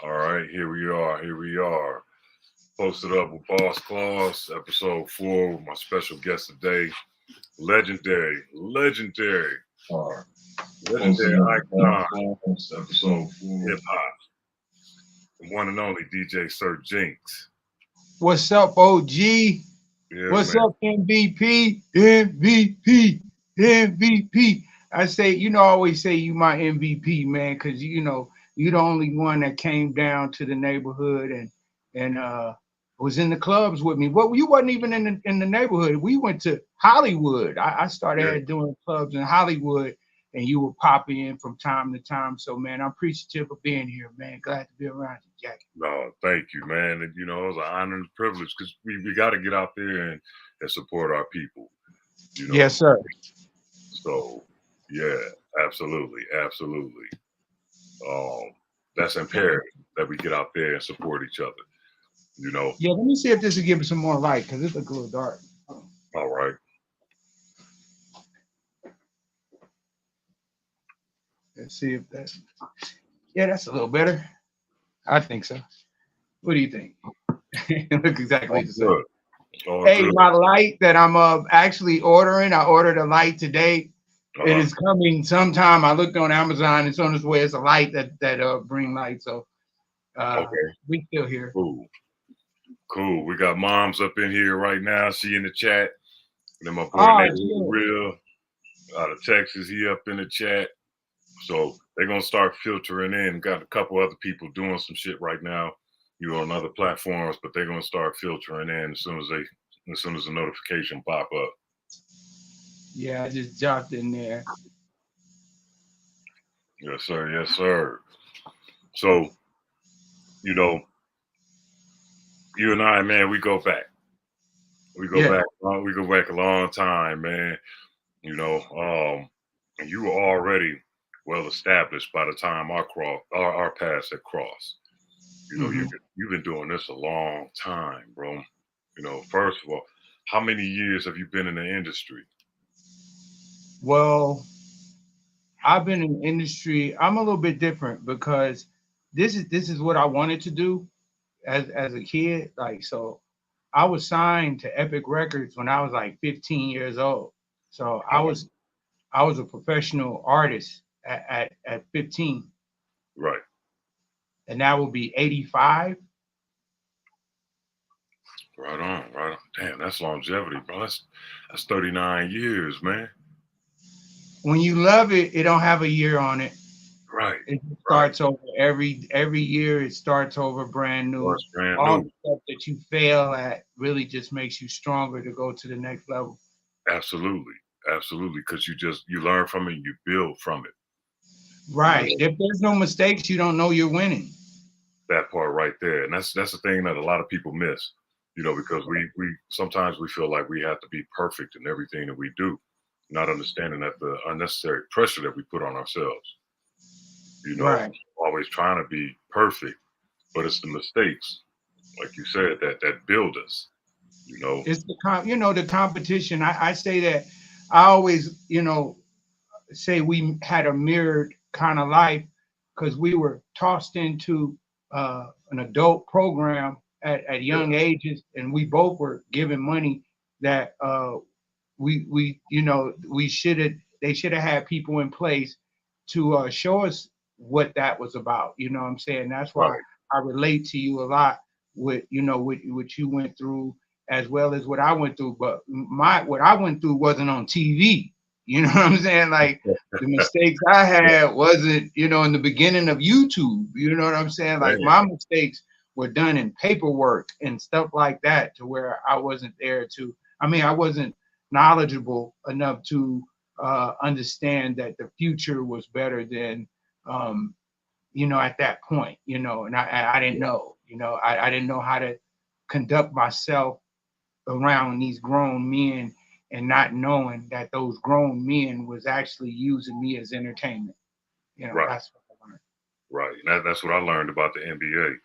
All right, here we are. Here we are. Posted up with Boss Claus, episode 4 with my special guest today, legendary, Or legendary posted up with icon, episode 4. hip hop, the one and only DJ Sir Jinx. What's up, OG? Yeah, What's man. up, MVP? MVP, MVP. I say, I always say you my MVP, man, because you the only one that came down to the neighborhood and was in the clubs with me. Well, you wasn't even in the neighborhood. We went to Hollywood. I Yeah. started doing clubs in Hollywood, and you would pop in from time to time. So, man, I'm appreciative of being here, man. Glad to be around you, Jackie. No, thank you, man. And it was an honor and privilege because we got to get out there and support our people. Yes, sir. So yeah, absolutely, absolutely. Um, that's imperative that we get out there and support each other. You know. Yeah, let me see if this will give it some more light because it looks a little dark. All right. Let's see if that's that's a little better. I think so. What do you think? It looks exactly the same. Good. All Hey, good. my light that I'm actually ordering, I ordered a light today. It Uh-huh. is coming sometime. I looked on Amazon. It's on its way. It's a light that bring light. So Okay. we still here. Cool. Cool. We got moms up in here right now. She in the chat. And then my boy Oh, Nate sure. Real out of Texas. He up in the chat. So they're gonna start filtering in. Got a couple other people doing some shit right now, on other platforms, but they're gonna start filtering in as soon as the notification pop up. Yeah, I just dropped in there. Yes, sir. Yes, sir. So, you know, you and I, man, we go back. We go Yeah. back. We go back a long time, man. And you were already well established by the time our paths had crossed. Mhm. You've been doing this a long time, bro. First of all, how many years have you been in the industry? Well, I've been in the industry. I'm a little bit different because this is what I wanted to do as a kid. Like, so I was signed to Epic Records when I was like 15 years old. So I was a professional artist at 15, Right, and that will be 85. right on, right on. Damn, that's longevity, bro. That's 39 years, man. When you love it, it don't have a year on it. Right, It right. starts over every year. It starts over brand Well, new. it's brand All new. the stuff that you fail at really just makes you stronger to go to the next level. Absolutely, absolutely. Because you learn from it, and you build from it. Right. If there's no mistakes, you don't know you're winning. That part right there, and that's the thing that a lot of people miss. Because we sometimes we feel like we have to be perfect in everything that we do, not understanding that the unnecessary pressure that we put on ourselves. Right. Always trying to be perfect, but it's the mistakes, like you said, that build us. It's the competition. I say that I always, say we had a mirrored kind of life because we were tossed into an adult program at Yeah, young ages, and we both were given money that we should have they should have had people in place to show us what that was about. You know what I'm saying? That's why right, I relate to you a lot with what you went through as well as what I went through. But what I went through wasn't on TV. You know what I'm saying? Like the mistakes I had wasn't, in the beginning of YouTube. You know what I'm saying? Like man, my mistakes were done in paperwork and stuff like that to where I wasn't there to, I wasn't knowledgeable enough to understand that the future was better than, at that point, and I didn't know, I didn't know how to conduct myself around these grown men and not knowing that those grown men was actually using me as entertainment. right, That's what I learned. right. And that's what I learned about the NBA.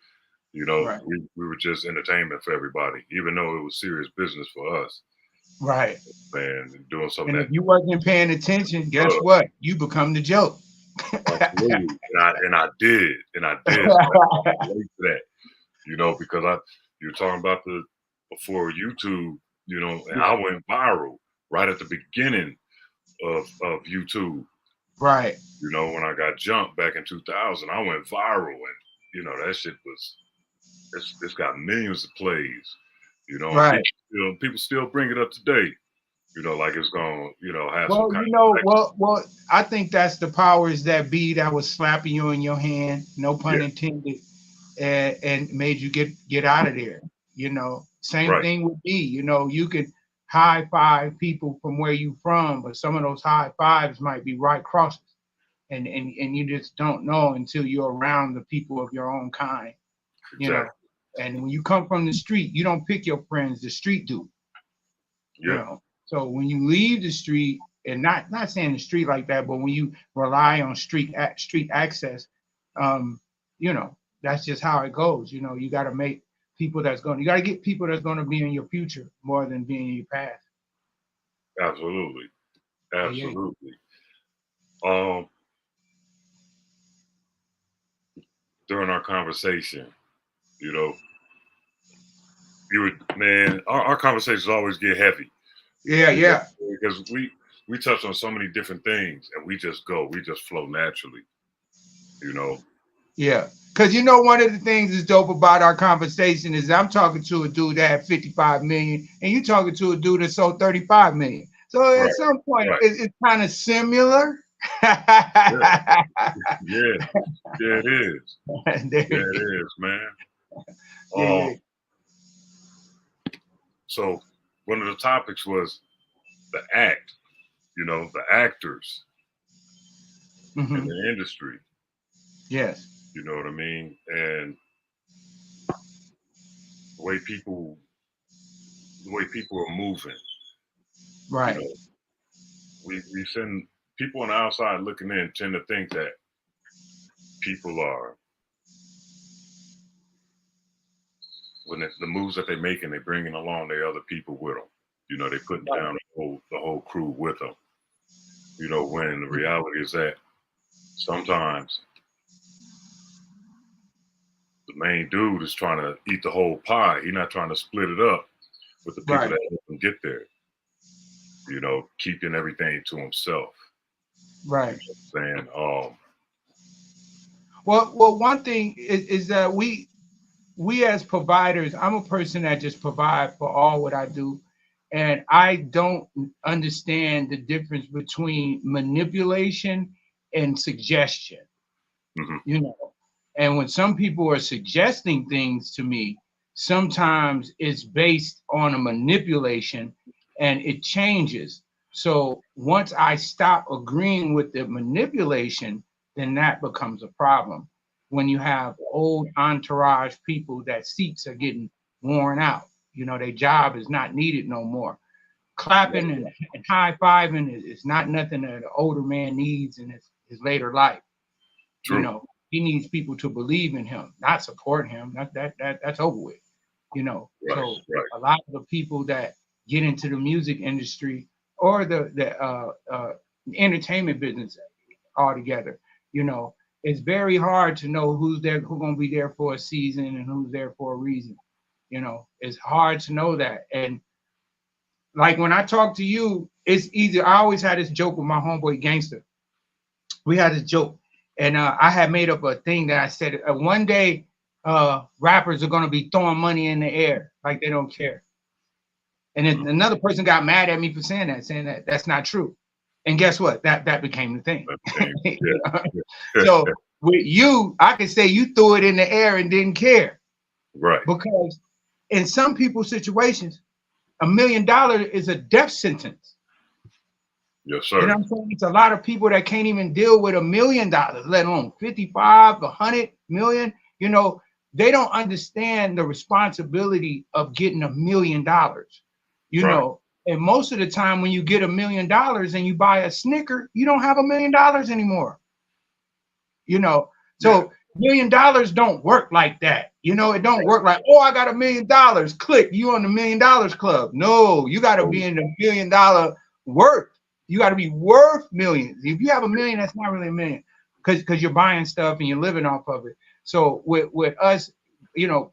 Right. We were just entertainment for everybody, even though it was serious business for us, Right. man. Doing something And that if you wasn't paying attention, guess uh, what? You become the joke. Absolutely. And I did. So I can relate to that, you know, because you're talking about before YouTube, you know, and I went viral right at the beginning of YouTube. Right. You know, when I got jumped back in 2000, I went viral, and you know that shit it's got millions of plays. You know, Right. and people still bring it up today. You know, like it's gonna, you know, have Well, some kind you know, of well, I think that's the powers that be that was slapping you in your hand, no pun intended, and made you get out of there. You know, same thing with me. You know, you can high five people from where you from, but some of those high fives might be right crosses, and you just don't know until you're around the people of your own kind. You know, and when you come from the street, you don't pick your friends; the street do. You know, so when you leave the street, and not saying the street like that, but when you rely on street access, you know, that's just how it goes. You know, you got to make people you got to get people that's going to be in your future more than being in your past. Absolutely. During our conversation, you know, our conversations always get heavy. Yeah. Because we touch on so many different things, and we just flow naturally, you know. Yeah, because you know, one of the things that's dope about our conversation is I'm talking to a dude that had 55 million, and you talking to a dude that sold 35 million. So at some point, it's kind of similar. Yeah, it is. It is, man. So one of the topics was the act, you know, the actors in the industry. Yes. You know what I mean? And the way people are moving. Right. You know, we send people on the outside looking in tend to think that people are, when the moves that they're making, they're bringing along their other people with them. You know, they putting down the whole crew with them. You know, when the reality is that sometimes the main dude is trying to eat the whole pie. He's not trying to split it up with the people that help him get there. You know, keeping everything to himself. Right. You know what I'm saying? Well, one thing is that we as providers, I'm a person that just provide for all what I do. And I don't understand the difference between manipulation and suggestion. You know, and when some people are suggesting things to me, sometimes it's based on a manipulation and it changes. So once I stop agreeing with the manipulation, then that becomes a problem. When you have old entourage people that seats are getting worn out, you know, their job is not needed no more. Clapping and high-fiving is not nothing that an older man needs in his later life. True. You know, he needs people to believe in him, not support him. That's over with. You know, so a lot of the people that get into the music industry or the entertainment business altogether, you know, it's very hard to know who's going to be there for a season and who's there for a reason. You know, it's hard to know that. And like when I talk to you, it's easy. I always had this joke with my homeboy Gangster. We had this joke. And I had made up a thing that I said one day rappers are going to be throwing money in the air like they don't care. And then another person got mad at me for saying that that's not true. And guess what? That became the thing. So with you, I could say you threw it in the air and didn't care. Right. Because in some people's situations, $1 million is a death sentence. Yes, sir. You know what I'm saying? It's a lot of people that can't even deal with $1 million, let alone 55, 100 million. You know, they don't understand the responsibility of getting $1 million. You know, and most of the time when you get $1 million and you buy a Snicker, you don't have $1 million anymore. You know, so $1 million don't work like that. You know, it don't work like, oh, I got $1 million. Click, you on the $1 million club. No, you got to be in the $1 million worth. You got to be worth millions. If you have $1 million, that's not really $1 million. because you're buying stuff and you're living off of it. So with us, you know,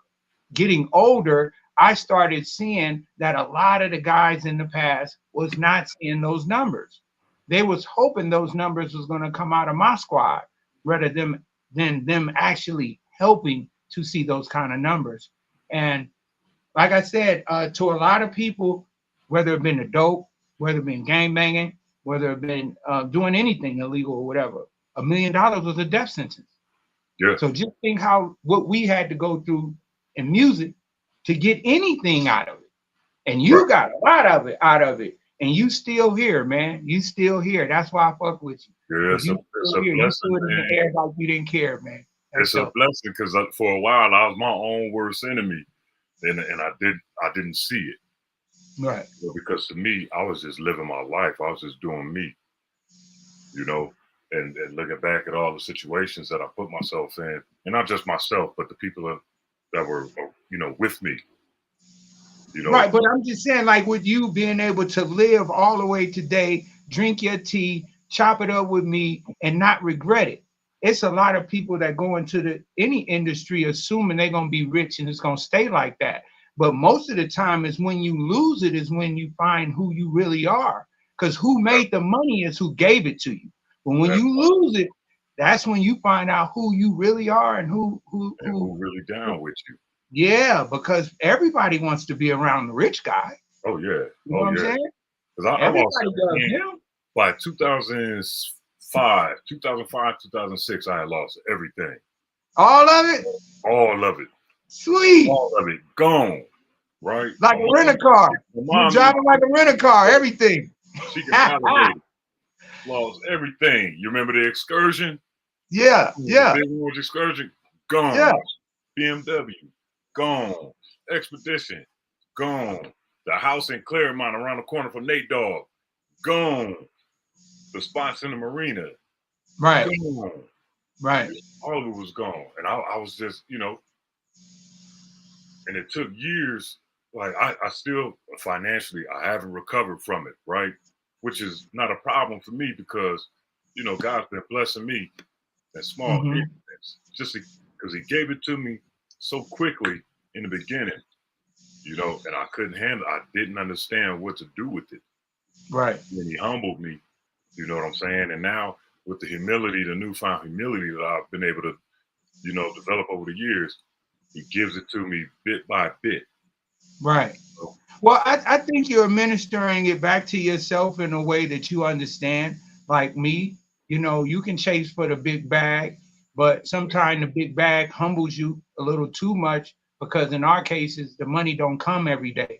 getting older, I started seeing that a lot of the guys in the past was not seeing those numbers. They was hoping those numbers was going to come out of my squad rather than them actually helping to see those kind of numbers. And like I said, to a lot of people, whether it been the dope, whether it been gang banging, whether it been doing anything illegal or whatever, $1 million was a death sentence. Yeah. So just think how what we had to go through in music to get anything out of it. And you got a lot of it out of it. And you still here, man. You still here. That's why I fuck with you. Yeah, it's a blessing, you threw it in the air like you didn't care, man. It's a blessing because for a while I was my own worst enemy, and I didn't see it. Right. Because to me, I was just living my life. I was just doing me. You know, and looking back at all the situations that I put myself in, and not just myself, but the people that were, you know, with me. You know? Right, but I'm just saying, like with you being able to live all the way today, drink your tea, chop it up with me, and not regret it. It's a lot of people that go into any industry assuming they're gonna be rich and it's gonna stay like that. But most of the time is when you lose it is when you find who you really are. Because who made the money is who gave it to you. But when you lose it, that's when you find out who you really are and who really down with you. Yeah, because everybody wants to be around the rich guy. Oh yeah. You know what I'm saying? Because Everybody loves him. By 2005, 2006, I had lost everything. All of it? All of it. Sweet. All of it gone. Right? Like a rent-a-car. You're driving like a rent-a-car, everything. She can validate. Lost everything. You remember the excursion? Yeah, yeah. The Big Orange excursion? Gone. Yeah. BMW? Gone. Expedition? Gone. The house in Claremont around the corner from Nate Dogg? Gone. The spots in the marina? Right. Gone. Right. All of it was gone. And I was just, you know, and it took years. Like I still financially, I haven't recovered from it, right? Which is not a problem for me because, you know, God's been blessing me in small increments just because He gave it to me so quickly in the beginning, you know, and I couldn't handle it. I didn't understand what to do with it. Right. And He humbled me, you know what I'm saying? And now with the humility, the newfound humility that I've been able to, you know, develop over the years, He gives it to me bit by bit. Right. Well, I think you're administering it back to yourself in a way that you understand. Like me, you know, you can chase for the big bag, but sometimes the big bag humbles you a little too much because in our cases, the money don't come every day.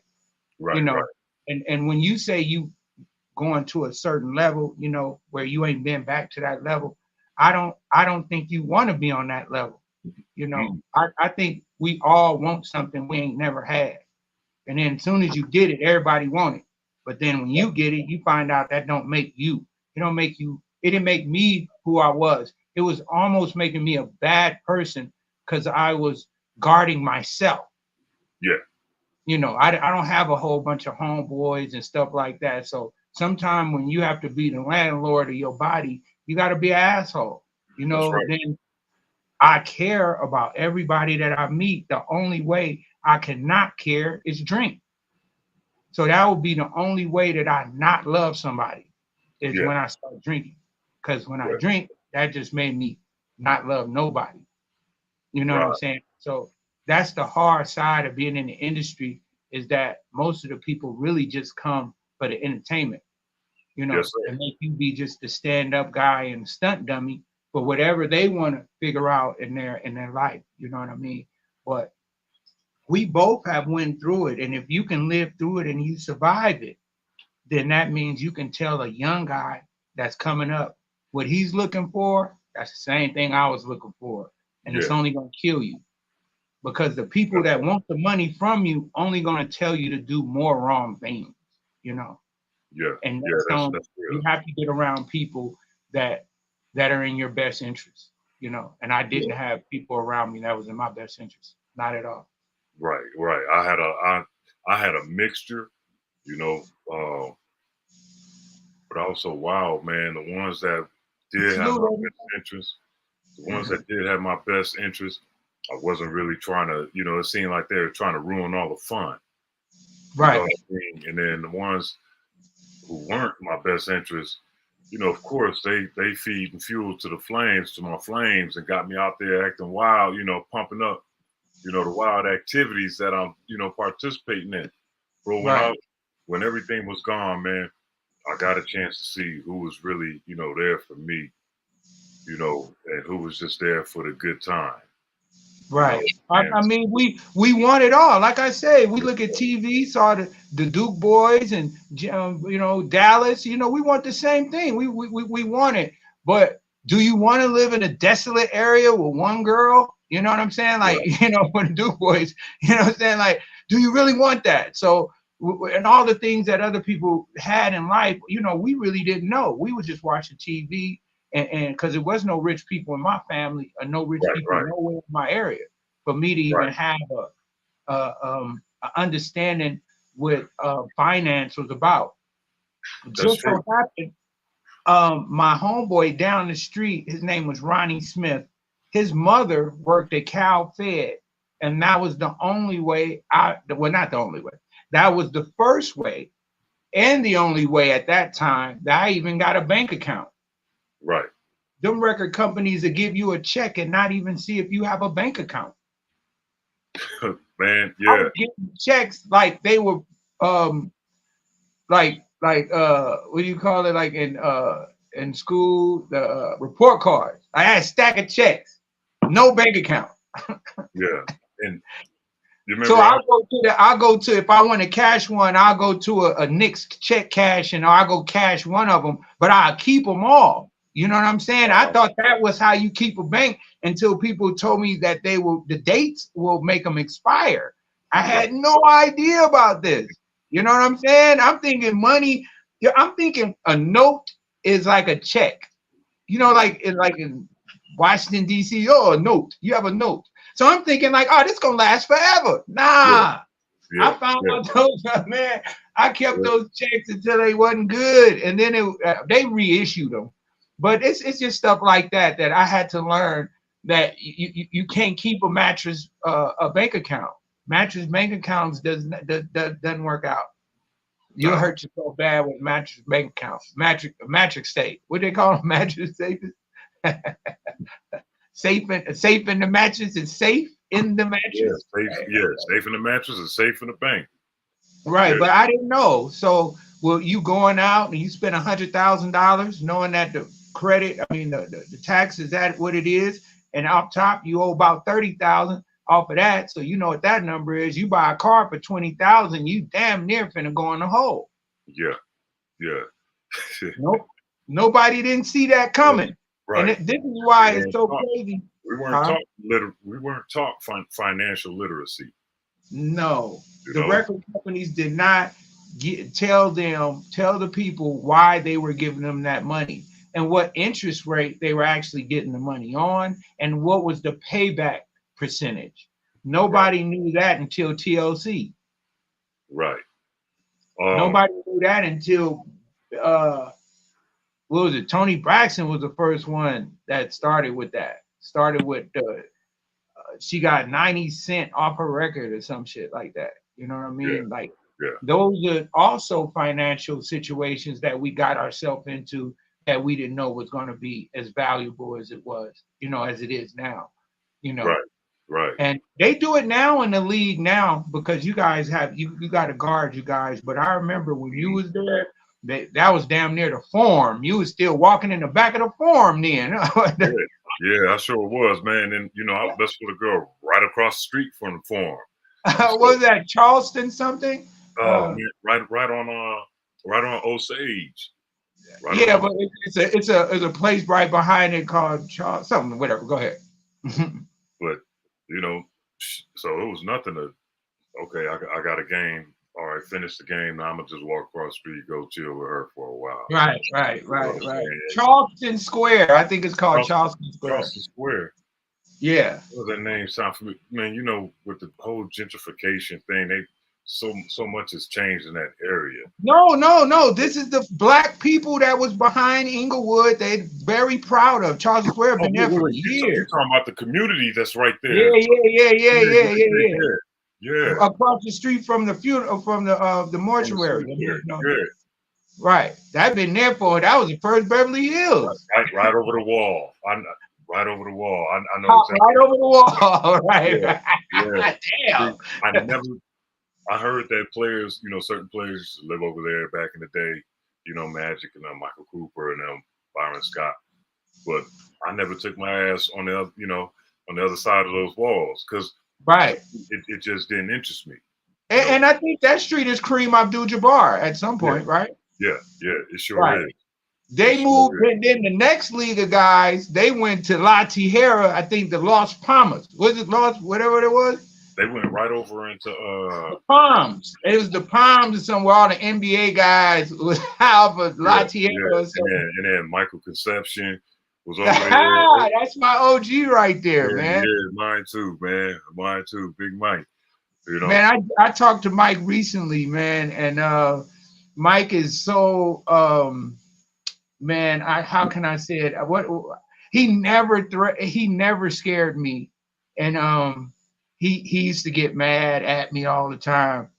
Right. You know, right. and when you say you going to a certain level, you know, where you ain't been back to that level, I don't think you want to be on that level. You know, I think we all want something we ain't never had. And then as soon as you get it, everybody want it. But then when you get it, you find out that don't make you. It don't make you. It didn't make me who I was. It was almost making me a bad person because I was guarding myself. Yeah. You know, I don't have a whole bunch of homeboys and stuff like that. So sometimes when you have to be the landlord of your body, you got to be an asshole. You know, right. Then I care about everybody that I meet. The only way I cannot care is drink. So that would be the only way that I not love somebody is when I start drinking. Because when I drink, that just made me not love nobody. You know what I'm saying? So that's the hard side of being in the industry is that most of the people really just come for the entertainment, you know, and make you be just the stand-up guy and stunt dummy for whatever they want to figure out in their life. You know what I mean? But we both have went through it. And if you can live through it and you survive it, then that means you can tell a young guy that's coming up what he's looking for. That's the same thing I was looking for. And it's only going to kill you because the people that want the money from you only going to tell you to do more wrong things, you know? Yeah. And that's you have to get around people that are in your best interest, you know? And I didn't have people around me that was in my best interest. Not at all. Right. I had a mixture, you know, but also, wow, man, the ones that did have my best interest, the ones that did have my best interest, I wasn't really trying to, it seemed like they were trying to ruin all the fun. Right. You know what I mean? And then the ones who weren't my best interest, of course, they feed and fuel to my flames, and got me out there acting wild, pumping up, the wild activities that I'm, participating in. Bro, when everything was gone, man, I got a chance to see who was really, there for me, and who was just there for the good time. Right. I mean, we want it all. Like I say, we look at TV, saw the Duke boys and Dallas. We want the same thing. We want it. But do you want to live in a desolate area with one girl? You know what I'm saying? Like, for the Duke boys, you know what I'm saying? Like, do you really want that? So, and all the things that other people had in life, we really didn't know. We were just watching TV. And because there was no rich people in my family, or no rich people nowhere in my area, for me to even have a understanding what finance was about. Just so happened, my homeboy down the street, his name was Ronnie Smith. His mother worked at Cal Fed, and that was the only way. Not the only way. That was the first way, and the only way at that time that I even got a bank account. Right. Them record companies that give you a check and not even see if you have a bank account. Man, yeah. I was getting checks like they were like what do you call it? Like in school, the report cards. I had a stack of checks, no bank account. Yeah. And you remember, so I'll go to if I want to cash one, I'll go to a Knicks check cash and I'll go cash one of them, but I'll keep them all. You know what I'm saying? I thought that was how you keep a bank until people told me that the dates will make them expire. I had no idea about this. You know what I'm saying? I'm thinking money. I'm thinking a note is like a check. Like in Washington, D.C., a note. You have a note. So I'm thinking like, this is going to last forever. Nah. I found out those, man, I kept those checks until they wasn't good. And then they reissued them. But it's just stuff like that I had to learn that you can't keep a mattress a bank account. Mattress bank accounts doesn't work out. You'll hurt yourself bad with mattress bank accounts. Mattress safe. What they call them? Mattress safe. safe in the mattress is safe in the mattress. Safe in the mattress is safe in the bank. Right, but I didn't know. So, you going out and you spend $100,000 knowing that the tax is at what it is, and up top you owe about $30,000 off of that. So you know what that number is. You buy a car for $20,000, you damn near finna go in the hole. Yeah. Nope. Nobody didn't see that coming. Right. And this is why it's so crazy. We weren't taught financial literacy. No, the record companies did not tell the people why they were giving them that money and what interest rate they were actually getting the money on and what was the payback percentage. Nobody knew that until TLC. Right. Nobody knew that until what was it? Tony Braxton was the first one that started with that. Started with she got 90 cents off her record or some shit like that. You know what I mean? Those are also financial situations that we got ourselves into that we didn't know was going to be as valuable as it was, as it is now, Right. And they do it now in the league now because you guys have, you got to guard you guys. But I remember when you was there, that was damn near the farm. You was still walking in the back of the farm then. Yeah, I sure was, man. And I was best for the girl right across the street from the farm. What was that, Charleston something? Man, right on Osage. But it's a place right behind it called something, whatever. Go ahead. But so it was nothing to. Okay, I got a game. All right, finish the game. Now I'm gonna just walk across the street, go chill with her for a while. Right. Charleston Square, I think it's called Charleston Square. Charleston Square. Yeah. What does that name sound familiar? Man, with the whole gentrification thing, so much has changed in that area. No. This is the black people that was behind Inglewood. They're very proud of. Charles Square been there for years. You're talking about the community that's right there. Yeah. Yeah. Across the street from the funeral, from the mortuary. Right. That been there for. That was the first Beverly Hills. Right over the wall. Right over the wall. I know exactly. Right over the wall. Right. Yeah. Damn. I heard that players, certain players used to live over there back in the day, Magic and Michael Cooper and Byron Scott. But I never took my ass on the other side of those walls because it just didn't interest me. And I think that street is Kareem Abdul-Jabbar at some point, right? Yeah, it sure is. They moved, and then the next league of guys, they went to La Tijera, I think the Las Palmas. Was it Las, whatever it was? They went right over into the Palms. It was the Palms somewhere all the NBA guys was out for La Tijera. And then Michael Conception was over there. That's my OG right there, man. Yeah, mine too, man. Mine too, Big Mike. Man, I talked to Mike recently, man, and Mike is so man, how can I say it? He never scared me, and he used to get mad at me all the time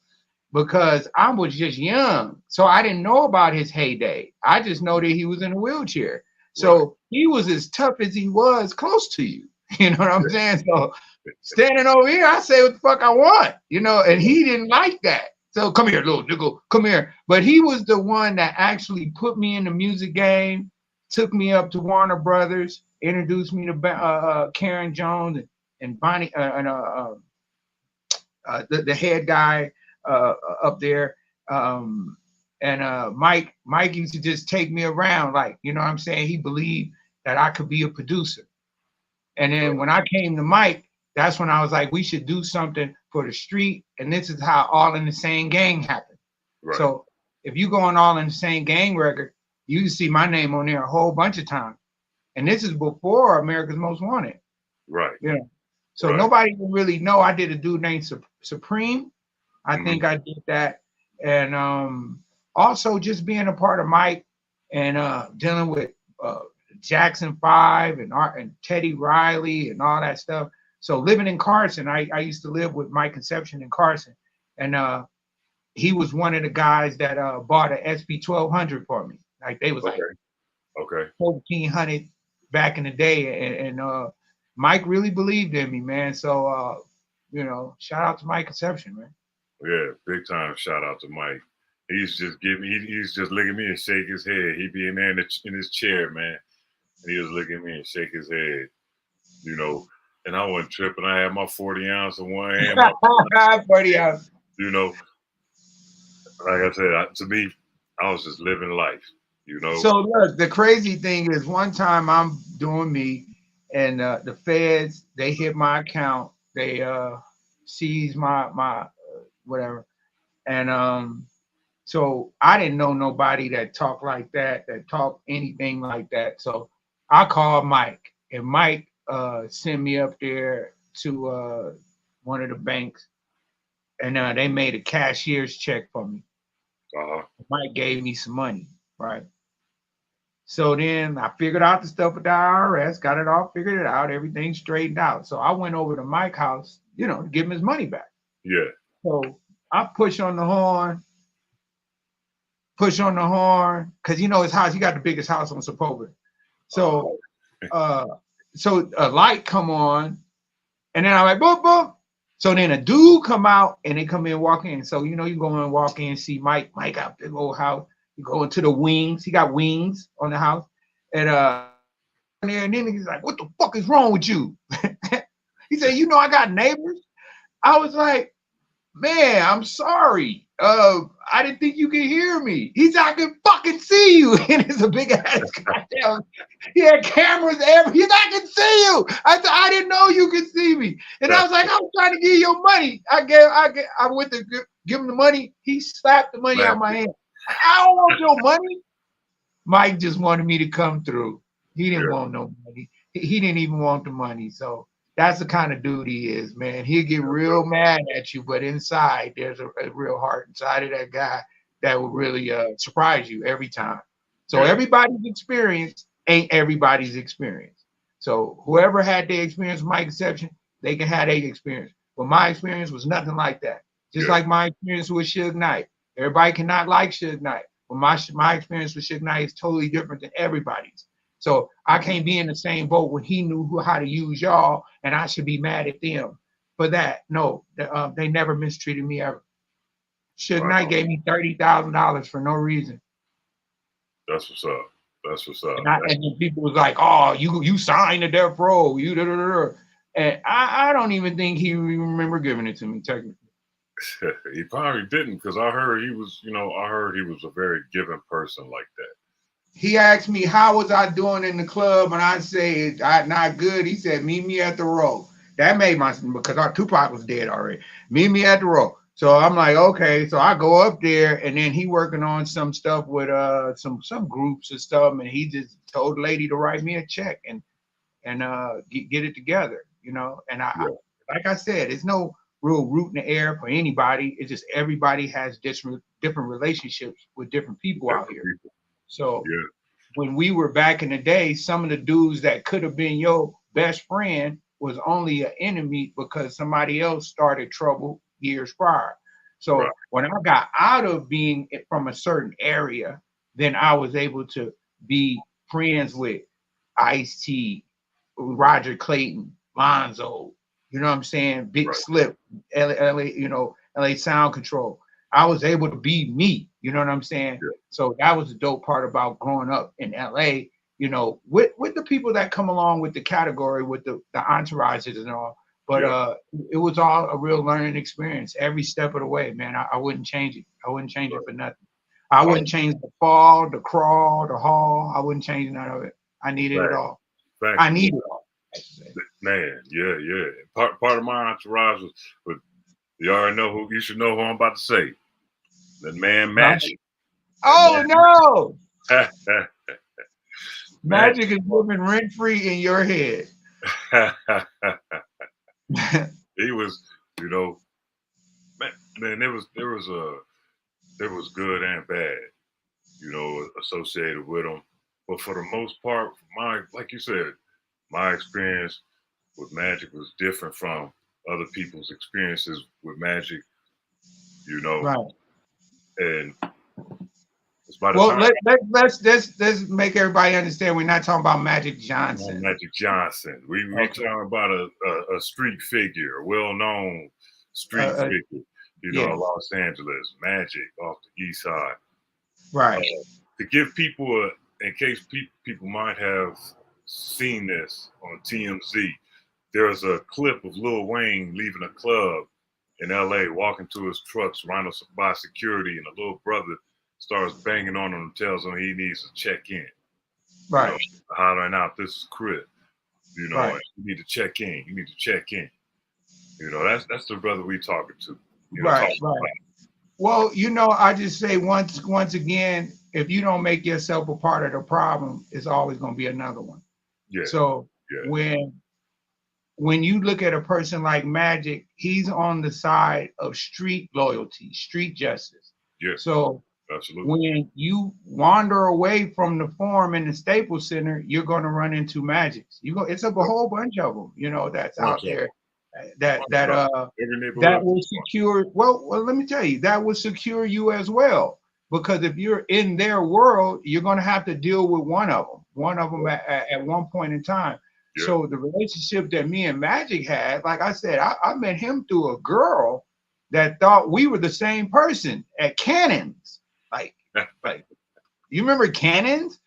because I was just young, so I didn't know about his heyday. I just know that he was in a wheelchair, so he was as tough as he was close to you. You know what I'm saying? So standing over here, I say what the fuck I want, and he didn't like that. So come here, little nigga, come here. But he was the one that actually put me in the music game, took me up to Warner Brothers, introduced me to Karen Jones and Bonnie, the head guy up there. Mike used to just take me around, like, you know what I'm saying? He believed that I could be a producer. And then when I came to Mike, that's when I was like, we should do something for the street. And this is how All in the Same Gang happened. Right. So if you go on All in the Same Gang record, you see my name on there a whole bunch of times. And this is before America's Most Wanted. Right. Yeah. So nobody can really know. I did a dude named Supreme. I think I did that. And also just being a part of Mike and dealing with Jackson 5 and Teddy Riley and all that stuff. So living in Carson, I used to live with Mike Conception in Carson, and he was one of the guys that bought an SB 1200 for me. Like they was like 1400 back in the day, and Mike really believed in me, man. So shout out to Mike Conception, man. Yeah, big time shout out to Mike. He's just look at me and shake his head. He'd be in there in his chair, man, and he was looking at me and shake his head, And I wasn't tripping. I had my 40 ounce in one hand. 40 ounce. Like I said, to me, I was just living life, So look, the crazy thing is one time I'm doing me and the feds, they hit my account. They seized my whatever. And so I didn't know nobody that talked like that talked anything like that. So I called Mike, and Mike sent me up there to one of the banks, and they made a cashier's check for me. Mike gave me some money, right? So then I figured out the stuff with the IRS, got it all figured out, everything straightened out. So I went over to Mike's house, to give him his money back. Yeah. So I push on the horn, because his house, he got the biggest house on Sepulveda. So so a light come on, and then I'm like, boom, boom. So then a dude come out, and they come in, walk in. So, you go in, walk in, see Mike got big old house. You go into the wings. He got wings on the house. And then he's like, what the fuck is wrong with you? He said, I got neighbors. I was like, man, I'm sorry. I didn't think you could hear me. He said, I can fucking see you. And it's a big ass goddamn. He had cameras everywhere. He said, I can see you. I said, I didn't know you could see me. And I was like, I was trying to give you your money. I went to give him the money. He slapped the money out of my hand. I don't want your money. Mike just wanted me to come through. He didn't want no money. He didn't even want the money. So That's the kind of dude he is, man. He'll get real mad at you, but inside there's a real heart inside of that guy that will really surprise you every time. So everybody's experience ain't everybody's experience. So whoever had their experience, my exception, they can have their experience. But my experience was nothing like that. Just like my experience with Suge Knight. Everybody cannot like Suge Knight. But my experience with Suge Knight is totally different than everybody's. So I can't be in the same boat when he knew how to use y'all, and I should be mad at them for that. No, they never mistreated me ever. Suge Knight gave me $30,000 for no reason. That's what's up. That's what's up. And then people was like, "Oh, you signed to Death Row, you da da da." And I don't even think he remember giving it to me technically. He probably didn't, because I heard he was a very giving person like that. He asked me how was I doing in the club, and I said not good. He said, "Meet me at the Row." That made my, because our Tupac was dead already. Meet me at the Row. So I'm like, okay. So I go up there, and then he working on some stuff with some groups and stuff, and he just told the lady to write me a check and get it together, you know. And I like I said, it's no real root in the air for anybody. It's just everybody has different relationships with different people out here. So when we were back in the day, some of the dudes that could have been your best friend was only an enemy because somebody else started trouble years prior. So when I got out of being from a certain area, then I was able to be friends with Ice-T, Roger Clayton, Lonzo, you know what I'm saying? Big Slip, LA Sound Control. I was able to be me, you know what I'm saying? So that was the dope part about growing up in LA, you know, with the people that come along with the category, with the entourages and all. But it was all a real learning experience every step of the way, man. I wouldn't change it. I wouldn't change it for nothing. I wouldn't change the fall, the crawl, the haul. I wouldn't change none of it. I needed it all. I need it all. Man, yeah. Part of my entourage was you already know who, you should know who I'm about to say. The man Magic. Oh no! Magic is living rent free in your head. He was, you know, man. There was good and bad, you know, associated with him. But for the most part, like you said, my experience with Magic was different from other people's experiences with Magic, you know. Right. And it's by the time. Let's make everybody understand we're not talking about Magic Johnson. Magic Johnson. We're talking about a street figure, a well-known street figure, you know, Los Angeles, Magic off the east side. Right. To give people in case people might have seen this on TMZ, there's a clip of Lil Wayne leaving a club in LA, walking to his truck, surrounded by security, and a little brother starts banging on him and tells him he needs to check in. Right. You know, hollering out, "This is Crip. You know, you need to check in. You need to check in." You know, that's the brother we talking to. You know, right. Well, you know, I just say once again, if you don't make yourself a part of the problem, it's always going to be another one. Yeah. So when you look at a person like Magic, he's on the side of street loyalty, street justice. Yeah. So absolutely. When you wander away from the Forum and the Staples Center, you're going to run into Magics. It's a whole bunch of them, you know, that's out there that will secure. Well, let me tell you, that will secure you as well. Because if you're in their world, you're going to have to deal with one of them at one point in time. Yeah. So the relationship that me and Magic had, like I said, I met him through a girl that thought we were the same person at Cannons. Like, you remember Cannons?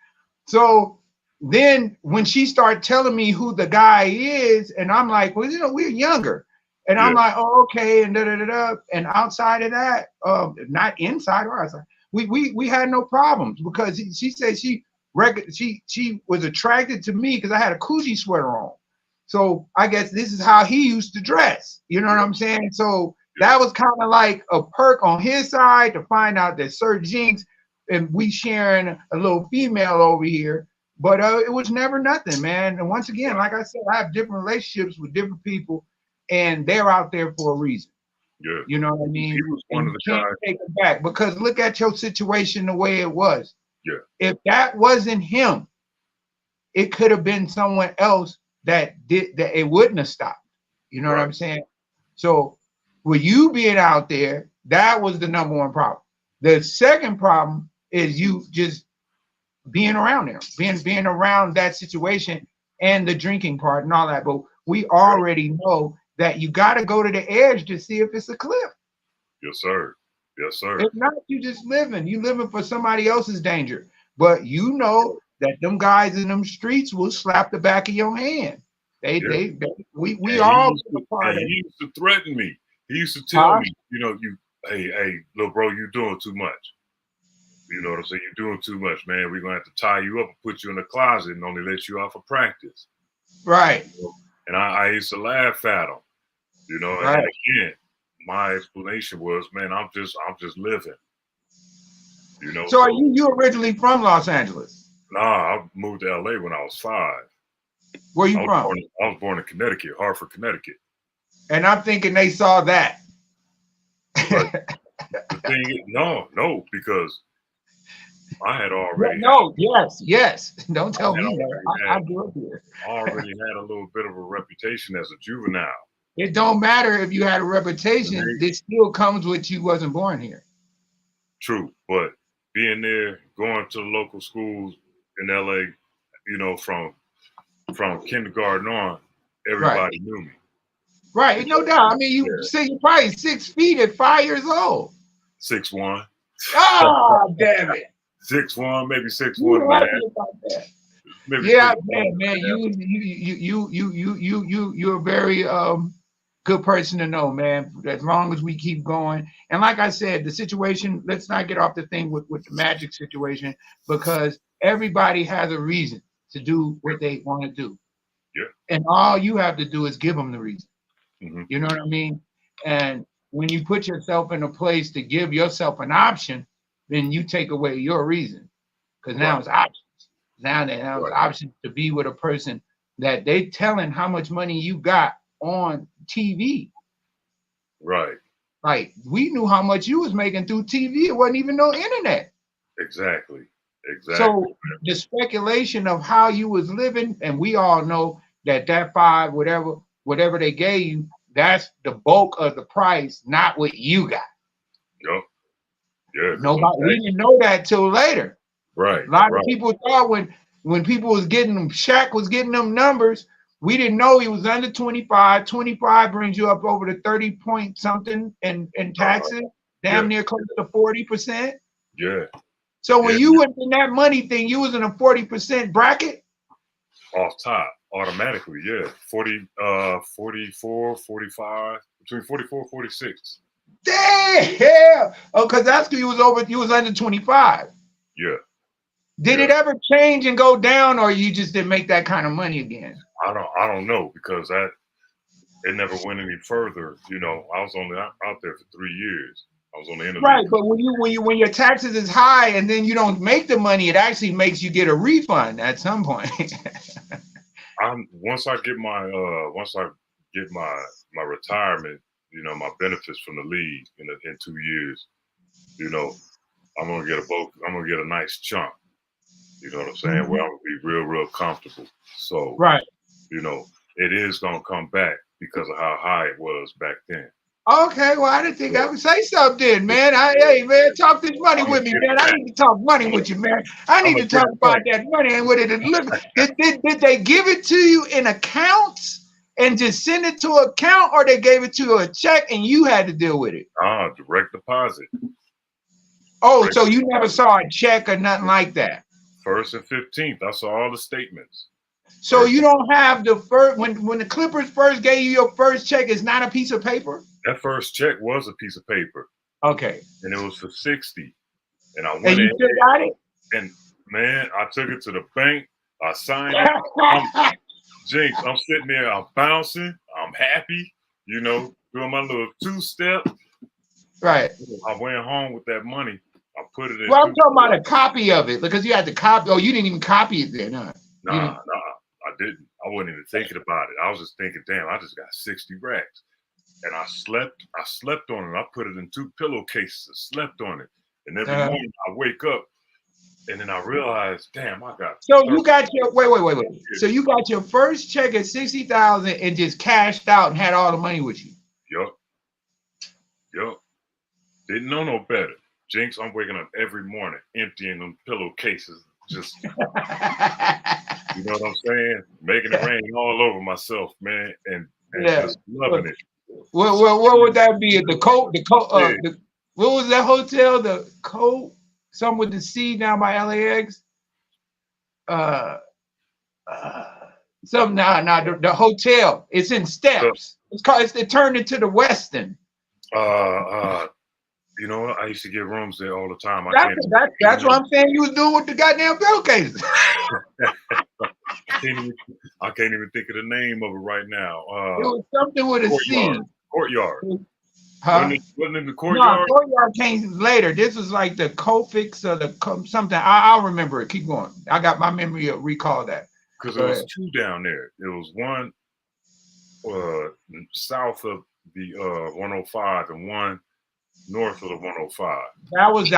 So then when she started telling me who the guy is, and I'm like, well, you know, we're younger. And I'm like, oh, okay, and da-da-da-da. And outside of that, not inside or outside, we had no problems because she said she was attracted to me because I had a Coogee sweater on. So I guess this is how he used to dress. You know what I'm saying? So that was kind of like a perk on his side to find out that Sir Jinx and we sharing a little female over here But it was never nothing, man. And once again, like I said, I have different relationships with different people, and they're out there for a reason. Yeah. You know what I mean? He was one of the can't guys. take it back, because look at your situation the way it was. Yeah. If that wasn't him, it could have been someone else that did that. It wouldn't have stopped. You know what I'm saying? So with you being out there, that was the number one problem. The second problem is you just being around there, being around that situation and the drinking part and all that. But we already know that you got to go to the edge to see if it's a cliff. Yes, sir. Yes, sir. If not, you just living. You living for somebody else's danger. But you know that them guys in them streets will slap the back of your hand. We all he used to threaten me. He used to tell me, you know, hey, little bro, you doing too much. You know what I'm saying? You're doing too much, man. We're gonna have to tie you up and put you in the closet and only let you out for practice. Right. You know? And I used to laugh at him. You know, and again, my explanation was, man, I'm just living. You know. So are you originally from Los Angeles? Nah, I moved to LA when I was 5. Where you from? I was born in Connecticut, Hartford, Connecticut. And I'm thinking they saw that. But the thing is, no, because I had already. Yes. Don't tell me that. I grew up here. I already had a little bit of a reputation as a juvenile. It don't matter if you had a reputation. It still comes with you wasn't born here. True, but being there, going to the local schools in LA, you know, from kindergarten on, everybody knew me. Right, no doubt. I mean, you're probably 6 feet at 5 years old. 6'1". Oh, damn it. 6'1", maybe 6'1". Maybe yeah, man. You're a very good person to know, man. As long as we keep going, and like I said, the situation. Let's not get off the thing with the Magic situation, because everybody has a reason to do what they want to do. Yeah. And all you have to do is give them the reason. Mm-hmm. You know what I mean? And when you put yourself in a place to give yourself an option, then you take away your reason, because now it's options. Now it's options to be with a person that they telling how much money you got on TV. Right. Like, we knew how much you was making through TV. It wasn't even no internet. Exactly. So the speculation of how you was living, and we all know that 5, whatever they gave you, that's the bulk of the price, not what you got. Yep. Yeah. Nobody, we didn't know that till later. Right. A lot of people thought when people was getting them, Shaq was getting them numbers, we didn't know he was under 25. 25 brings you up over to 30 point something in taxes, damn near close to 40%. Yeah. So when you went in that money thing, you was in a 40% bracket? Off top, automatically, yeah. 44, 45, between 44, 46. Damn! Oh, because that's because you was under 25. Yeah. Did it ever change and go down, or you just didn't make that kind of money again? I don't know, because it never went any further. You know, I was only out there for 3 years. I was on the end of right, but when your taxes is high and then you don't make the money, it actually makes you get a refund at some point. Once I get my retirement, you know, my benefits from the league in 2 years, you know, I'm gonna get a nice chunk. You know what I'm saying? Where I'm gonna be real comfortable. So you know, it is gonna come back because of how high it was back then. Okay, well, I didn't think I would say something, man. Hey, man, talk this money with me, man. I need to talk money with you, man. I need to talk about that money and what it look. Did they give it to you in accounts and just send it to an account, or they gave it to you a check and you had to deal with it? Direct deposit. Oh, so you never saw a check or nothing like that? 1st and 15th, I saw all the statements. So you don't have the first, when the Clippers first gave you your first check, it's not a piece of paper? That first check was a piece of paper. Okay. And it was for 60. And I went and you still got it? And man, I took it to the bank. I signed it. Jinx, I'm sitting there, I'm bouncing, I'm happy, you know, doing my little 2-step. Right. I went home with that money. I put it in. Well, I'm talking about a copy of it because you had to copy. Oh, you didn't even copy it then, huh? Nah, I didn't. I wasn't even thinking about it. I was just thinking, damn, I just got 60 racks. And I slept on it. I put it in 2 pillowcases and slept on it. And every morning I wake up and then I realize, damn, I got. So you got your wait. So you got your first check at 60,000 and just cashed out and had all the money with you. Yup. Didn't know no better. Jinx, I'm waking up every morning emptying them pillowcases. Just, you know what I'm saying? Making it rain all over myself, man, and just loving it. What would that be? What was that hotel? The Coat, something with the C down by LAX. The hotel. It's in steps. It turned into the Westin. You know what? I used to get rooms there all the time. That's what I'm saying. You was doing with the goddamn pillowcases. I can't even think of the name of it right now. It was something with a C. Courtyard. Huh? Wasn't in the Courtyard? No, Courtyard came later. This was like the Cofix or something. I'll remember it. Keep going. I got my memory to recall that. Because there was 2 down there. There was one south of the 105 and one north of the 105. That was the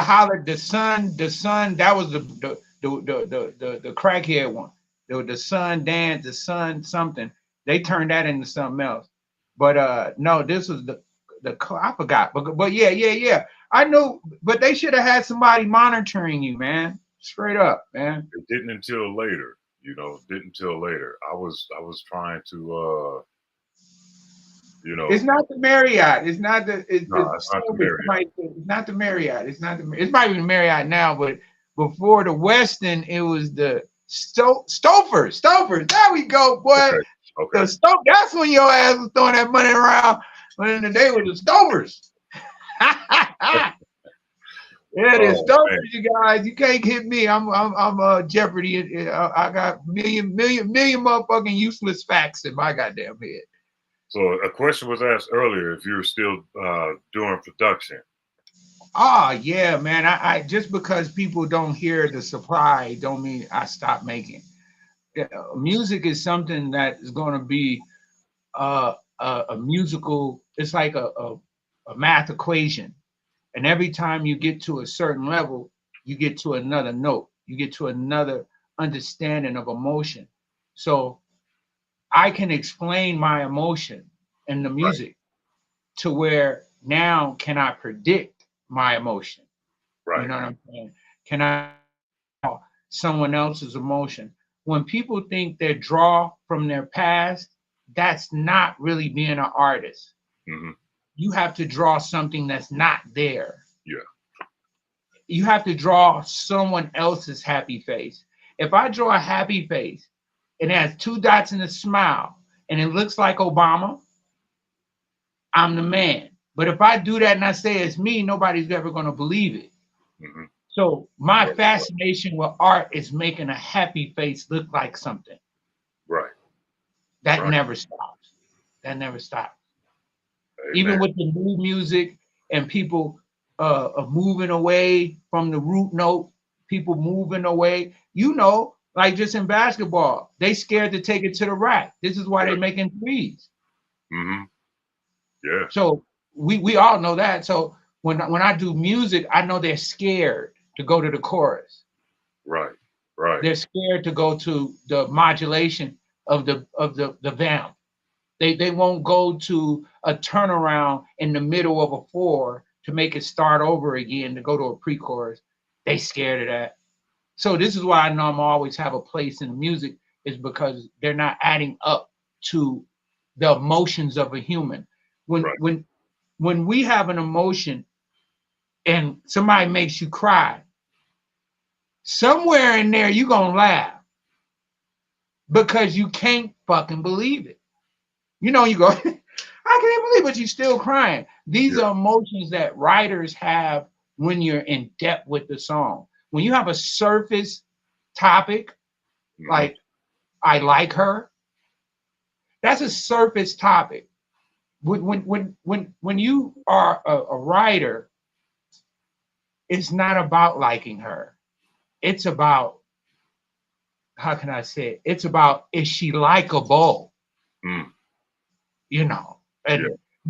sun. That was the crackhead one. The sun dance, the sun something. They turned that into something else. But no, this was the I forgot. But yeah. I know, but they should have had somebody monitoring you, man. Straight up, man. It didn't until later. I was trying to It's not the Marriott. It's not the. It's not the Marriott. It's not the Marriott. It might be the Marriott now, but before the Westin, it was the Stofers. There we go, boy. Okay. That's when your ass was throwing that money around. When the day was the Stofers. Yeah, the Stofers, you guys. You can't hit me. I'm Jeopardy. I got million motherfucking useless facts in my goddamn head. So a question was asked earlier if you were still doing production. Yeah, man. I just because people don't hear the supply don't mean I stop making. Music is something that is going to be a musical. It's like a math equation, and every time you get to a certain level, you get to another note. You get to another understanding of emotion. So I can explain my emotion in the music to where now can I predict my emotion? Right. You know what I'm saying? Can I someone else's emotion? When people think they draw from their past, that's not really being an artist. Mm-hmm. You have to draw something that's not there. Yeah. You have to draw someone else's happy face. If I draw a happy face, it has 2 dots in a smile, and it looks like Obama, I'm the man. But if I do that and I say it's me, nobody's ever going to believe it. Mm-hmm. So my fascination with art is making a happy face look like something. Right. That never stops. That never stops. Amen. Even with the new music and people moving away from the root note, people moving away, like just in basketball, they scared to take it to the rack. This is why they're making threes. Mm-hmm. Yeah. So we all know that. So when I do music, I know they're scared to go to the chorus. Right. They're scared to go to the modulation of the vamp. They won't go to a turnaround in the middle of a 4 to make it start over again to go to a pre-chorus. They scared of that. So this is why I know I'm always have a place in the music, is because they're not adding up to the emotions of a human. When we have an emotion and somebody makes you cry, somewhere in there you're gonna laugh because you can't fucking believe it. You go, I can't believe it, you're still crying. These are emotions that writers have when you're in depth with the song. When you have a surface topic, like I like her, that's a surface topic. When you are a writer, it's not about liking her. It's about, how can I say it? It's about, is she likable? Mm. You know, and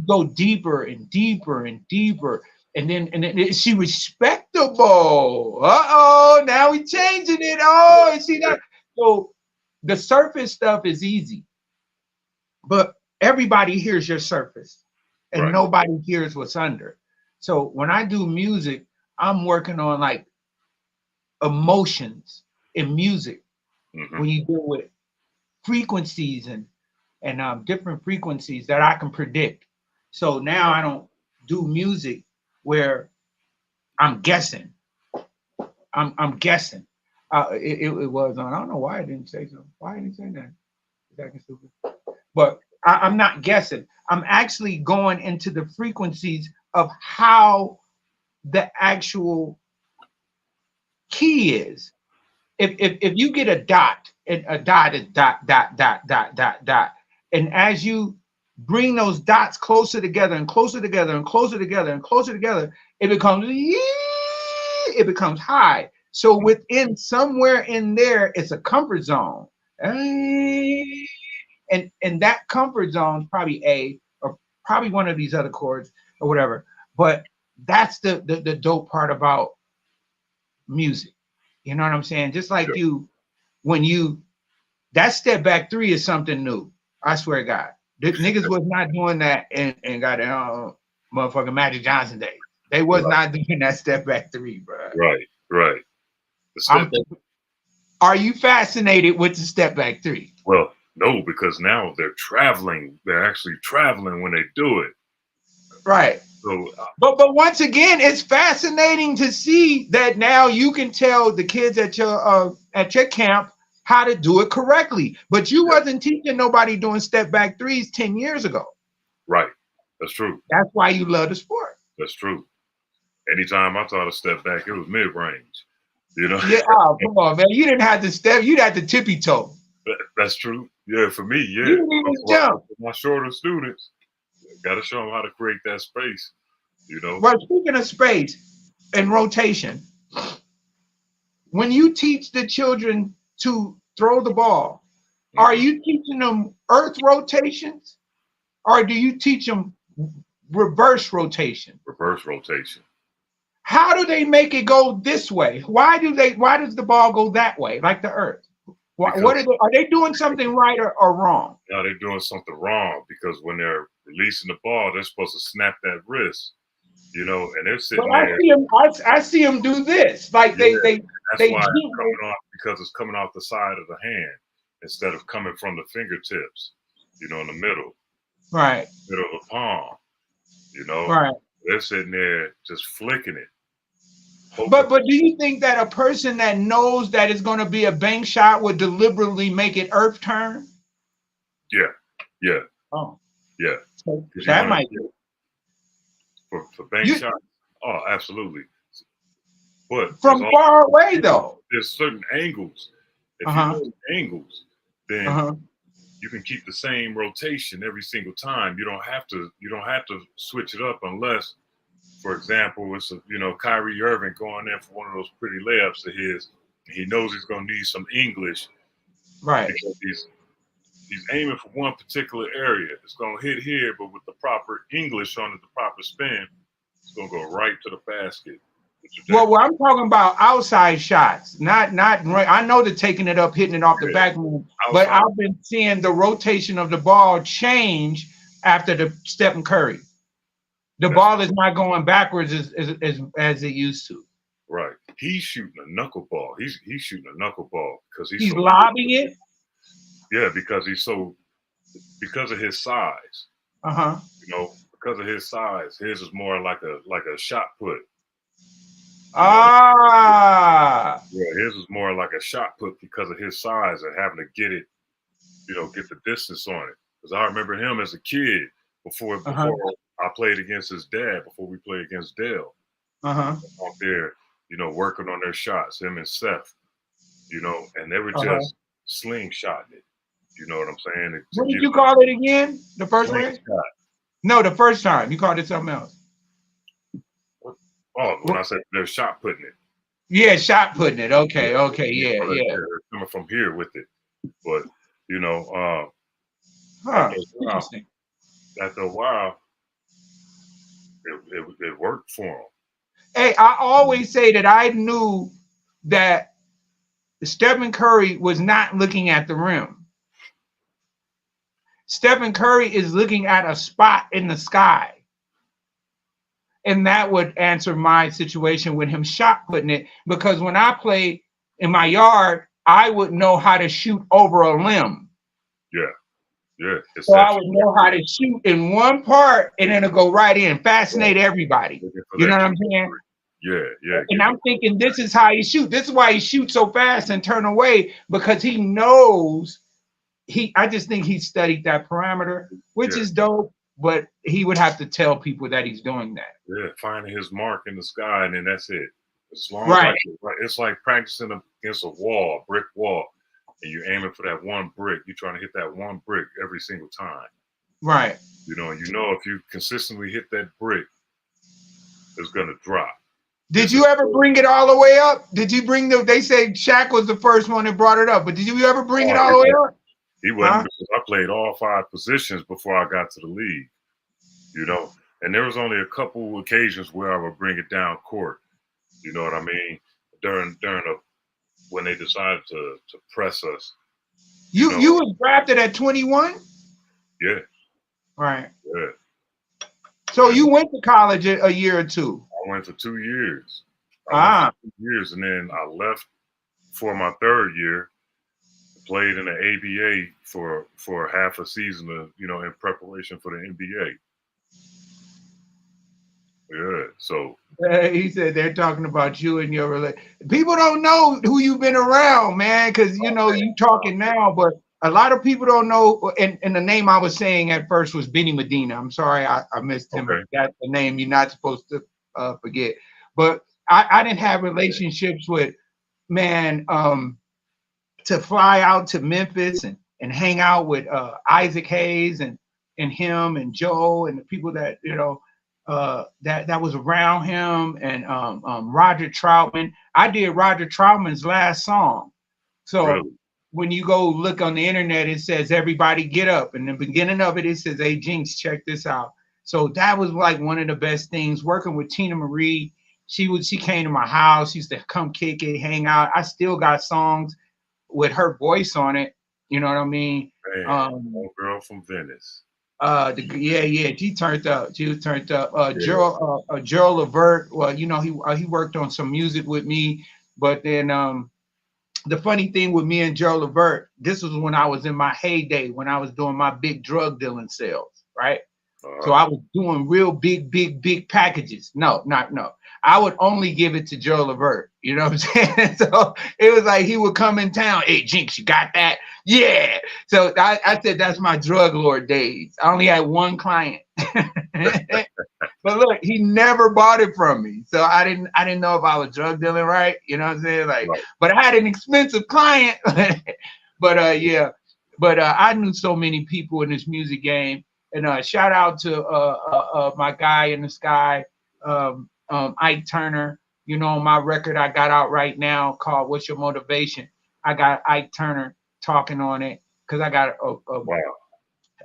go deeper and deeper and deeper. And then is she respectable? Uh-oh, now we changing it. Oh, is she not? So the surface stuff is easy, but everybody hears your surface and nobody hears what's under. So when I do music, I'm working on like emotions in music. When you deal with frequencies and different frequencies that I can predict. So now I don't do music where I'm guessing. I'm guessing. It was on. I don't know why I didn't say so. Why I didn't say that? That's stupid. But I'm not guessing. I'm actually going into the frequencies of how the actual key is. If you get a dot, and a dot is dot, dot, dot, dot, dot, dot. And as you bring those dots closer together and closer together and closer together and closer together, it becomes high. So within somewhere in there, it's a comfort zone. And that comfort zone is probably A, or probably one of these other chords or whatever. But that's the dope part about music. You know what I'm saying? Just like that step back 3 is something new. I swear to God. The niggas was not doing that and got motherfucking Magic Johnson days. They was not doing that step back 3, bro. Right. Are you fascinated with the step back 3? Well, no, because now they're traveling. They're actually traveling when they do it. Right. So, but once again, it's fascinating to see that now you can tell the kids at your camp how to do it correctly. But you wasn't teaching nobody doing step back 3s 10 years ago. Right. That's true. That's why you love the sport. That's true. Anytime I taught a step back, it was mid-range. You know? Yeah, oh, come on, man. You didn't have to step, you'd have to tippy toe. That's true. Yeah, for me, yeah. You didn't even jump. My shorter students, got to show them how to create that space, you know? Well, speaking of space and rotation, when you teach the children to throw the ball, are you teaching them earth rotations, or do you teach them reverse rotation? Reverse rotation. How do they make it go this way? Why does the ball go that way, like the earth? Are they doing something right or wrong? No, they're doing something wrong, because when they're releasing the ball, they're supposed to snap that wrist, you know, and they're sitting there. I see them do this, like they that's why it's coming off, because it's coming off the side of the hand instead of coming from the fingertips, you know, in the middle, right, middle of the palm, you know, right. They're sitting there just flicking it. But do you think that a person that knows that it's going to be a bank shot would deliberately make it earth turn? Yeah. Oh. Yeah. So that might be. For bank shots? Oh, absolutely. But from far away, though. There's certain angles. If you know angles, then you can keep the same rotation every single time. You don't have to switch it up unless, for example, it's Kyrie Irving going in for one of those pretty layups of his. He knows he's going to need some English, right? Because he's aiming for one particular area. It's going to hit here, but with the proper English on it, the proper spin, it's going to go right to the basket. Well, I'm talking about outside shots, not right. I know they're taking it up, hitting it off the back room, but I've been seeing the rotation of the ball change after the Stephen Curry. The ball is not going backwards as it used to. Right. He's shooting a knuckleball. He's shooting a knuckleball because he's so lobbing it. Yeah, because because of his size. Because of his size, his is more like a shot put. Yeah, his is more like a shot put because of his size and having to get it, get the distance on it. Because I remember him as a kid before I played against his dad, before we played against Dale. Out there, working on their shots, him and Seth, and they were just slingshotting it. You know what I'm saying? What did you call it again? The first one? No, the first time. You called it something else. Oh, when I said they're shot putting it. Yeah, shot putting it. Okay, yeah. They're coming from here with it. But you know, Interesting. after a while, it worked for them. Hey, I always say that I knew that Stephen Curry was not looking at the rim. Stephen Curry is looking at a spot in the sky. And that would answer my situation with him shot putting it, because when I play in my yard, I would know how to shoot over a limb. Yeah. So I would know how to shoot in one part and then it'll go right in, fascinate everybody. You know what I'm saying? Yeah. And I'm thinking this is how he shoots. This is why he shoots so fast and turn away, because he knows I just think he studied that parameter, which is dope, but he would have to tell people that he's doing that. Yeah, finding his mark in the sky, and then that's it. As long as it's like practicing against a wall, brick wall, and you're aiming for that one brick. You're trying to hit that one brick every single time. Right. You know if you consistently hit that brick, it's gonna drop. Did you ever bring it all the way up? Did you bring they say Shaq was the first one that brought it up, but did you ever bring it all the way up? He wasn't, because I played all 5 positions before I got to the league. You know, and there was only a couple occasions where I would bring it down court. You know what I mean? During when they decided to press us. You was drafted at 21? Yeah. Right. Yeah. So you went to college a year or two? I went for 2 years. 2 years, and then I left for my 3rd year. Played in the ABA for half a season, in preparation for the NBA. Yeah, so he said they're talking about you and your relationship. People don't know who you've been around, man, because you talking now, but a lot of people don't know. And the name I was saying at first was Benny Medina. I'm sorry, I missed him. Okay. That's the name you're not supposed to forget. But I didn't have relationships with, man, to fly out to Memphis and hang out with Isaac Hayes and him and Joe and the people that that was around him, and Roger Troutman. I did Roger Troutman's last song. So really? When you go look on the internet, it says "Everybody Get Up," and the beginning of it says, "Hey Jinx, check this out." So that was like one of the best things. Working with Tina Marie, she came to my house, used to come kick it, hang out. I still got songs with her voice on it. You know what I mean? Man, girl from Venice. She turned up. She was turned up. Gerald Levert. Well, he worked on some music with me, but then the funny thing with me and Gerald Levert, this was when I was in my heyday, when I was doing my big drug dealing sales, right? So I was doing real big packages. No. I would only give it to Joe Levert. You know what I'm saying? So it was like he would come in town. Hey, Jinx, you got that? Yeah. So I said that's my drug lord days. I only had one client. But look, he never bought it from me. So I didn't know if I was drug dealing right. You know what I'm saying? Like, right. But I had an expensive client. But I knew so many people in this music game. And shout out to my guy in the sky, Ike Turner. My record I got out right now called "What's Your Motivation?" I got Ike Turner talking on it, because I got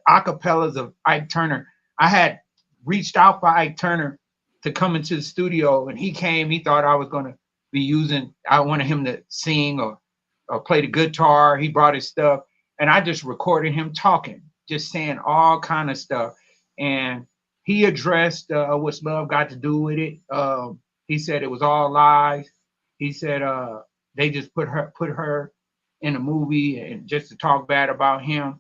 acapellas of Ike Turner. I had reached out for Ike Turner to come into the studio, and he came. He thought I was going to be I wanted him to sing or play the guitar. He brought his stuff, and I just recorded him talking, just saying all kind of stuff. And he addressed what's love got to do with it. He said it was all lies. He said they just put her in a movie and just to talk bad about him.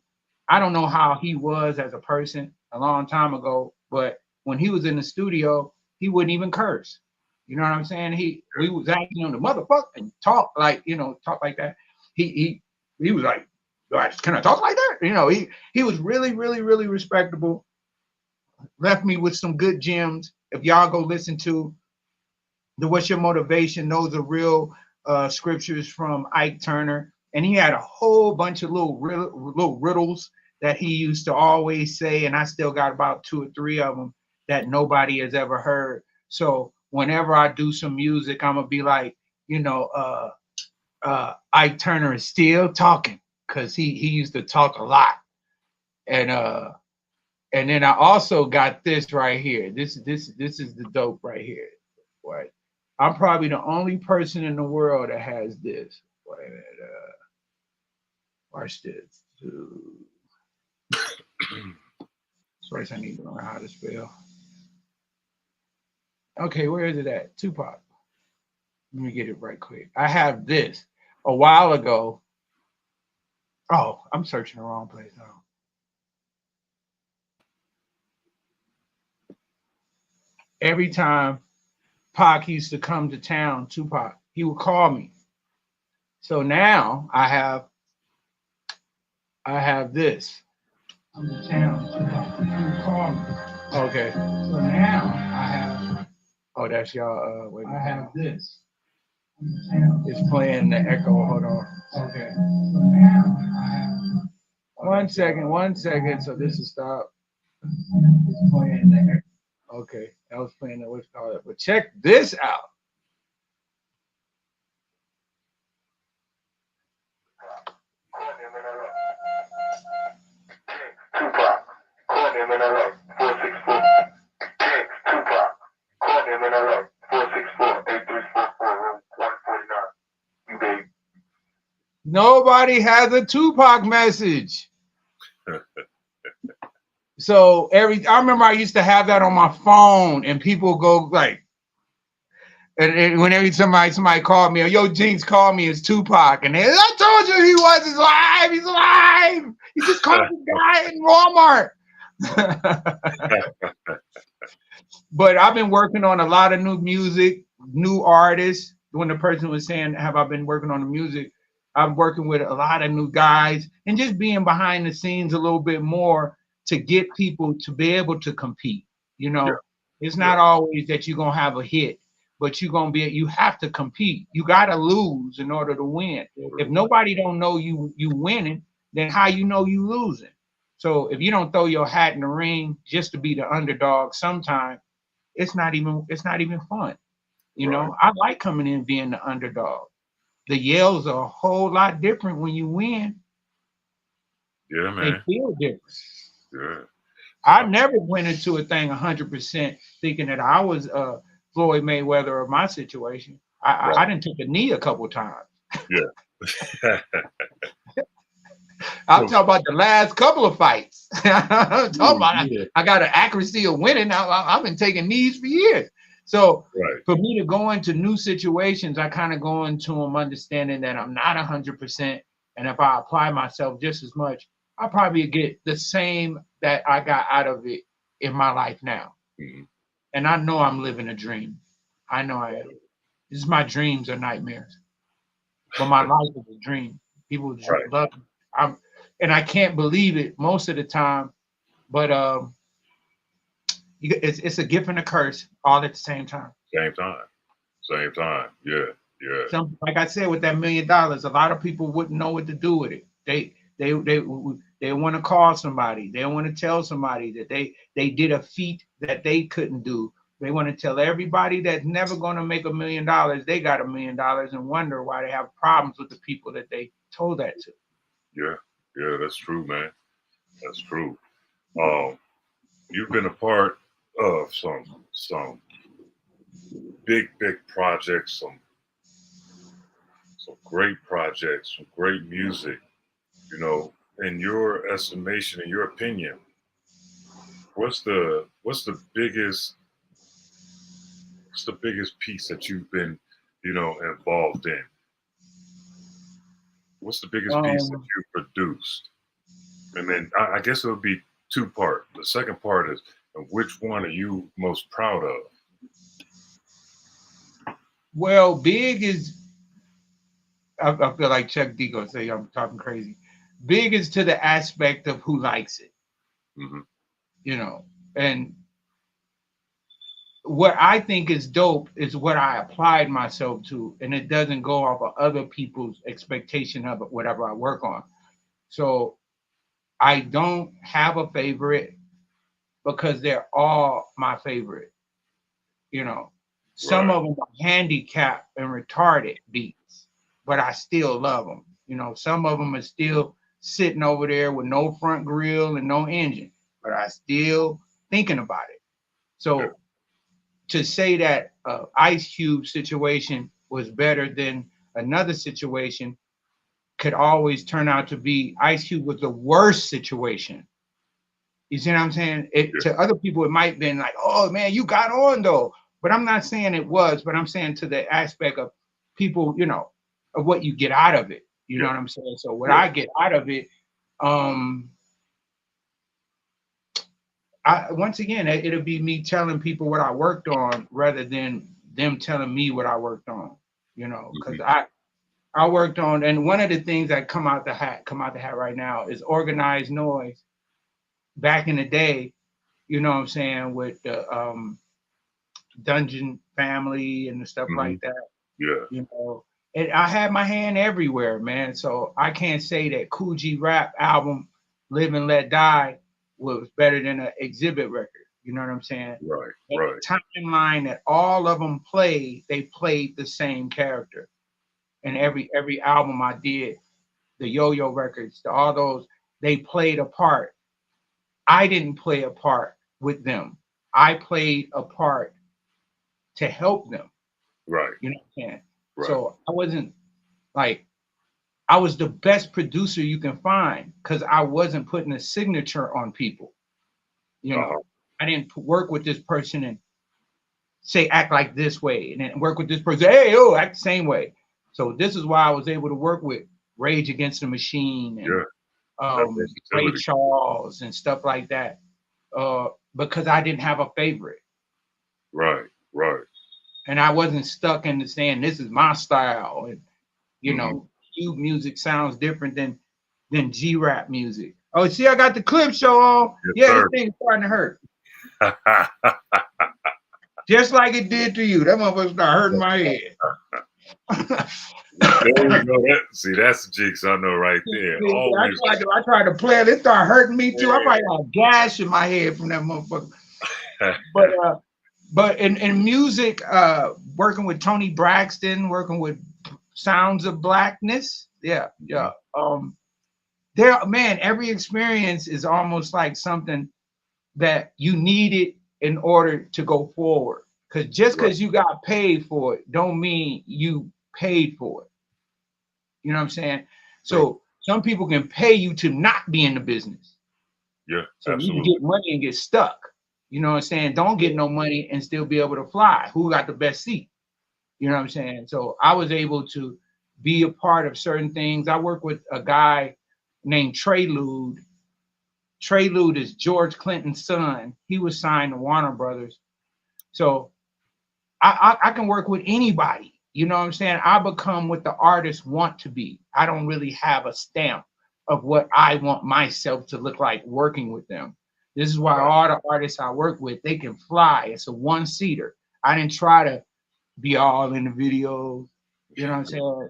I don't know how he was as a person a long time ago, but when he was in the studio, he wouldn't even curse. You know what I'm saying? We was acting on the motherfucker and talk like that. He was like, can I talk like that? He was really, really, really respectable. Left me with some good gems. If y'all go listen to the "What's Your Motivation?" Those are real scriptures from Ike Turner. And he had a whole bunch of little riddles that he used to always say. And I still got about 2 or 3 of them that nobody has ever heard. So whenever I do some music, I'm gonna be like, Ike Turner is still talking because he used to talk a lot. And then I also got this right here. This is the dope right here. Right. I'm probably the only person in the world that has this. Wait a minute, watch this. First, I need to learn how to spell. Okay, where is it at? Tupac. Let me get it right quick. I have this a while ago. Oh, I'm searching the wrong place now. Every time Pac used to come to town, Tupac, he would call me. So now I have this. I'm in town, Tupac, he would call me. Okay. So now I have. Oh, that's y'all. Wait. I have this. It's playing the echo. Hold on. Okay. So now I have. 1 second. 1 second. So this is stop. It's playing the echo. Okay, that was playing the what's called it. But check this out. Tupac, call him in LA, 464. Jinx, Tupac, call him in LA, 464-8344, 149. You baby. Nobody has a Tupac message. So I remember I used to have that on my phone, and people go like, and whenever somebody called me, yo, Jinx called me, it's Tupac, and I told you he was alive. He's alive. He just called the guy in Walmart. But I've been working on a lot of new music, new artists. When the person was saying, have I been working on the music? I'm working with a lot of new guys and just being behind the scenes a little bit more to get people to be able to compete. It's not always that you're going to have a hit, but you have to compete. You got to lose in order to win. If nobody don't know you winning, then how you know you losing? So if you don't throw your hat in the ring just to be the underdog, sometimes it's not even fun. I like coming in being the underdog. The yells are a whole lot different when you win. Yeah, man. They feel different. Yeah. I never went into a thing 100% thinking that I was Floyd Mayweather of my situation. I didn't take a knee a couple times. Yeah. I'm talking about the last couple of fights. I'm talking about I got an accuracy of winning. I've been taking knees for years. So for me to go into new situations, I kind of go into them understanding that I'm not 100%. And if I apply myself just as much, I'll probably get the same that I got out of it in my life now. Mm-hmm. And I know I'm living a dream. I know I am. This is my dreams or nightmares. But my life is a dream. People love me. And I can't believe it most of the time, but it's a gift and a curse all at the same time. Same time. Yeah. Like I said, with that $1 million, a lot of people wouldn't know what to do with it. They want to call somebody. They want to tell somebody that they did a feat that they couldn't do. They want to tell everybody that's never going to make $1 million they got $1 million and wonder why they have problems with the people that they told that to. Yeah, that's true, man. That's true. You've been a part of some big projects, some great projects, some great music. In your estimation, in your opinion, what's the biggest piece that you've been, involved in? What's the biggest piece that you produced? And then I guess it would be two part. The second part is, which one are you most proud of? Well, big is, I feel like Chuck D gonna say I'm talking crazy. Big is to the aspect of who likes it. Mm-hmm. And what I think is dope is what I applied myself to, and it doesn't go off of other people's expectation of it, whatever I work on. So I don't have a favorite because they're all my favorite, Some of them are handicapped and retarded beats, but I still love them. You know, some of them are still sitting over there with no front grill and no engine, but I still thinking about it. So to say that Ice Cube situation was better than another situation could always turn out to be Ice Cube was the worst situation. You see what I'm saying? To other people, it might have been like, oh man, you got on though. But I'm not saying it was, but I'm saying to the aspect of people, you know, of what you get out of it. You know what I'm saying? So what I get out of it, once again, it'll be me telling people what I worked on rather than them telling me what I worked on. You know, because I worked on, and one of the things that come out the hat right now is organized noise. Back in the day, you know what I'm saying, with the Dungeon Family and the stuff like that. Yeah. You know, and I had my hand everywhere, man. So I can't say that Kool G Rap album, Live and Let Die, was better than an Exhibit record. You know what I'm saying? Right. The timeline that all of them played, they played the same character. And every album I did, the Yo-Yo records, all those, they played a part. I didn't play a part with them. I played a part to help them. Right. You know what I'm saying? Right. So I wasn't like, I was the best producer you can find because I wasn't putting a signature on people. You know, I didn't work with this person and say, act like this way, and then work with this person, hey, oh, act the same way. So this is why I was able to work with Rage Against the Machine and Ray Charles and stuff like that, because I didn't have a favorite. Right. And I wasn't stuck in the saying this is my style, and you know, Cube music sounds different than G-Rap music. Oh, see, I got the clip show on. This thing is starting to hurt. Just like it did to you. That motherfucker started hurting my head. There we go. See, that's the Jinx I know right there. I tried to play it. It started hurting me too. I probably got a gash in my head from that motherfucker. But in music, working with Tony Braxton, working with Sounds of Blackness. Every experience is almost like something that you needed in order to go forward. Because just because you got paid for it, don't mean you paid for it. You know what I'm saying? So some people can pay you to not be in the business. Yeah, so absolutely. You can get money and get stuck. You know what I'm saying? Don't get no money and still be able to fly. Who got the best seat? You know what I'm saying? So I was able to be a part of certain things. I work with a guy named Trelude. Trelude is George Clinton's son. He was signed to Warner Brothers. So I can work with anybody. You know what I'm saying? I become what the artists want to be. I don't really have a stamp of what I want myself to look like working with them. This is why all the artists I work with, they can fly. It's a one-seater. I didn't try to be all in the videos. You know what I'm saying?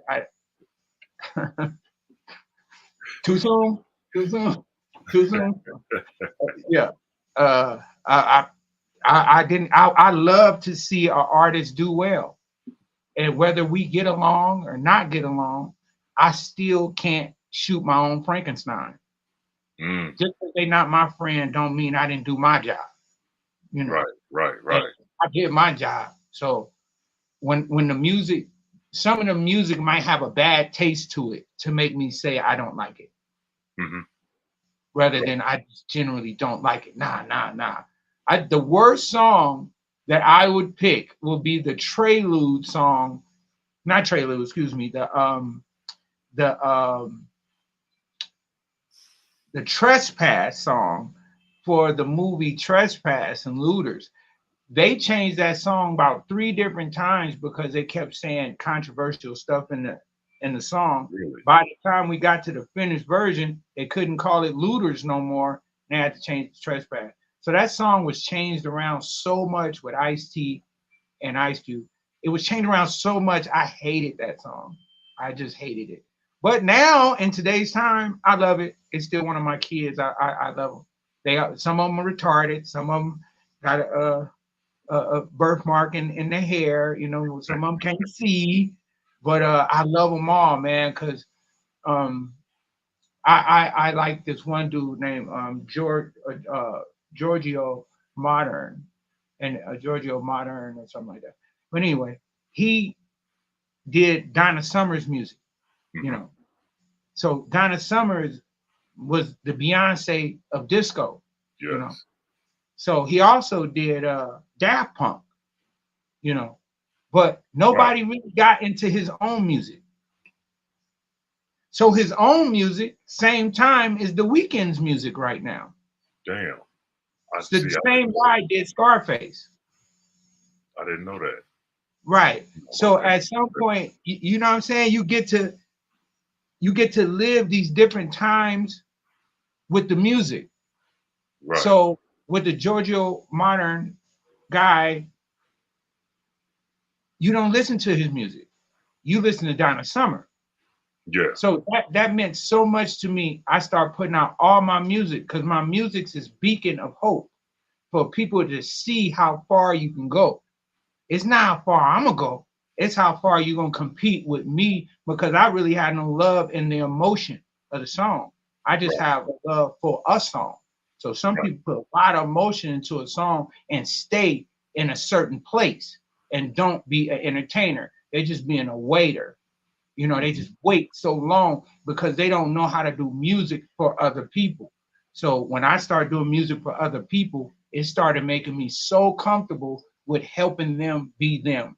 Too soon? Yeah. I love to see our artists do well. And whether we get along or not get along, I still can't shoot my own Frankenstein. Just because they're not my friend don't mean I didn't do my job. You know? Right. I did my job. So when the music, some of the music might have a bad taste to it to make me say I don't like it. Rather than I just generally don't like it. Nah. The worst song that I would pick will be the Trelude song, not Trelude, excuse me, the Trespass song for the movie Trespass and Looters. They changed that song about 3 different times because they kept saying controversial stuff in the song. Really? By the time we got to the finished version, they couldn't call it Looters no more. They had to change it to Trespass. So that song was changed around so much with Ice-T and Ice Cube. It was changed around so much. I hated that song. I just hated it. But now in today's time, I love it. It's still one of my kids. I love them. Some of them are retarded. Some of them got a birthmark in the hair. You know, some of them can't see, but I love them all, man, because I like this one dude named Giorgio Modern and Giorgio Modern or something like that. But anyway, he did Donna Summer's music, you know. So Donna Summers was the Beyonce of disco, Yes. you know. So he also did Daft Punk, you know, but nobody really got into his own music. So his own music, same time as The Weeknd's music right now. Damn. The same guy did Scarface. I didn't know that. Right. So at some point, you know what I'm saying? You get to live these different times with the music. Right. So with the Giorgio Modern guy, you don't listen to his music. You listen to Donna Summer. Yeah. So that meant so much to me. I start putting out all my music because my music's this beacon of hope for people to see how far you can go. It's not how far I'm gonna go. It's how far you're gonna compete with me because I really had no love in the emotion of the song. I just have love for a song. So some people put a lot of emotion into a song and stay in a certain place and don't be an entertainer. They're just being a waiter. You know, they just wait so long because they don't know how to do music for other people. So when I started doing music for other people, it started making me so comfortable with helping them be them.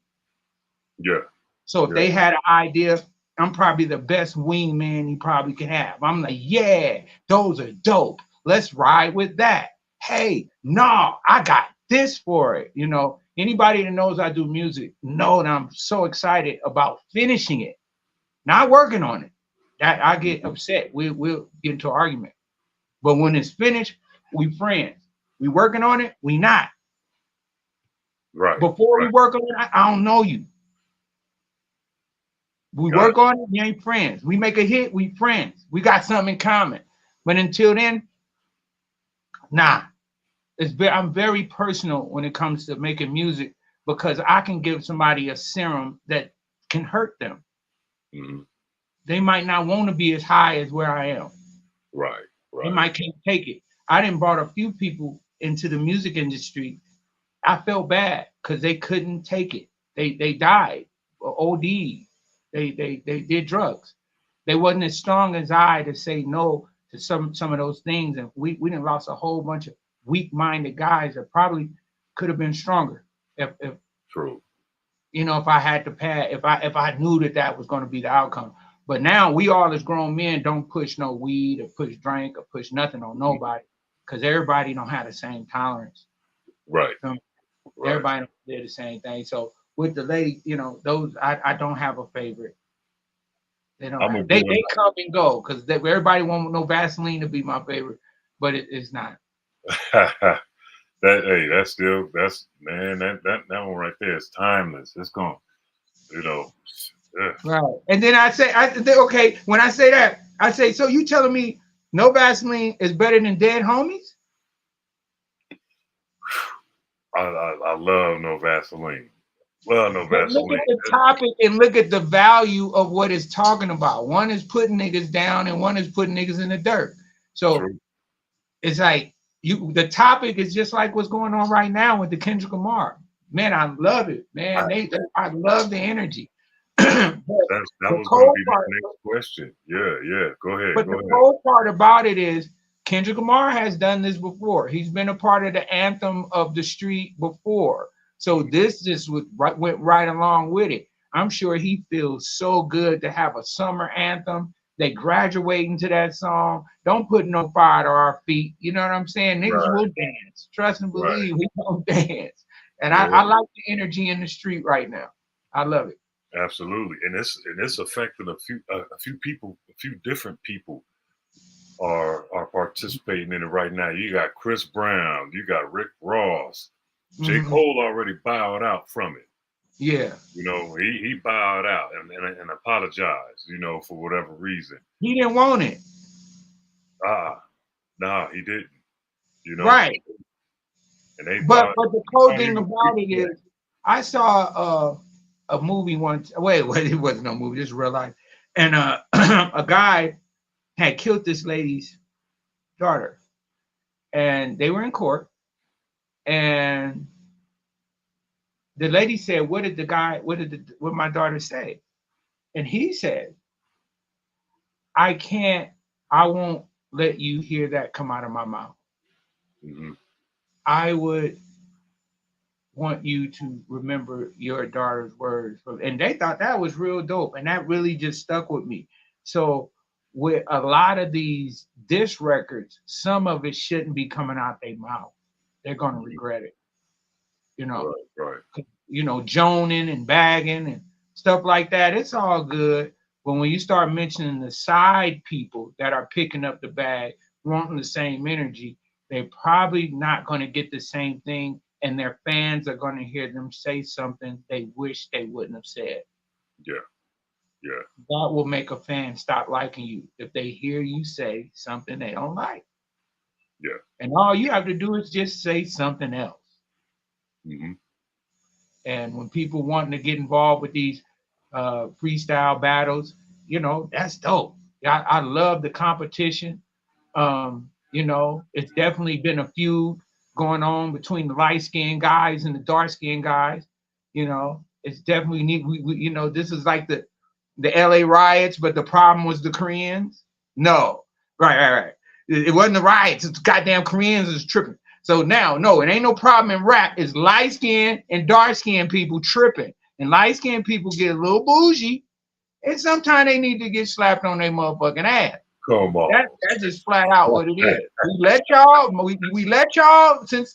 Yeah. So if they had an idea, I'm probably the best wingman you probably could have. I'm like, yeah, those are dope. Let's ride with that. Hey, no, I got this for it. You know, anybody that knows I do music know that I'm so excited about finishing it, not working on it. That I get upset. We'll get into an argument. But when it's finished, we friends. We working on it, we not. Right. Before we work on it, I don't know you. We work on it, we ain't friends. We make a hit, we friends. We got something in common. But until then, nah. I'm very personal when it comes to making music because I can give somebody a serum that can hurt them. Mm-hmm. They might not want to be as high as where I am. Right. They might can't take it. I done brought a few people into the music industry. I felt bad because they couldn't take it. They died, OD. They did drugs. They wasn't as strong as I to say no to some of those things, and we done lost a whole bunch of weak-minded guys that probably could have been stronger if True. You know, if I had to pad, if I knew that was going to be the outcome. But now we all as grown men don't push no weed or push drink or push nothing on nobody because everybody don't have the same tolerance. Right. Everybody don't do the same thing. So with the lady, you know, those I don't have a favorite. They don't. They come and go because everybody want no Vaseline to be my favorite, but it's not. That's man, that one right there is timeless. It's gone, you know. Yeah. Right. And then okay, when I say that, I say, so you telling me no Vaseline is better than dead homies? I love no Vaseline. Well, no Vaseline. Look at the topic and look at the value of what it's talking about. One is putting niggas down and one is putting niggas in the dirt. So it's like the topic is just like what's going on right now with the Kendrick Lamar. Man, I love it, man. I love the energy. that was going to be the next question. Yeah. Go ahead. But the cool part about it is Kendrick Lamar has done this before. He's been a part of the anthem of the street before. So this just went right along with it. I'm sure he feels so good to have a summer anthem. They graduating to that song. Don't put no fire to our feet. You know what I'm saying? Niggas will dance. Trust and believe we don't dance. And I like the energy in the street right now. I love it. Absolutely, and it's affecting a few people, a few different people are participating in it right now. You got Chris Brown, you got Rick Ross, J. Cole already bowed out from it. Yeah, you know, he bowed out and apologized, you know, for whatever reason. He didn't want it. Nah, he didn't. You know, right? And they But thought, the cool thing about it is, I saw a movie once. Wait, it wasn't no movie. This is real life. And a guy had killed this lady's daughter, and they were in court. And the lady said, "What did what my daughter say?" And he said, "I won't let you hear that come out of my mouth. mm-hmm. I would want you to remember your daughter's words." And they thought that was real dope. And that really just stuck with me. So with a lot of these diss records, some of it shouldn't be coming out their mouth. They're going to regret it. You know, Right. You know, joning and bagging and stuff like that. It's all good. But when you start mentioning the side people that are picking up the bag, wanting the same energy, they're probably not going to get the same thing. And their fans are going to hear them say something they wish they wouldn't have said. Yeah. That will make a fan stop liking you if they hear you say something they don't like. Yeah. And all you have to do is just say something else. Mm-hmm. And when people wanting to get involved with these freestyle battles, you know, that's dope. I love the competition. You know, it's definitely been a feud going on between the light-skinned guys and the dark-skinned guys. You know, it's definitely neat. We you know, this is like the LA riots, but the problem was the Koreans. No, right. It wasn't the riots. It's the goddamn Koreans is tripping. So now, no, it ain't no problem in rap. It's light-skinned and dark-skinned people tripping. And light-skinned people get a little bougie, and sometimes they need to get slapped on their motherfucking ass. Come on. That's just flat out what it is. We let y'all since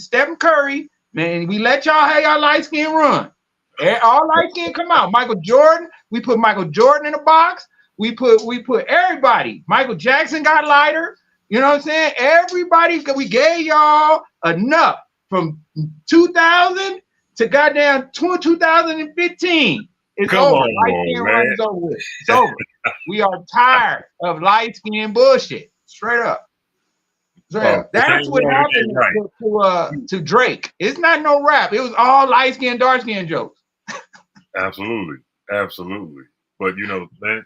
Stephen Curry, man, we let y'all have y'all light skin run. All light skin come out. Michael Jordan, we put Michael Jordan in a box. We put everybody. Michael Jackson got lighter. You know what I'm saying? Everybody, we gave y'all enough from 2000 to goddamn 2015. It's Come over. on, Light skin man. run is over with. It's over. We are tired of light skin bullshit. Straight up. That's what happened to Drake. It's not no rap. It was all light skin, dark skin jokes. Absolutely. But you know, man,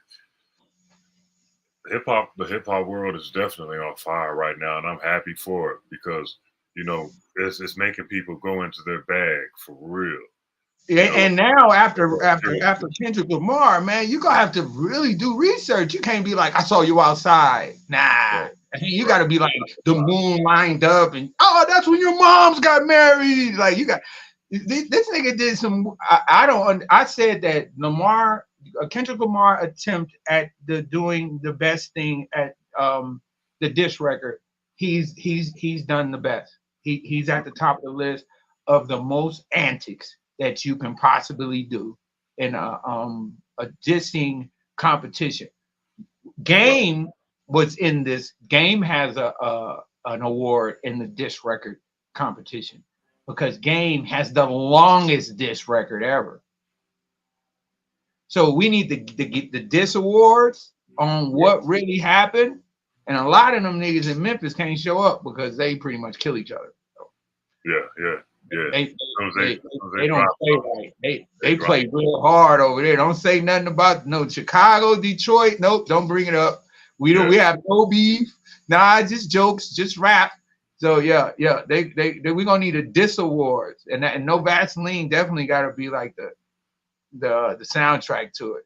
the hip hop world is definitely on fire right now, and I'm happy for it because you know it's making people go into their bag for real. Yeah, and now after Kendrick Lamar, man, you're gonna have to really do research. You can't be like, I saw you outside. Nah. You gotta be like the moon lined up and that's when your moms got married. Like you got this nigga did some I said that Kendrick Lamar attempt at doing the best thing at the diss record. He's done the best. He's at the top of the list of the most antics that you can possibly do in a dissing competition. Game was in this. Game has an award in the diss record competition because Game has the longest diss record ever. So we need to get the diss awards on what really happened, and a lot of them niggas in Memphis can't show up because they pretty much kill each other. So. Yeah. They don't play right. They play real hard over there. Don't say nothing about no Chicago, Detroit. Nope, don't bring it up. We have no beef. Nah, just jokes, just rap. So yeah. They we're gonna need a diss awards, and no Vaseline definitely got to be like the soundtrack to it.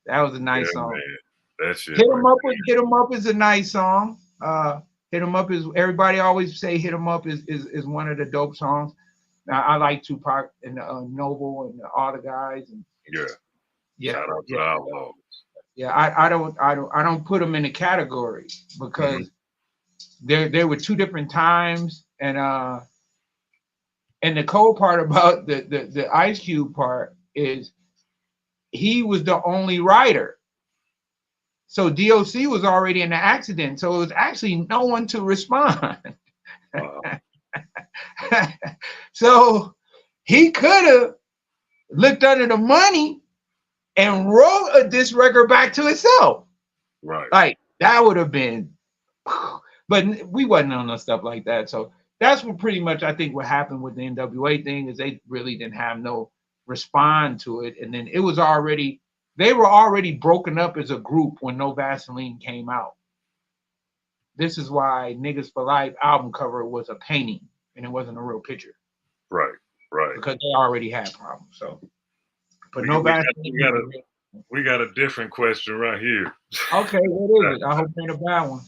That was a nice song. Man. That shit. Hit 'em up is a nice song. Hit 'em up is everybody always say Hit 'em up is one of the dope songs. Now, I like Tupac and Noble and all the guys. And, Shout out to Outlaws. Yeah, I don't put them in a category because there were two different times, and the cool part about the Ice Cube part is he was the only writer. So DOC was already in the accident, so it was actually no one to respond. So he could have looked under the money and wrote this record back to itself. Right. Like that would have been. but we wasn't on no stuff like that. So that's what pretty much I think what happened with the NWA thing is they really didn't have no respond to it, and then it was already they were already broken up as a group when No Vaseline came out. This is why Niggas for Life album cover was a painting and it wasn't a real picture. Right. Because they already had problems. So, but We No got Vaseline. we got a different question right here. Okay, what is it? I hope it ain't a bad one.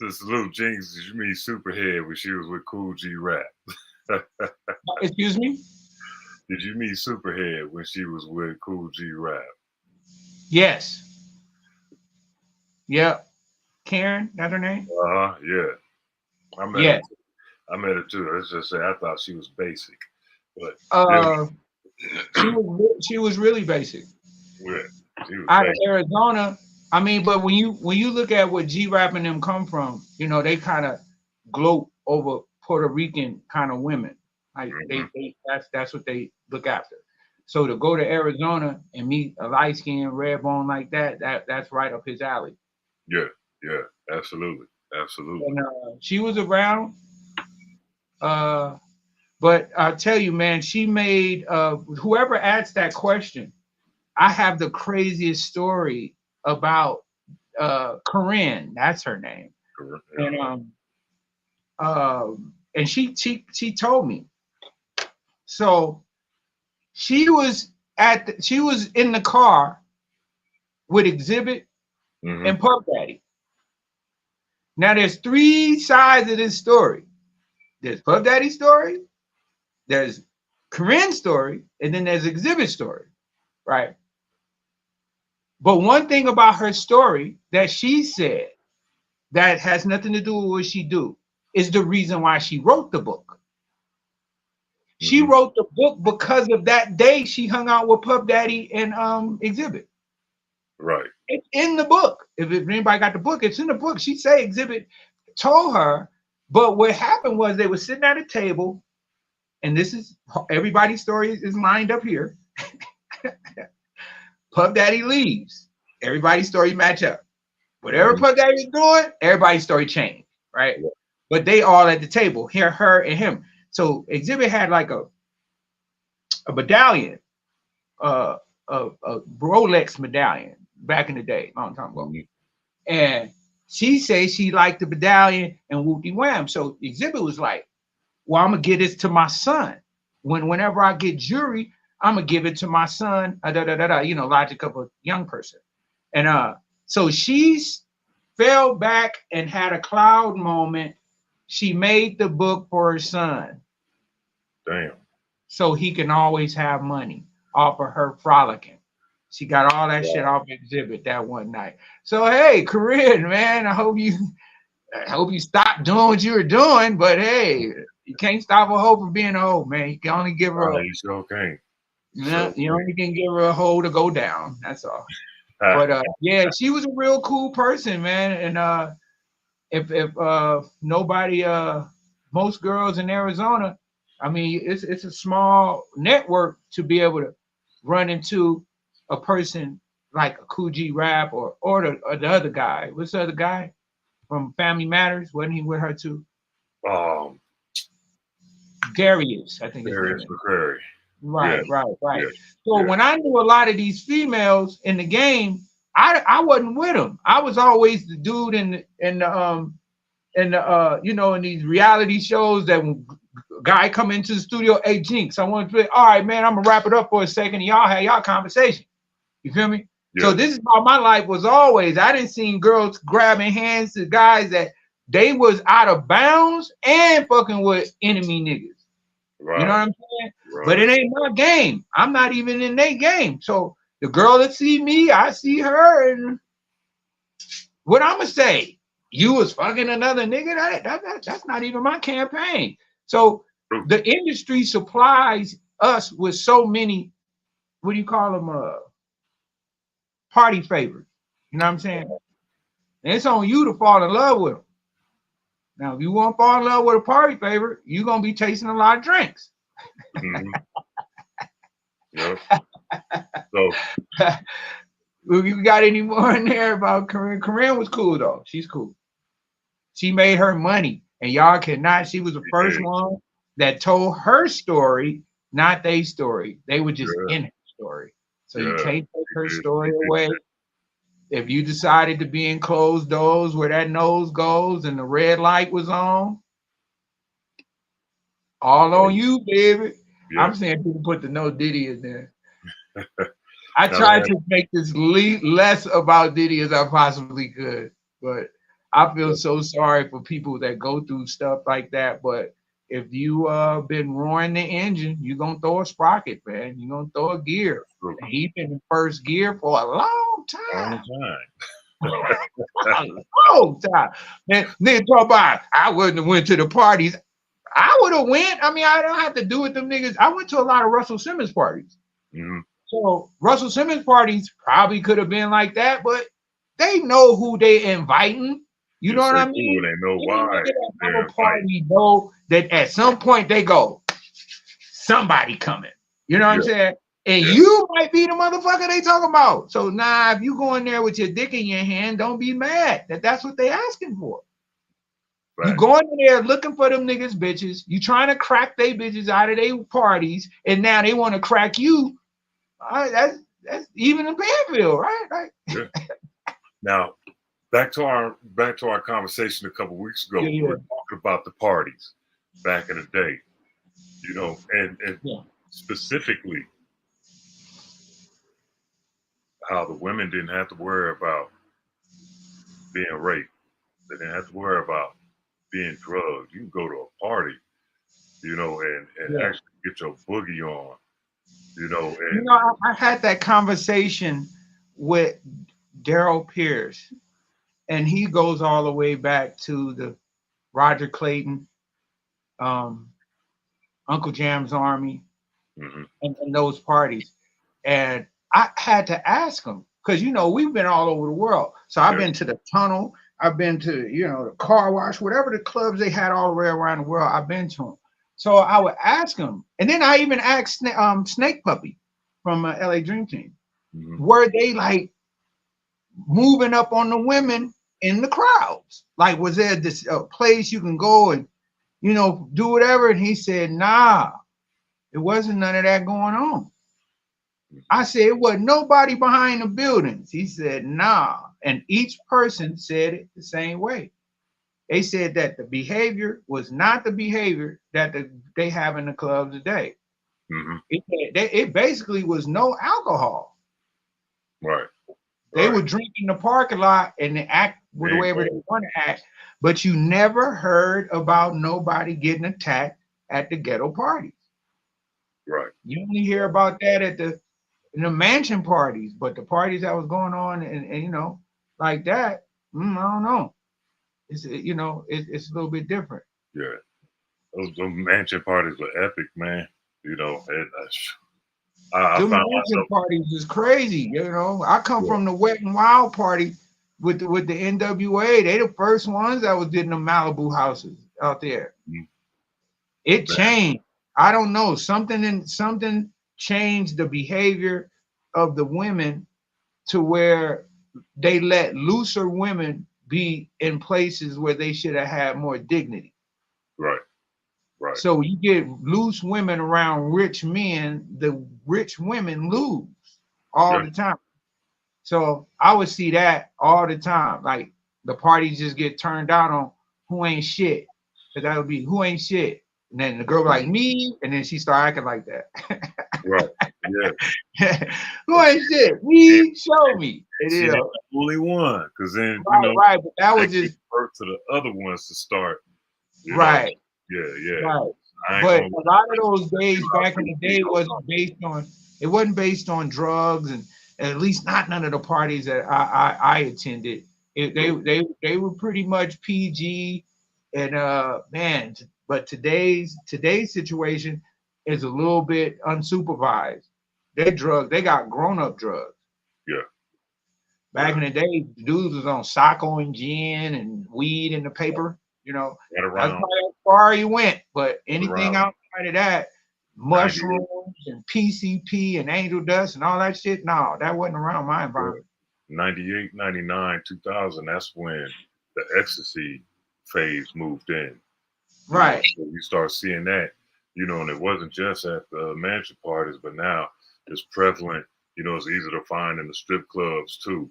This Lil Jinx, did you meet Superhead when she was with Cool G Rap? Excuse me? Did you meet Superhead when she was with Cool G Rap? Yes. Yep. Karen, that's her name? Yeah. I met her too. Let's just say I thought she was basic. But she was really basic. Yeah, she was Out basic. of Arizona. I mean, but when you look at where G Rap and them come from, you know, they kind of gloat over Puerto Rican kind of women. Like they that's what they look after. So to go to Arizona and meet a light skinned red bone like that's right up his alley. Yeah, absolutely. And she was around. But I'll tell you, man, she made whoever asked that question, I have the craziest story about Corinne, that's her name. And she told me. So she was in the car with Exhibit and Puff Daddy. Now there's three sides of this story. There's Puff Daddy's story, there's Corinne's story, and then there's Exhibit's story, right? But one thing about her story that she said that has nothing to do with what she do is the reason why she wrote the book. She wrote the book because of that day she hung out with Puff Daddy and Exhibit. Right. It's in the book. If anybody got the book, it's in the book. She said Exhibit told her, but what happened was they were sitting at a table, and this is everybody's story is lined up here. Puff Daddy leaves. Everybody's story match up. Whatever Puff Daddy was doing, everybody's story changed, right? Yeah. But they all at the table, here, her, and him. So Exhibit had like a medallion, a Rolex medallion back in the day, long time ago. And she says she liked the medallion and whoopty wham. So Exhibit was like, well, I'm gonna give this to my son. Whenever I get jewelry, I'm gonna give it to my son. You know, logic of a young person. And so she fell back and had a cloud moment. She made the book for her son. Damn. So he can always have money off of her frolicking. She got all that shit off Exhibit that one night. So hey, Corinne, man, I hope you stop doing what you were doing, but hey, you can't stop a hoe from being a hoe, man. You can only give her you sure can't. You only can give her a hoe to go down. That's all. But yeah, she was a real cool person, man. And if nobody most girls in Arizona, I mean, it's a small network to be able to run into a person like a Cool G Rap or the other guy. What's the other guy from Family Matters? Wasn't he with her too? Darius, I think. Darius McCrary. Right. Yeah. So when I knew a lot of these females in the game, I wasn't with them. I was always the dude in the you know, in these reality shows that when guy come into the studio, hey Jinx, I want to play. All right, man, I'm gonna wrap it up for a second. Y'all have y'all conversation. You feel me? Yeah. So this is how my life was always. I didn't see girls grabbing hands to guys that they was out of bounds and fucking with enemy niggas. Right. You know what I'm saying? Right. But it ain't my game. I'm not even in their game. So the girl that see me, I see her, and what I'm gonna say? You was fucking another nigga? That's not even my campaign. So the industry supplies us with so many, what do you call them? Party favors. You know what I'm saying? And it's on you to fall in love with them. Now, if you want to fall in love with a party favor, you're gonna be tasting a lot of drinks. Yep. So you got any more in there about Corinne? Corinne was cool though. She's cool. She made her money, and y'all cannot. She was the first one that told her story, not their story. They were just in her story. So you can't take her story away. If you decided to be in closed doors where that nose goes and the red light was on, all on you, baby. Yeah. I'm saying people put the no Diddy in there. I tried to make this less about Diddy as I possibly could, but I feel so sorry for people that go through stuff like that. But if you been roaring the engine, you're gonna throw a sprocket, man. You're gonna throw a gear. And he's been in first gear for a long time. A long time. Then talk about I wouldn't have went to the parties. I would have went. I mean, I don't have to do with them niggas. I went to a lot of Russell Simmons parties. Mm-hmm. So Russell Simmons parties probably could have been like that, but they know who they inviting. You know what I mean? They know why. Party know that at some point they go, somebody coming. You know what I'm saying? And you might be the motherfucker they talking about. So now, if you go in there with your dick in your hand, don't be mad that that's what they asking for. Right. You going in there looking for them niggas bitches. You trying to crack they bitches out of their parties, and now they want to crack you. That's even in Panville, right? Yeah. Now, back to our conversation a couple weeks ago. We were talking about the parties back in the day, you know, and specifically how the women didn't have to worry about being raped. They didn't have to worry about being drugged. You can go to a party, you know, and actually get your boogie on. You know, I had that conversation with Daryl Pierce, and he goes all the way back to the Roger Clayton, Uncle Jam's Army, and those parties. And I had to ask him, because, you know, we've been all over the world. So I've been to the tunnel. I've been to, you know, the car wash, whatever the clubs they had all the way around the world, I've been to them. So I would ask him, and then I even asked Snake Puppy from LA Dream Team, were they like moving up on the women in the crowds? Like, was there this place you can go and, you know, do whatever? And he said, nah, it wasn't none of that going on. I said, it wasn't nobody behind the buildings. He said, nah. And each person said it the same way. They said that the behavior was not the behavior that they have in the clubs today. It basically was no alcohol. Right. They would drink in the parking lot and they act whatever they want to act, but you never heard about nobody getting attacked at the ghetto parties. Right. You only hear about that in the mansion parties, but the parties that was going on and you know, like that, I don't know. It's, you know, it's a little bit different. Yeah, those mansion parties were epic, man. You know, I the found mansion myself parties is crazy. You know, I come from the Wet and Wild party with the NWA. They the first ones that was in the Malibu houses out there. It changed. I don't know, something changed the behavior of the women to where they let looser women be in places where they should have had more dignity. Right. So you get loose women around rich men, the rich women lose all the time. So I would see that all the time. Like the parties just get turned out on who ain't shit. Because that would be who ain't shit. And then the girl be like me, and then she start acting like that. Right. Yeah. Who ain't shit? Me, show me. She ain't the only one, because then right, but that was just birth to the other ones to start. Right. Know? Yeah. Right. But a lot of those days back in the day wasn't based on drugs, and at least not none of the parties that I attended. They were pretty much PG, and man. But today's situation is a little bit unsupervised. They got grown-up drugs. Yeah. Back in the day, dudes was on Sacco and gin and weed in the paper. You know, that's probably how far you went. But anything outside of that, mushrooms and PCP and angel dust and all that shit, no, that wasn't around my environment. 98, 99, 2000, that's when the ecstasy phase moved in. Right. So you start seeing that, and it wasn't just at the mansion parties, but now it's prevalent. It's easy to find in the strip clubs too.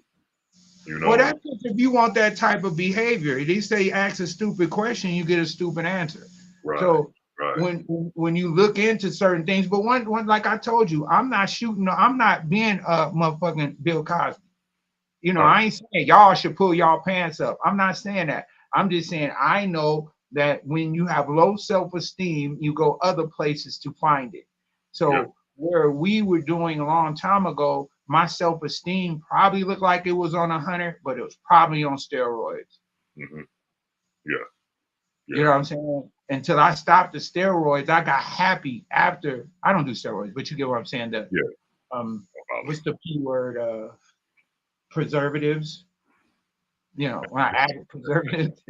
Well, that's just if you want that type of behavior. They say ask a stupid question, you get a stupid answer. Right. So right. when you look into certain things, but one like I told you, I'm not being a motherfucking Bill Cosby. I ain't saying y'all should pull y'all pants up. I'm not saying that. I'm just saying I know that when you have low self-esteem, you go other places to find it. So where we were doing a long time ago, my self-esteem probably looked like it was on 100, but it was probably on steroids. Mm-hmm. Yeah. You know what I'm saying? Until I stopped the steroids, I got happy after. I don't do steroids, but you get what I'm saying. What's the P word? Preservatives. When I added preservatives,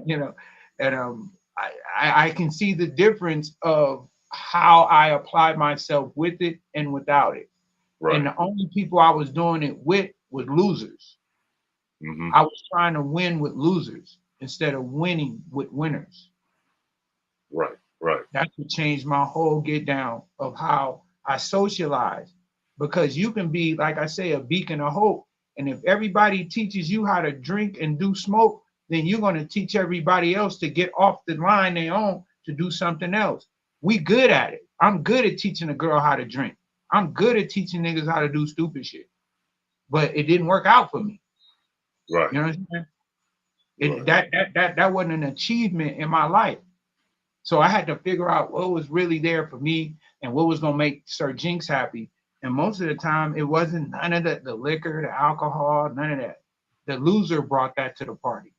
and I can see the difference of how I applied myself with it and without it. Right. And the only people I was doing it with was losers. Mm-hmm. I was trying to win with losers instead of winning with winners. Right. That's what changed my whole get down of how I socialize. Because you can be, like I say, a beacon of hope. And if everybody teaches you how to drink and do smoke, then you're going to teach everybody else to get off the line they own to do something else. We good at it. I'm good at teaching a girl how to drink. I'm good at teaching niggas how to do stupid shit. But it didn't work out for me. Right. You know what I'm saying? That wasn't an achievement in my life. So I had to figure out what was really there for me and what was going to make Sir Jinx happy. And most of the time, it wasn't none of the liquor, the alcohol, none of that. The loser brought that to the party.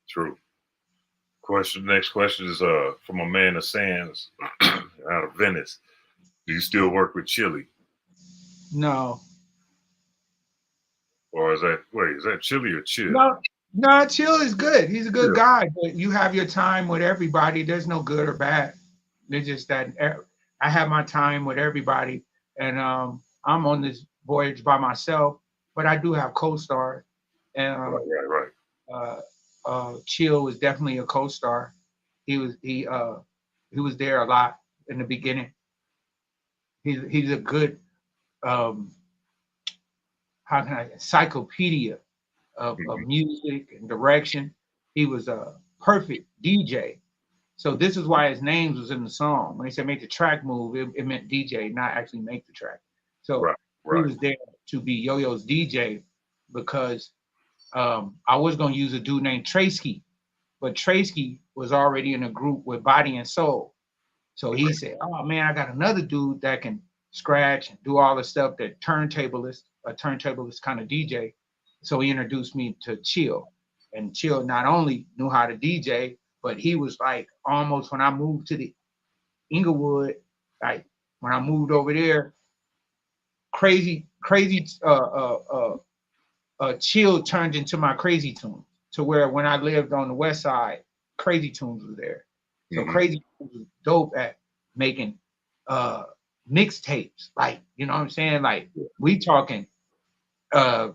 True. Next question is from a man of Sands out of Venice. Do you still work with Chili? No. Or is that Chili or Chill? No, Chill is good. He's a good guy, but you have your time with everybody. There's no good or bad. It's just that I have my time with everybody, and I'm on this voyage by myself, but I do have co-stars. And Right. Chill was definitely a co-star. He was there a lot in the beginning. He's a good encyclopedia of music and direction. He was a perfect DJ. So this is why his names was in the song. When they said make the track move, it meant DJ, not actually make the track. So he was there to be Yo-Yo's DJ because I was going to use a dude named Tracy, but Tracy was already in a group with Body and Soul. So he said, oh man, I got another dude that can scratch and do all the stuff that a turntablist kind of DJ. So he introduced me to Chill. And Chill not only knew how to DJ, but he was like almost when I moved to the Inglewood, like when I moved over there, crazy Chill turned into my Crazy Tunes, to where when I lived on the west side, Crazy Tunes was there. So Crazy Tunes was dope at making mixtapes. Like, you know what I'm saying? Like we talking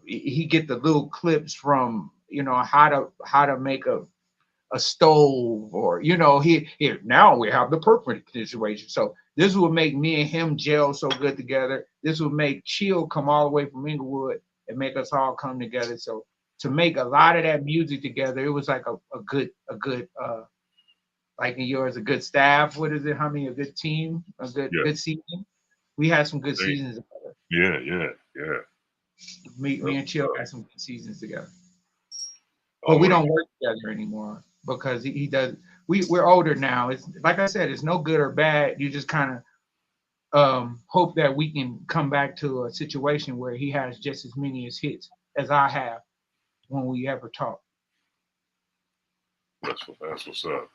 he get the little clips from, how to make a stove, or here now we have the perfect situation. So this would make me and him gel so good together. This would make Chill come all the way from Inglewood and make us all come together. So to make a lot of that music together, it was like a good like in yours, a good staff. What is it? How many? A good team, good season. We had some good seasons together. Yeah. Me and Chill had some good seasons together. But we don't work together anymore because he does. We're older now. It's like I said, it's no good or bad. You just kind of hope that we can come back to a situation where he has just as many hits as I have when we ever talk. That's what's up.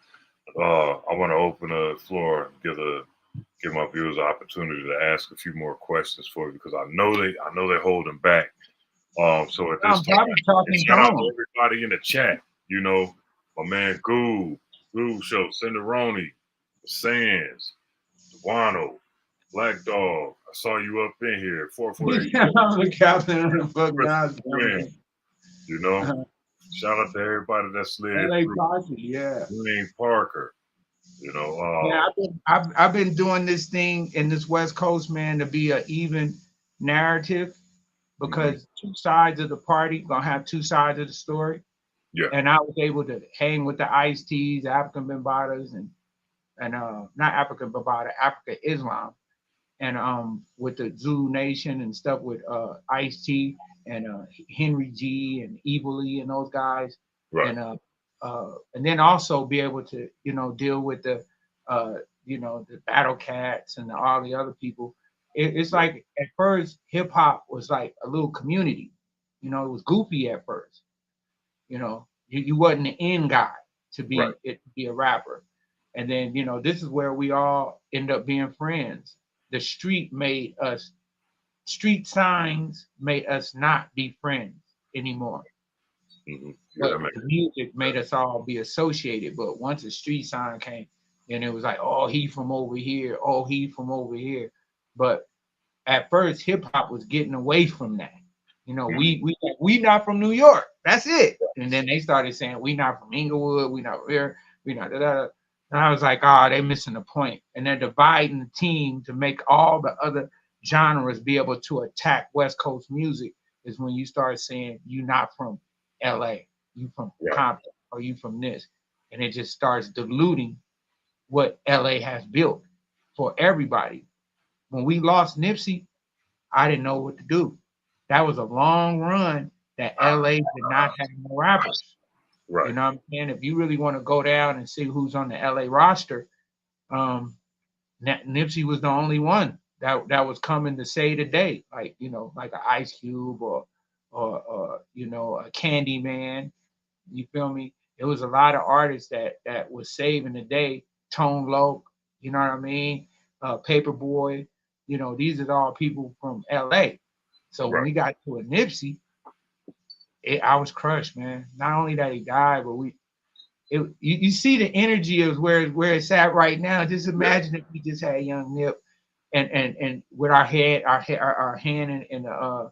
I want to open the floor and give my viewers an opportunity to ask a few more questions for you, because I know they're holding back. So at this time, shout out to everybody in the chat. My man Goo Show, Cinderoni, Sands, Wano, Black Dog. I saw you up in here. 448. I'm the captain of the fuck. Shout out to everybody that slid LA through. Posse, yeah. Wayne Parker, you know. Yeah, I've been doing this thing in this West Coast, man, to be an even narrative because two sides of the party gonna have two sides of the story. Yeah. And I was able to hang with the Ice T's, African Bambatas, and not African Bambata, Africa Islam, and with the Zulu Nation and stuff with Ice T and Henry G and Evil E and those guys, Right. And then also be able to deal with the the Battle Cats and all the other people. It's like at first hip hop was like a little community, it was goofy at first, you wasn't the end guy to be Right. to be a rapper, and then this is where we all end up being friends. The street signs made us not be friends anymore. Mm-hmm. But the music made us all be associated. But once the street sign came, then it was like, oh, he from over here. Oh, he from over here. But at first, hip hop was getting away from that. We not from New York. That's it. And then they started saying we not from Inglewood. We not here. We not. Da-da. And I was like, oh, they missing the point. And they're dividing the team to make all the other genres be able to attack West Coast music. Is when you start saying you not from LA, you from Compton, or you from this, and it just starts diluting what LA has built for everybody. When we lost Nipsey, I didn't know what to do. That was a long run that LA did not have no rappers. Right. You know what I'm saying? If you really want to go down and see who's on the LA roster, Nipsey was the only one that was coming to say today, like like an Ice Cube or a Candyman. You feel me? It was a lot of artists that was saving the day. Tone Loc, you know what I mean? Paperboy, these are all people from LA. So when we got to a Nipsey, I was crushed, man. Not only that he died, but you see the energy of where it's at right now. Just imagine if we just had young Nip and with our hand in the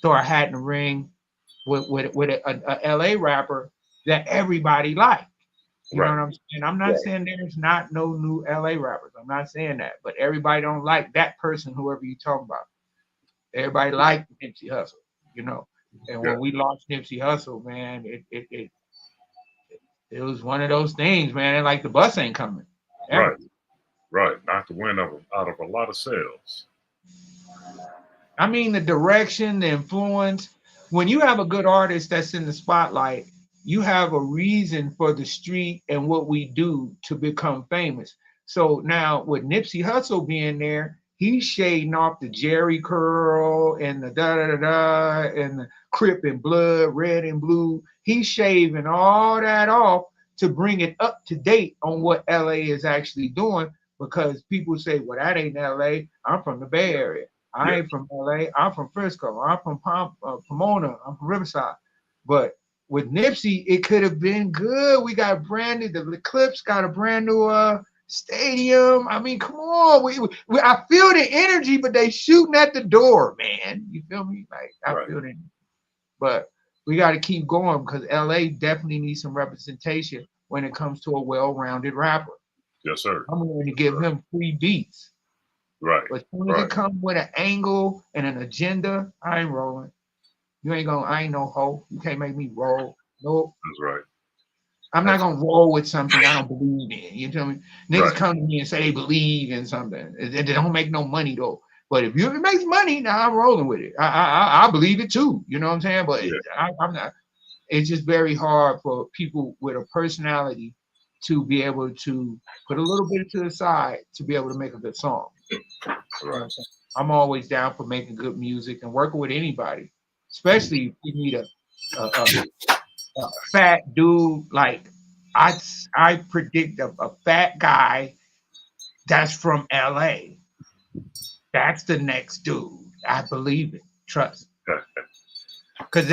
throw our hat in the ring with a LA rapper that everybody liked. You know what I'm saying? I'm not saying there's not no new LA rappers. I'm not saying that, but everybody don't like that person, whoever you talking about. Everybody liked Nipsey Hussle, And when we lost Nipsey Hussle, man, it was one of those things, man. Like the bus ain't coming. Ever. Right. Not the win out of a lot of sales. I mean, the direction, the influence. When you have a good artist that's in the spotlight, you have a reason for the street and what we do to become famous. So now with Nipsey Hussle being there, he's shading off the Jerry curl and the da-da-da-da and the Crip and Blood, Red and Blue. He's shaving all that off to bring it up to date on what LA is actually doing, because people say, well, that ain't LA. I'm from the Bay Area. I ain't from LA. I'm from Frisco. I'm from Pomona. I'm from Riverside. But with Nipsey, it could have been good. We got the Clips got a brand new stadium. I mean, come on. We I feel the energy, but they shooting at the door, man. You feel me? Like I feel it. But we got to keep going because LA definitely needs some representation when it comes to a well-rounded rapper. Yes, sir. I'm going to give him free beats. Right. But as soon as it comes with an angle and an agenda, I ain't rolling. I ain't no hoe. You can't make me roll. Nope. That's right. I'm not gonna roll with something I don't believe in. You tell me? Niggas come to me and say they believe in something. They don't make no money though. But if it makes money, now I'm rolling with it. I believe it too. You know what I'm saying? But I'm not. It's just very hard for people with a personality to be able to put a little bit to the side to be able to make a good song. Right. You know I'm always down for making good music and working with anybody, especially if you need a fat dude. Like I predict a fat guy that's from LA. That's the next dude. I believe it. Trust. Because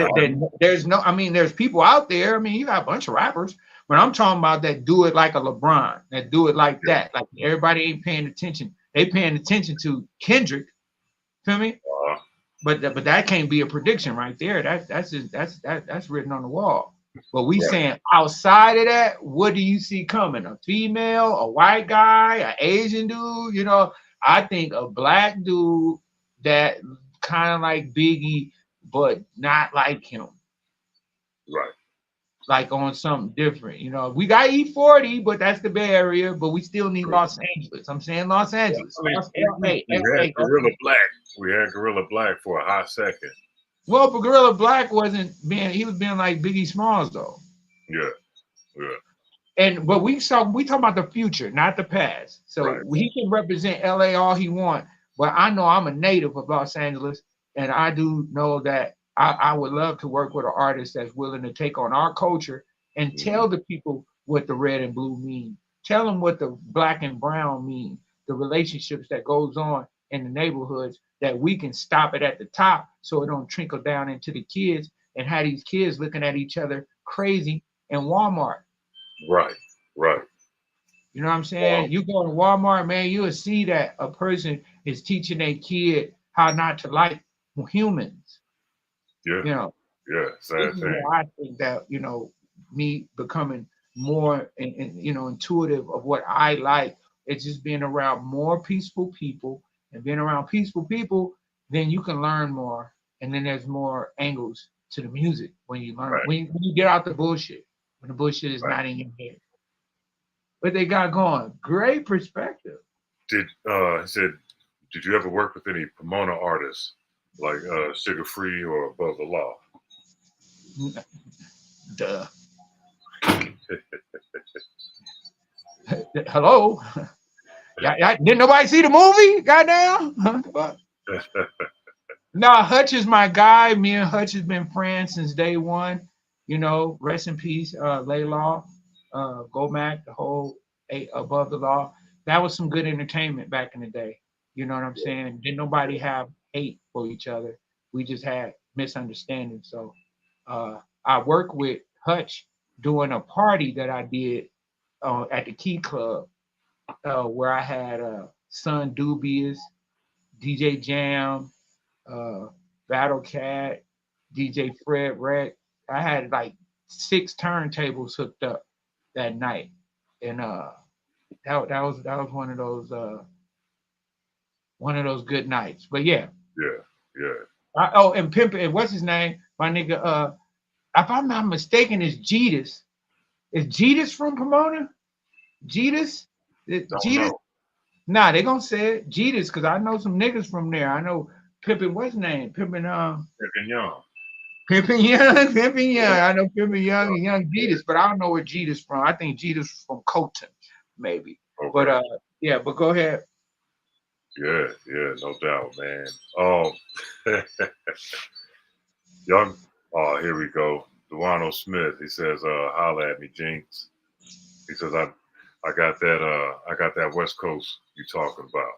there's no, there's people out there. You got a bunch of rappers, but I'm talking about that do it like a LeBron, that do it like that. Like everybody ain't paying attention. They paying attention to Kendrick. Feel me? But that can't be a prediction right there. That's written on the wall. But we Right. saying outside of that, what do you see coming? A female, a white guy, an Asian dude? You know, I think a black dude that kind of like Biggie, but not like him. Right. Like on something different. You know, we got E40, but that's the Bay Area, but we still need True. Los Angeles. I'm saying Los Angeles. I mean, LA, we had Gorilla Black. We had Gorilla Black for a hot second. Well, but Gorilla Black wasn't being, he was being like Biggie Smalls though. Yeah. Yeah. And but we talking about the future, not the past. So Right. he can represent LA all he want, but I know I'm a native of Los Angeles, and I do know that I would love to work with an artist that's willing to take on our culture and tell the people what the red and blue mean. Tell them what the black and brown mean, the relationships that goes on in the neighborhoods, that we can stop it at the top so it don't trickle down into the kids and have these kids looking at each other crazy in Walmart. Right. Right. You know what I'm saying? Wow. You go to Walmart, man, you will see that a person is teaching a kid how not to like humans. Yeah. You know, Yeah. Sad this is thing. where I think that, you know, me becoming more you know, intuitive of what I like. It's just being around more peaceful people, and being around peaceful people, then you can learn more, and then there's more angles to the music when you learn. Right. When you get out the bullshit, when the bullshit is Right. not in your head. But they got going. Great perspective. He said, did you ever work with any Pomona artists like Sugar Free or Above the Law? Duh. Hello? Yeah, didn't nobody see the movie? Goddamn. Nah, Hutch is my guy. Me and Hutch has been friends since day one. You know, rest in peace, Laylaw, Go Mac, the whole Above the Law. That was some good entertainment back in the day. You know what I'm saying? Didn't nobody have hate for each other. We just had misunderstanding. So I worked with Hutch doing a party that I did at the Key Club, where I had Son Dubious, DJ Jam, Battle Cat, DJ Fred Wreck. I had like 6 turntables hooked up that night, and that was one of those good nights. But yeah. Yeah. And Pimp, and what's his name? My nigga. If I'm not mistaken, is Jetus. Is Jetus from Pomona? Jetus? Jetus? Nah, they gonna say it. Jetus, because I know some niggas from there. I know Pimpin', what's his name? Pimpin' Young. Pimpin' Young. I know Pimpin' Young and Young Jetus, but I don't know where Jetus from. I think Jetus was from Colton, maybe. Okay. But yeah, but go ahead. Yeah, no doubt, man. Young, here we go. Duano Smith, he says, holla at me, Jinx. He says, I got that West Coast you talking about.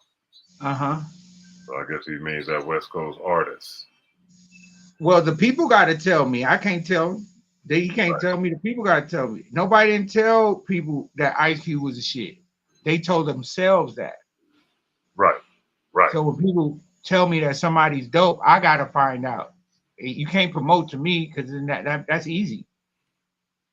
Uh-huh. So I guess he means that West Coast artist. Well, the people got to tell me. I can't tell them. You can't tell me. The people got to tell me. Nobody didn't tell people that Ice Cube was a shit. They told themselves that. Right. So when people tell me that somebody's dope, I got to find out. You can't promote to me because that's easy.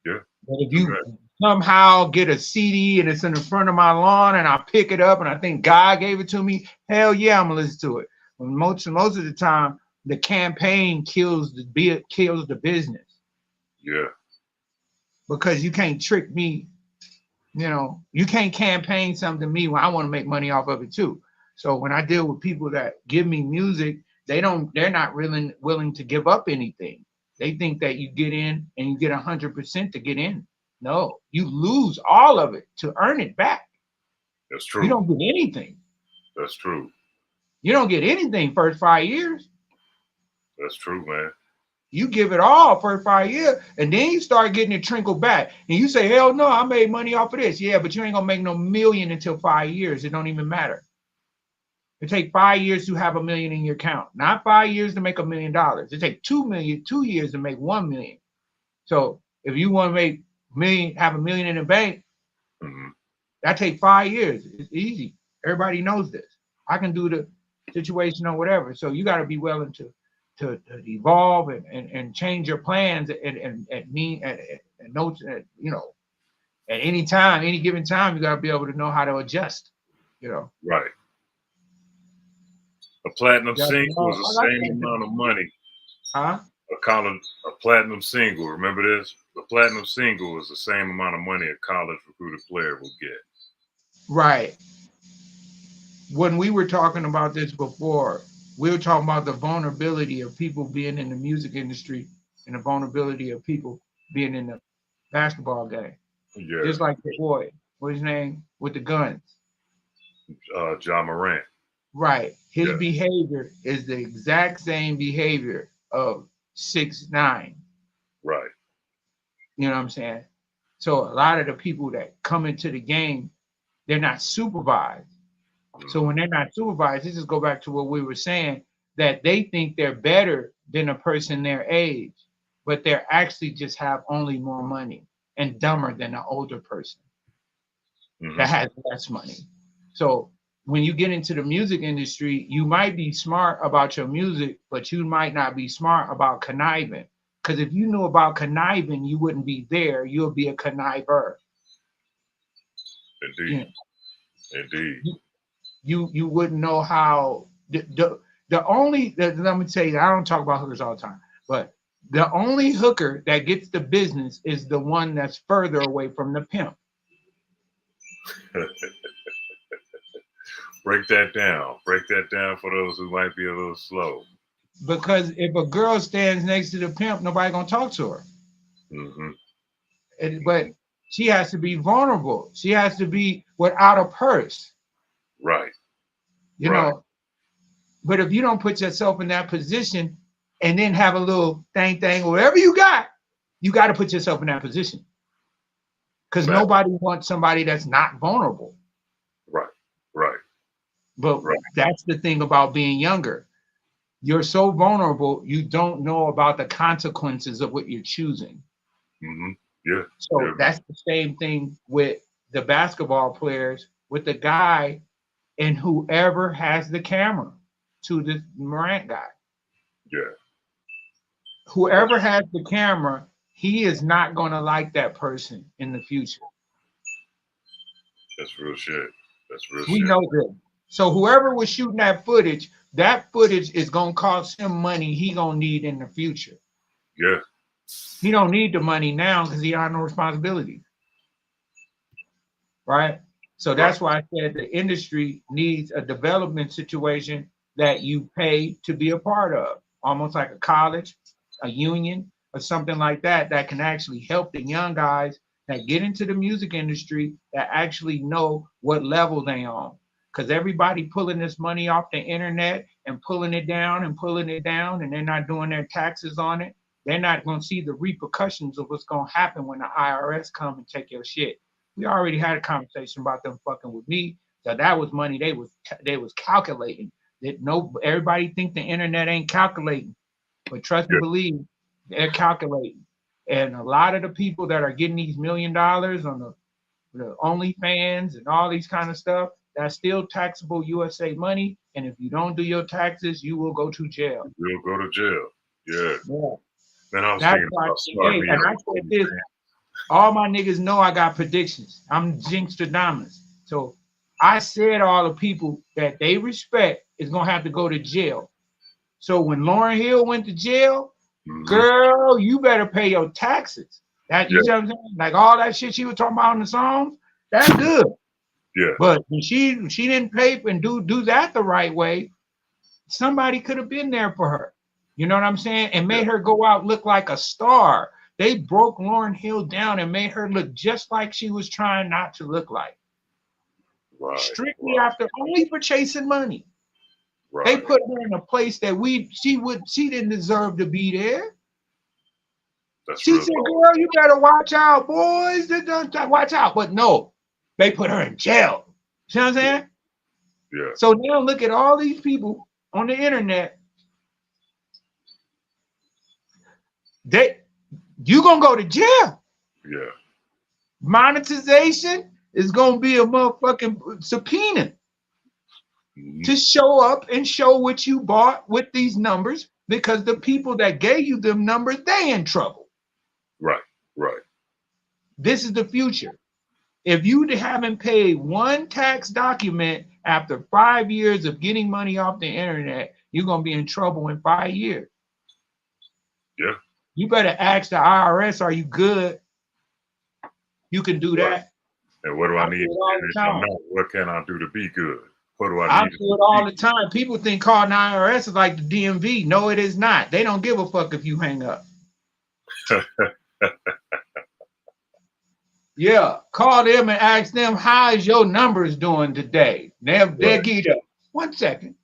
Yeah. But if you somehow get a CD and it's in the front of my lawn and I pick it up and I think God gave it to me, hell yeah, I'm gonna listen to it. But most of the time, the campaign kills the business. Yeah. Because you can't trick me. You know, you can't campaign something to me when I want to make money off of it too. So when I deal with people that give me music, they're not really willing to give up anything. They think that you get in and you get 100% to get in. No, you lose all of it to earn it back. That's true. You don't get anything. That's true. You don't get anything first 5 years. That's true, man. You give it all for 5 years, and then you start getting it trickle back. And you say, hell no, I made money off of this. Yeah, but you ain't gonna make no million until 5 years. It don't even matter. It take 5 years to have $1 million in your account, not 5 years to make $1 million. It take 2 years to make 1 million. So if you want to make have $1 million in the bank, that take 5 years. It's easy. Everybody knows this. I can do the situation or whatever. So you got to be willing to evolve and change your plans and notes, you know, at any time, any given time, you got to be able to know how to adjust, you know. Right. A platinum Yeah, single is the I like same that. amount of money. Huh? A platinum single. Remember this? A platinum single is the same amount of money a college recruited player will get. Right. When we were talking about this before, we were talking about the vulnerability of people being in the music industry and the vulnerability of people being in the basketball game. Yeah. Just like the boy, what's his name, with the guns. Ja Morant. Right. His Yeah. behavior is the exact same behavior of 6ix9ine. Right. You know what I'm saying? So a lot of the people that come into the game, they're not supervised. So when they're not supervised, this just go back to what we were saying, that they think they're better than a person their age, but they're actually just have only more money and dumber than an older person that has less money. So when you get into the music industry, you might be smart about your music, but you might not be smart about conniving. Because if you knew about conniving, you wouldn't be there. You'll be a conniver. Indeed. Yeah. Indeed. You wouldn't know how the only let me tell you, I don't talk about hookers all the time, but the only hooker that gets the business is the one that's further away from the pimp. Break that down. Break that down for those who might be a little slow. Because if a girl stands next to the pimp, nobody gonna talk to her. But she has to be vulnerable. She has to be without a purse. Right. You know. But if you don't put yourself in that position and then have a little thing, whatever you got to put yourself in that position. Because nobody wants somebody that's not vulnerable. Right. But that's the thing about being younger. You're so vulnerable, you don't know about the consequences of what you're choosing. Yeah. So that's the same thing with the basketball players, with the guy and whoever has the camera to this Morant guy. Yeah. Whoever has the camera, he is not going to like that person in the future. That's real shit. We know this. So whoever was shooting that footage is going to cost him money he going to need in the future. Yeah. He don't need the money now because he has no responsibility. Right? So that's why I said the industry needs a development situation that you pay to be a part of, almost like a college, a union, or something like that can actually help the young guys that get into the music industry that actually know what level they on. Because everybody pulling this money off the internet and pulling it down, and they're not doing their taxes on it. They're not going to see the repercussions of what's going to happen when the IRS come and take your shit. We already had a conversation about them fucking with me. So that was money they was calculating. Everybody think the internet ain't calculating, but trust and believe, they're calculating. And a lot of the people that are getting these $1 million on the OnlyFans and all these kind of stuff, that's still taxable USA money. And if you don't do your taxes, you will go to jail. You'll go to jail. Yeah. Man, I was That's thinking about why, and I said this, all my niggas know I got predictions. I'm Jinxtradamus. So I said all the people that they respect is going to have to go to jail. So when Lauryn Hill went to jail, girl, you better pay your taxes. You know what I'm saying? Like all that shit she was talking about in the songs, that's good. Yeah. But when she didn't pay and do that the right way, somebody could have been there for her. You know what I'm saying? And made her go out look like a star. They broke Lauryn Hill down and made her look just like she was trying not to look like. Strictly after, only for chasing money. They put her in a place that she didn't deserve to be there. She said, girl, you better watch out, boys. Watch out. But no, they put her in jail. You know what I'm saying? Yeah. So now look at all these people on the internet. You gonna go to jail. Yeah. Monetization is gonna be a motherfucking subpoena to show up and show what you bought with these numbers, because the people that gave you them numbers, they in trouble. Right. Right. This is the future. If you haven't paid one tax document after 5 years of getting money off the internet, you're going to be in trouble in 5 years. Yeah. You better ask the IRS, are you good? You can do that. And what do I need? What can I do to be good? What do I need? do it all the time. People think calling the IRS is like the DMV. No, it is not. They don't give a fuck if you hang up. Yeah, call them and ask them, how is your numbers doing today? They'll give you 1 second.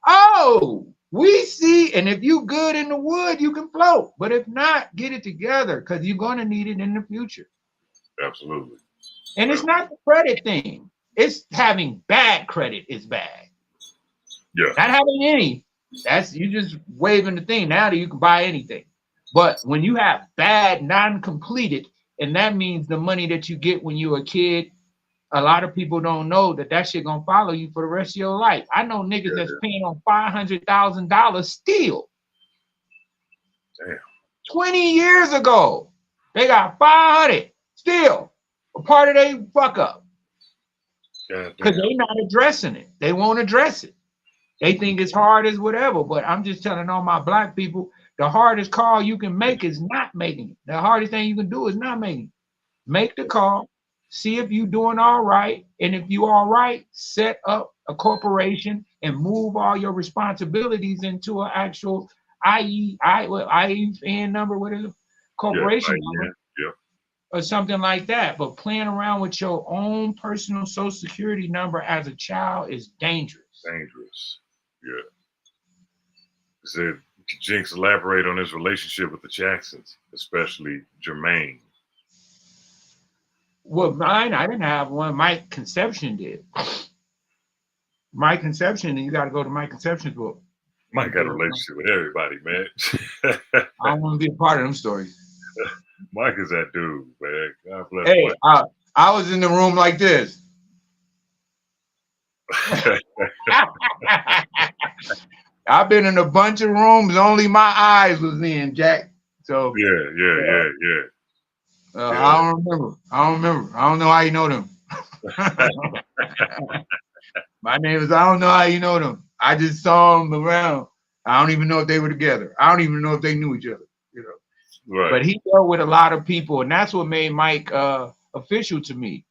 Oh, we see, and if you good in the wood, you can float. But if not, get it together because you're going to need it in the future. Absolutely. And it's not the credit thing. It's having bad credit is bad. Yeah. Not having any. That's you just waving the thing. Now that you can buy anything. But when you have bad, non-completed, and that means the money that you get when you're a kid, a lot of people don't know that shit gonna follow you for the rest of your life. I know niggas that's paying on $500,000 still. Damn. 20 years ago, they got 500 still. A part of they fuck up. Because they not addressing it. They won't address it. They think it's hard as whatever, but I'm just telling all my black people, the hardest call you can make is not making it. The hardest thing you can do is not making it. Make the call, see if you're doing all right, and if you all right, set up a corporation and move all your responsibilities into an actual IEN number, what is it? Corporation number. Or something like that. But playing around with your own personal social security number as a child is dangerous. Dangerous. Yeah. Said Jinx elaborate on his relationship with the Jacksons, especially Jermaine. Well, mine, I didn't have one. Mike Conception did. Mike Conception, and you got to go to Mike Conception's book. Mike got a relationship with everybody, man. I don't want to be a part of them stories. Mike is that dude, man. God bless Hey, Mike. I was in the room like this. I've been in a bunch of rooms only my eyes was in, Jack. So yeah. I don't remember. I don't know how you know them. My name is, I don't know how you know them. I just saw them around. I don't even know if they were together. I don't even know if they knew each other, you know. Right. But he dealt with a lot of people, and that's what made Mike official to me.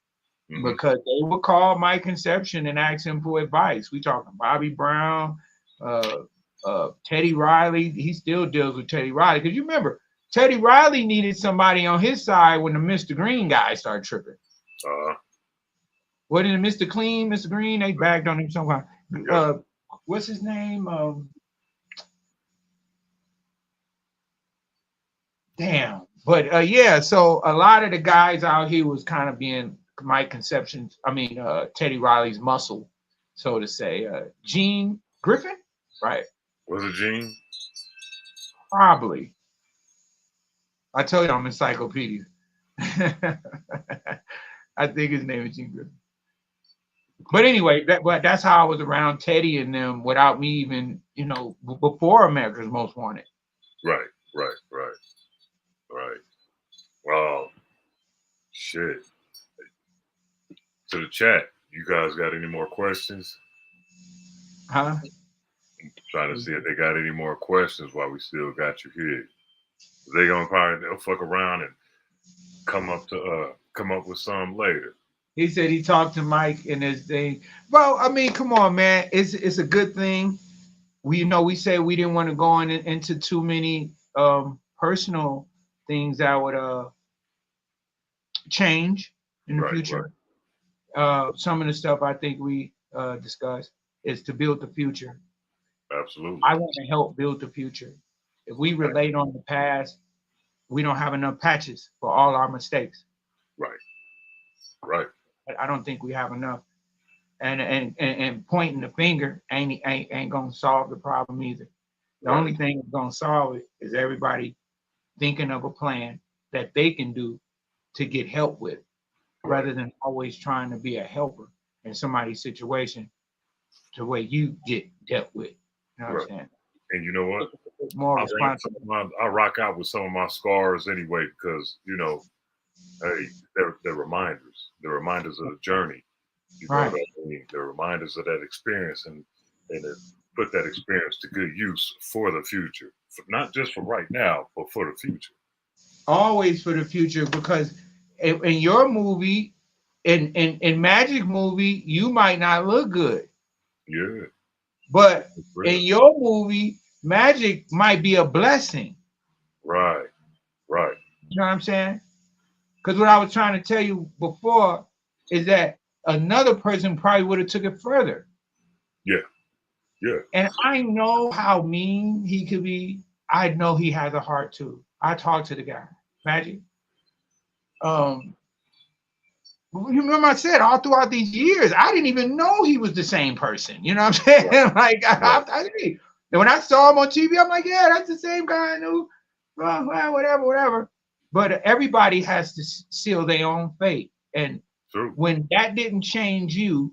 Mm-hmm. Because they would call Mike Conception and ask him for advice. We talking Bobby Brown, Teddy Riley. He still deals with Teddy Riley. Because you remember, Teddy Riley needed somebody on his side when the Mr. Green guy started tripping. What did Mr. Clean, Mr. Green? They bagged on him somehow. What's his name? Damn. But yeah, so a lot of the guys out here was kind of being Mike Conception's, Teddy Riley's muscle, so to say. Gene Griffin, right? Was it Gene? Probably. I tell you, I'm encyclopedia. I think his name is Gene Griffin. But anyway, that's how I was around Teddy and them without me even, before America's Most Wanted. Right. Wow. Shit. To the chat, you guys got any more questions? Huh? I'm trying to see if they got any more questions while we still got you here. They'll fuck around and come up with some later. He said he talked to Mike and his thing. Well, come on, man. It's a good thing. We said we didn't want to go into too many personal things that would change in the future. Right. Some of the stuff I think we discussed is to build the future. Absolutely. I want to help build the future. If we relate on the past, we don't have enough patches for all our mistakes. Right. I don't think we have enough. And pointing the finger ain't gonna solve the problem either. The only thing that's gonna solve it is everybody thinking of a plan that they can do to get help with, rather than always trying to be a helper in somebody's situation to where you get dealt with. You know what I'm saying? And you know what? More I responsible. rock out with some of my scars anyway, because hey, they're reminders. They're reminders of the journey. You know Right. what I mean? They're reminders of that experience, and to put that experience to good use for the future, not just for right now, but for the future. Always for the future, because in your movie, in Magic movie, you might not look good, Yeah, but it's real. in your movie, Magic might be a blessing. Right. You know what I'm saying? Because what I was trying to tell you before is that another person probably would have took it further. Yeah. And I know how mean he could be. I know he has a heart too. I talked to the guy, Magic. You remember I said all throughout these years, I didn't even know he was the same person. You know what I'm saying? Right. Like, and when I saw him on TV, I'm like, yeah, that's the same guy I knew. Well, whatever. But everybody has to seal their own fate. And True. when that didn't change you,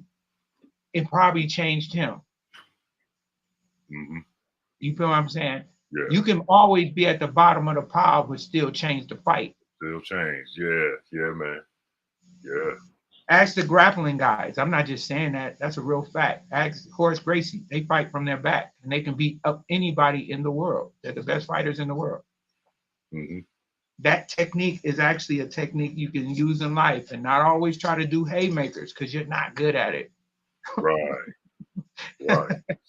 it probably changed him. Mm-hmm. You feel what I'm saying? Yeah. You can always be at the bottom of the pile, but still change the fight. Still change. Yeah, man. Yeah. Ask the grappling guys. I'm not just saying that. That's a real fact. Ask Horace Gracie. They fight from their back, and they can beat up anybody in the world. They're the best fighters in the world. Mm-hmm. That technique is actually a technique you can use in life, and not always try to do haymakers because you're not good at it. Right.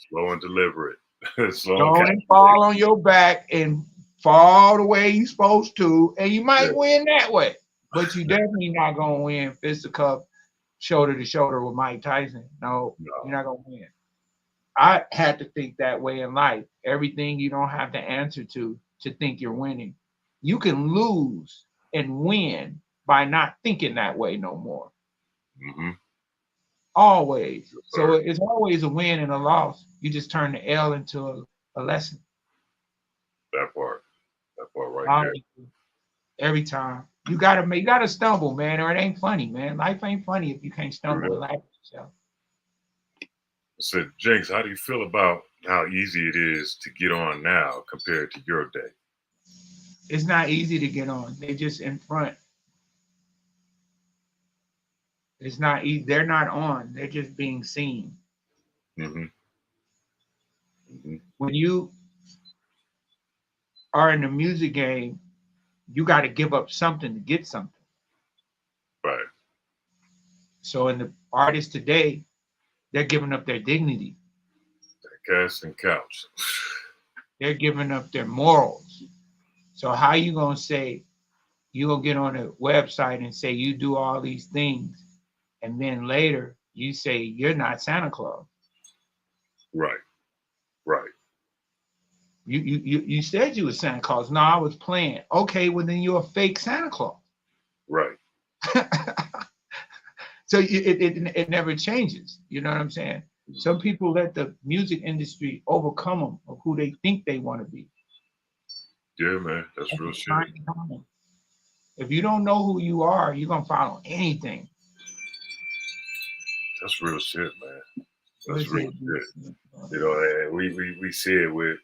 Slow and deliberate. Don't fall on your back and fall the way you're supposed to, and you might win that way. But you definitely not gonna win fisticuff, shoulder to shoulder with Mike Tyson. No, you're not gonna win. I had to think that way in life. Everything you don't have to answer to think you're winning. You can lose and win by not thinking that way no more. Mm-hmm. Always. So it's always a win and a loss. You just turn the L into a lesson. That part right there. Every time. You gotta stumble, man, or it ain't funny, man. Life ain't funny if you can't stumble and laugh at yourself. So, Jinx, how do you feel about how easy it is to get on now compared to your day? It's not easy to get on. They're just in front. It's not easy. They're not on. They're just being seen. Mm-hmm. Mm-hmm. When you are in the music game, you got to give up something to get something. Right. So in the artists today, they're giving up their dignity. Cast and couch. They're giving up their morals. So how you gonna say you gonna get on a website and say you do all these things, and then later you say you're not Santa Claus? Right. You said you were Santa Claus. No, I was playing. Okay, well then you're a fake Santa Claus. Right. So it never changes. You know what I'm saying? Some people let the music industry overcome them of who they think they want to be. Yeah, man, that's real shit. If you don't know who you are, you're gonna follow anything. That's real shit, man. That's real shit. You know, we see it with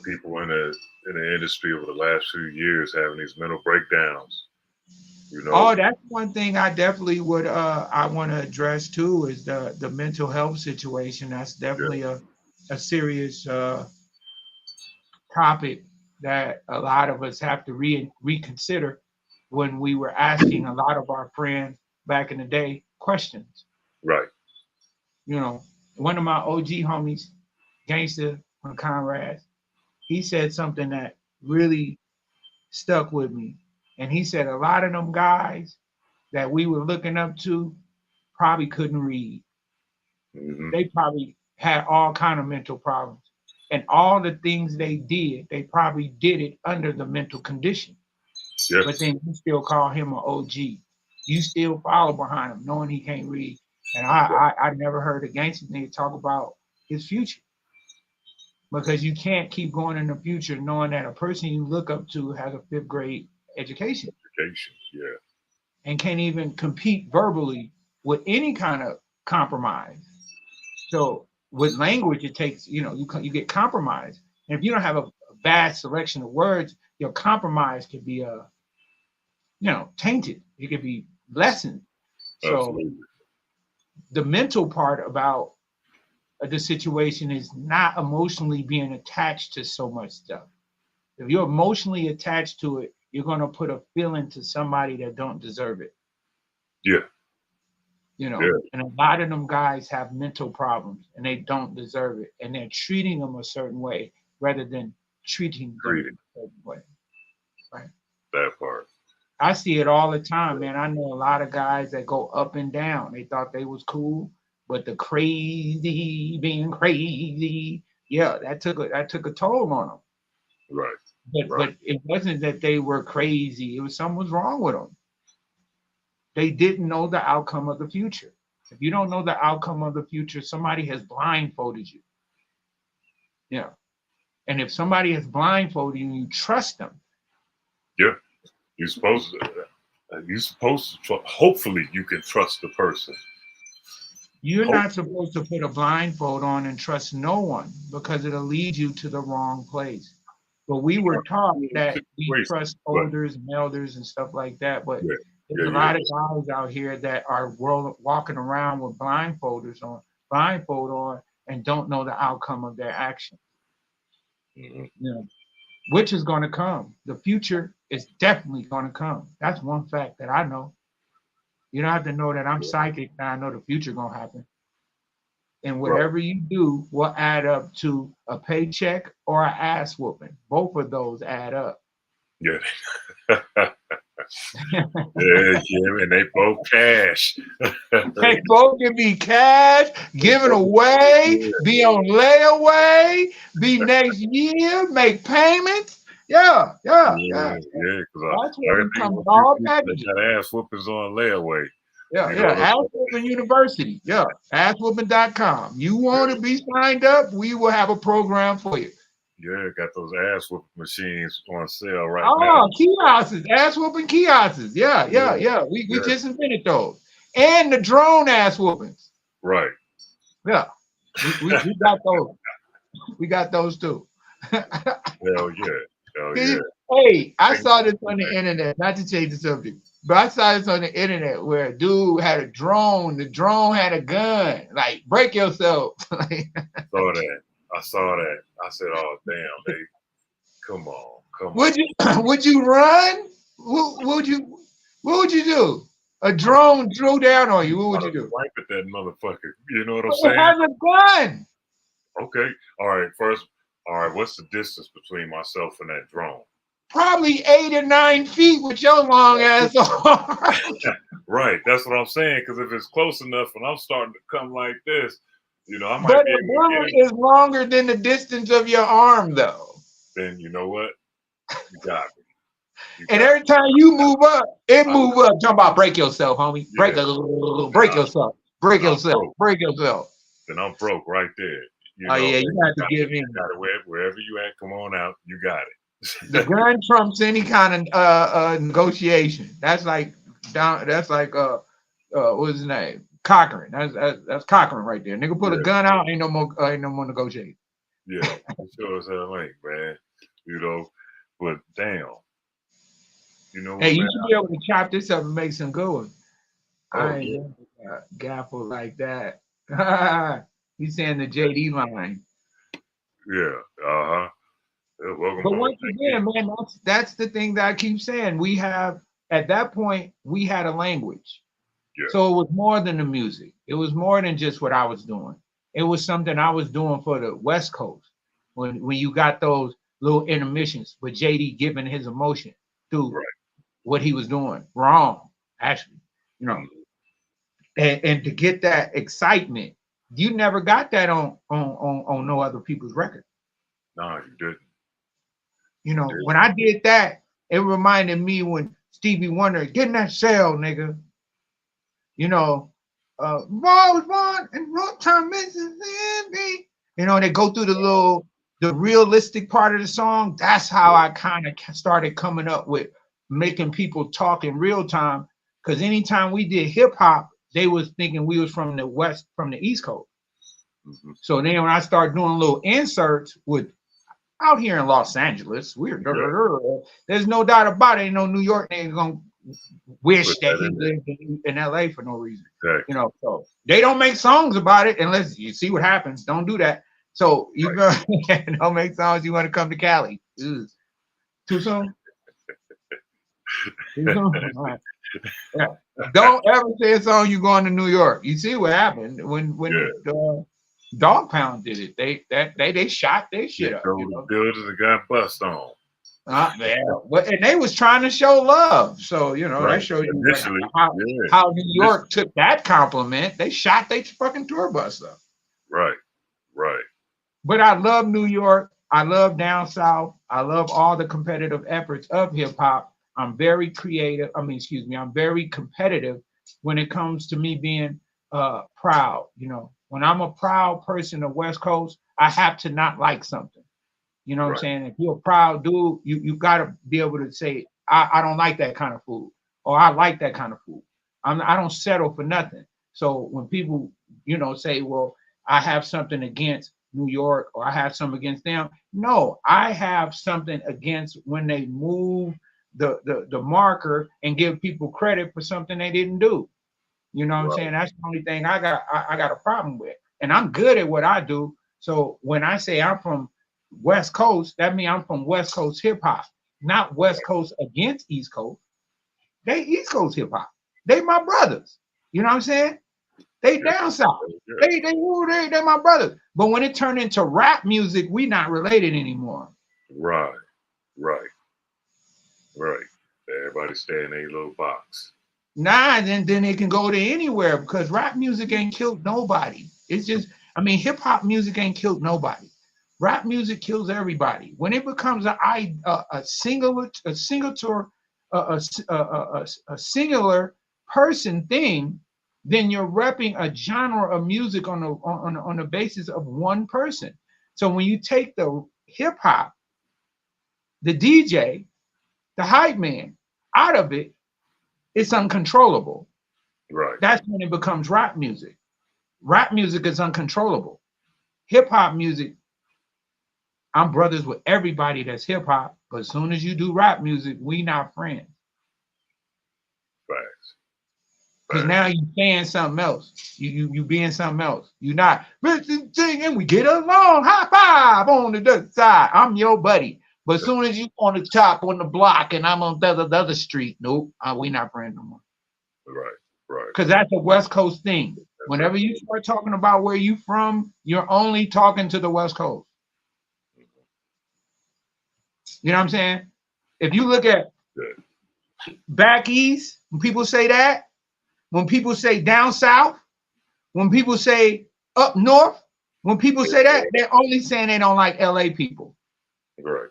people in the industry over the last few years having these mental breakdowns. Oh, that's one thing I definitely would I want to address too, is the mental health situation. That's definitely a serious topic that a lot of us have to reconsider when we were asking a lot of our friends back in the day questions. Right. One of my OG homies, Gangster from Conrad, he said something that really stuck with me. And he said a lot of them guys that we were looking up to probably couldn't read. Mm-hmm. They probably had all kind of mental problems. And all the things they did, they probably did it under the mental condition. Yes. But then you still call him an OG. You still follow behind him, knowing he can't read. And I never heard a gangster nigga talk about his future. Because you can't keep going in the future knowing that a person you look up to has a 5th grade education. Yeah. And can't even compete verbally with any kind of compromise. So with language, it takes, you know, you get compromised. And if you don't have a vast selection of words, your compromise could be, you know, tainted. It could be lessened. So Absolutely. the mental part about the situation is not emotionally being attached to so much stuff. If you're emotionally attached to it, you're going to put a feeling to somebody that don't deserve it. Yeah. You know, Yeah. and a lot of them guys have mental problems and they don't deserve it. And they're treating them a certain way rather than treating them a certain way. Right. That part. I see it all the time, man. I know a lot of guys that go up and down. They thought they was cool, but the crazy being crazy, yeah, that took a toll on them. Right. But it wasn't that they were crazy. It was something was wrong with them. They didn't know the outcome of the future. If you don't know the outcome of the future, somebody has blindfolded you. Yeah. And if somebody has blindfolded you, you trust them. Yeah. You're supposed to hopefully you can trust the person. You're not supposed to put a blindfold on and trust no one because it'll lead you to the wrong place. But we were taught that we trust elders and elders and stuff like that. But there's a lot of guys out here that are walking around with blindfold on, and don't know the outcome of their action. Mm-hmm. Yeah. Which is going to come. The future is definitely going to come. That's one fact that I know. You don't have to know that I'm psychic and I know the future going to happen. And whatever you do will add up to a paycheck or an ass whooping. Both of those add up. Yeah. And they both cash. They both can be cash, given away, be on layaway, be next year, make payments. Yeah. Because that's where we come with all packages. Got ass whoopings on layaway. Yeah. Ass Whooping University. Yeah. Asswhooping.com. You want to be signed up? We will have a program for you. Yeah, got those ass whooping machines on sale right now. Oh, kiosks, ass whooping kiosks. Yeah. We just invented those. And the drone ass whoopings. Right. Yeah. We got those. We got those too. Hell yeah. Hey, I saw this on the internet, not to change the subject, but I saw this on the internet where a dude had a drone. The drone had a gun. Like, break yourself. I saw that. I said, "Oh damn, come on." Would you run? What would you do? A drone drew down on you. What would you do? Wipe at that motherfucker. You know what I'm saying? It has a gun. Okay. All right. What's the distance between myself and that drone? Probably 8 or 9 feet with your long ass arm. Right. That's what I'm saying. Because if it's close enough and I'm starting to come like this, you know, I might but be the bullet is longer than the distance of your arm, though. Then you know what? You got me. Every time you move up, it move up. Talking about break yourself, homie. Break yourself. Break yourself. Then I'm broke right there. You know, you have to give in. Wherever you at, come on out. You got it. The gun trumps any kind of negotiation. That's like what's his name? Cochran. That's Cochran right there. Nigga put a gun out, ain't no more negotiating. Yeah, sure as hell ain't, man. You know, but damn. You know what, hey, you man? should be able to chop this up and make some good ones. I ain't gaffle like that. He's saying the JD line. Yeah, welcome. But once again, man, that's the thing that I keep saying. We have, at that point, we had a language. Yeah. So it was more than the music. It was more than just what I was doing. It was something I was doing for the West Coast. When you got those little intermissions with JD giving his emotion through what he was doing wrong, actually, you know, and to get that excitement, you never got that on no other people's record. No, you didn't. You know, when I did that, it reminded me when Stevie Wonder, get in that cell, nigga. You know, was born in Rocktown, Mississippi. You know, they go through the realistic part of the song. That's how I kind of started coming up with making people talk in real time. Because anytime we did hip hop, they was thinking we was from the West, from the East Coast. So then when I start doing little inserts with out here in Los Angeles, there's no doubt about it. Ain't no New York nigga gonna wish that he lived in LA for no reason. Right. You know, so they don't make songs about it unless you see what happens. Don't do that. So you don't make songs. You want to come to Cali? Ugh. Too soon. Too soon? All right. Yeah. Don't ever say a song you going to New York. You see what happened when Dog Pound did it. They shot their shit up. You know? Builders that got bust on. And they was trying to show love. So you know that showed you how New York took that compliment. They shot their fucking tour bus up. Right. But I love New York. I love down south. I love all the competitive efforts of hip hop. I'm very creative. I'm very competitive when it comes to me being proud. You know, when I'm a proud person of West Coast, I have to not like something. You know what I'm saying? If you're a proud dude, you got to be able to say, I don't like that kind of food, or I like that kind of food. I don't settle for nothing. So when people, you know, say, well, I have something against New York, or I have something against them. No, I have something against when they move the marker and give people credit for something they didn't do. You know what I'm saying? That's the only thing I got a problem with. And I'm good at what I do. So when I say I'm from West Coast, that means I'm from West Coast hip hop, not West Coast against East Coast. They East Coast hip hop. They my brothers. You know what I'm saying? They down south. They my brothers. But when it turned into rap music, we not related anymore. Right. Everybody stay in their little box. Nah, then it can go to anywhere because rap music ain't killed nobody. It's just, hip hop music ain't killed nobody. Rap music kills everybody. When it becomes a singular person thing, then you're repping a genre of music on the basis of one person. So when you take the hip hop, the DJ, the hype man out of it, it's uncontrollable. Right. That's when it becomes rap music. Rap music is uncontrollable. Hip hop music, I'm brothers with everybody that's hip hop, but as soon as you do rap music, we not friends. Facts. Because now you saying something else. You being something else. You not singing, we get along, high five on the other side. I'm your buddy. But as soon as you on the top on the block and I'm on the other street, nope, we not friends no more. Right. Because that's a West Coast thing. Whenever you start talking about where you from, you're only talking to the West Coast. You know what I'm saying? If you look at back east, when people say that, when people say down south, when people say up north, when people say that, they're only saying they don't like LA people. Right.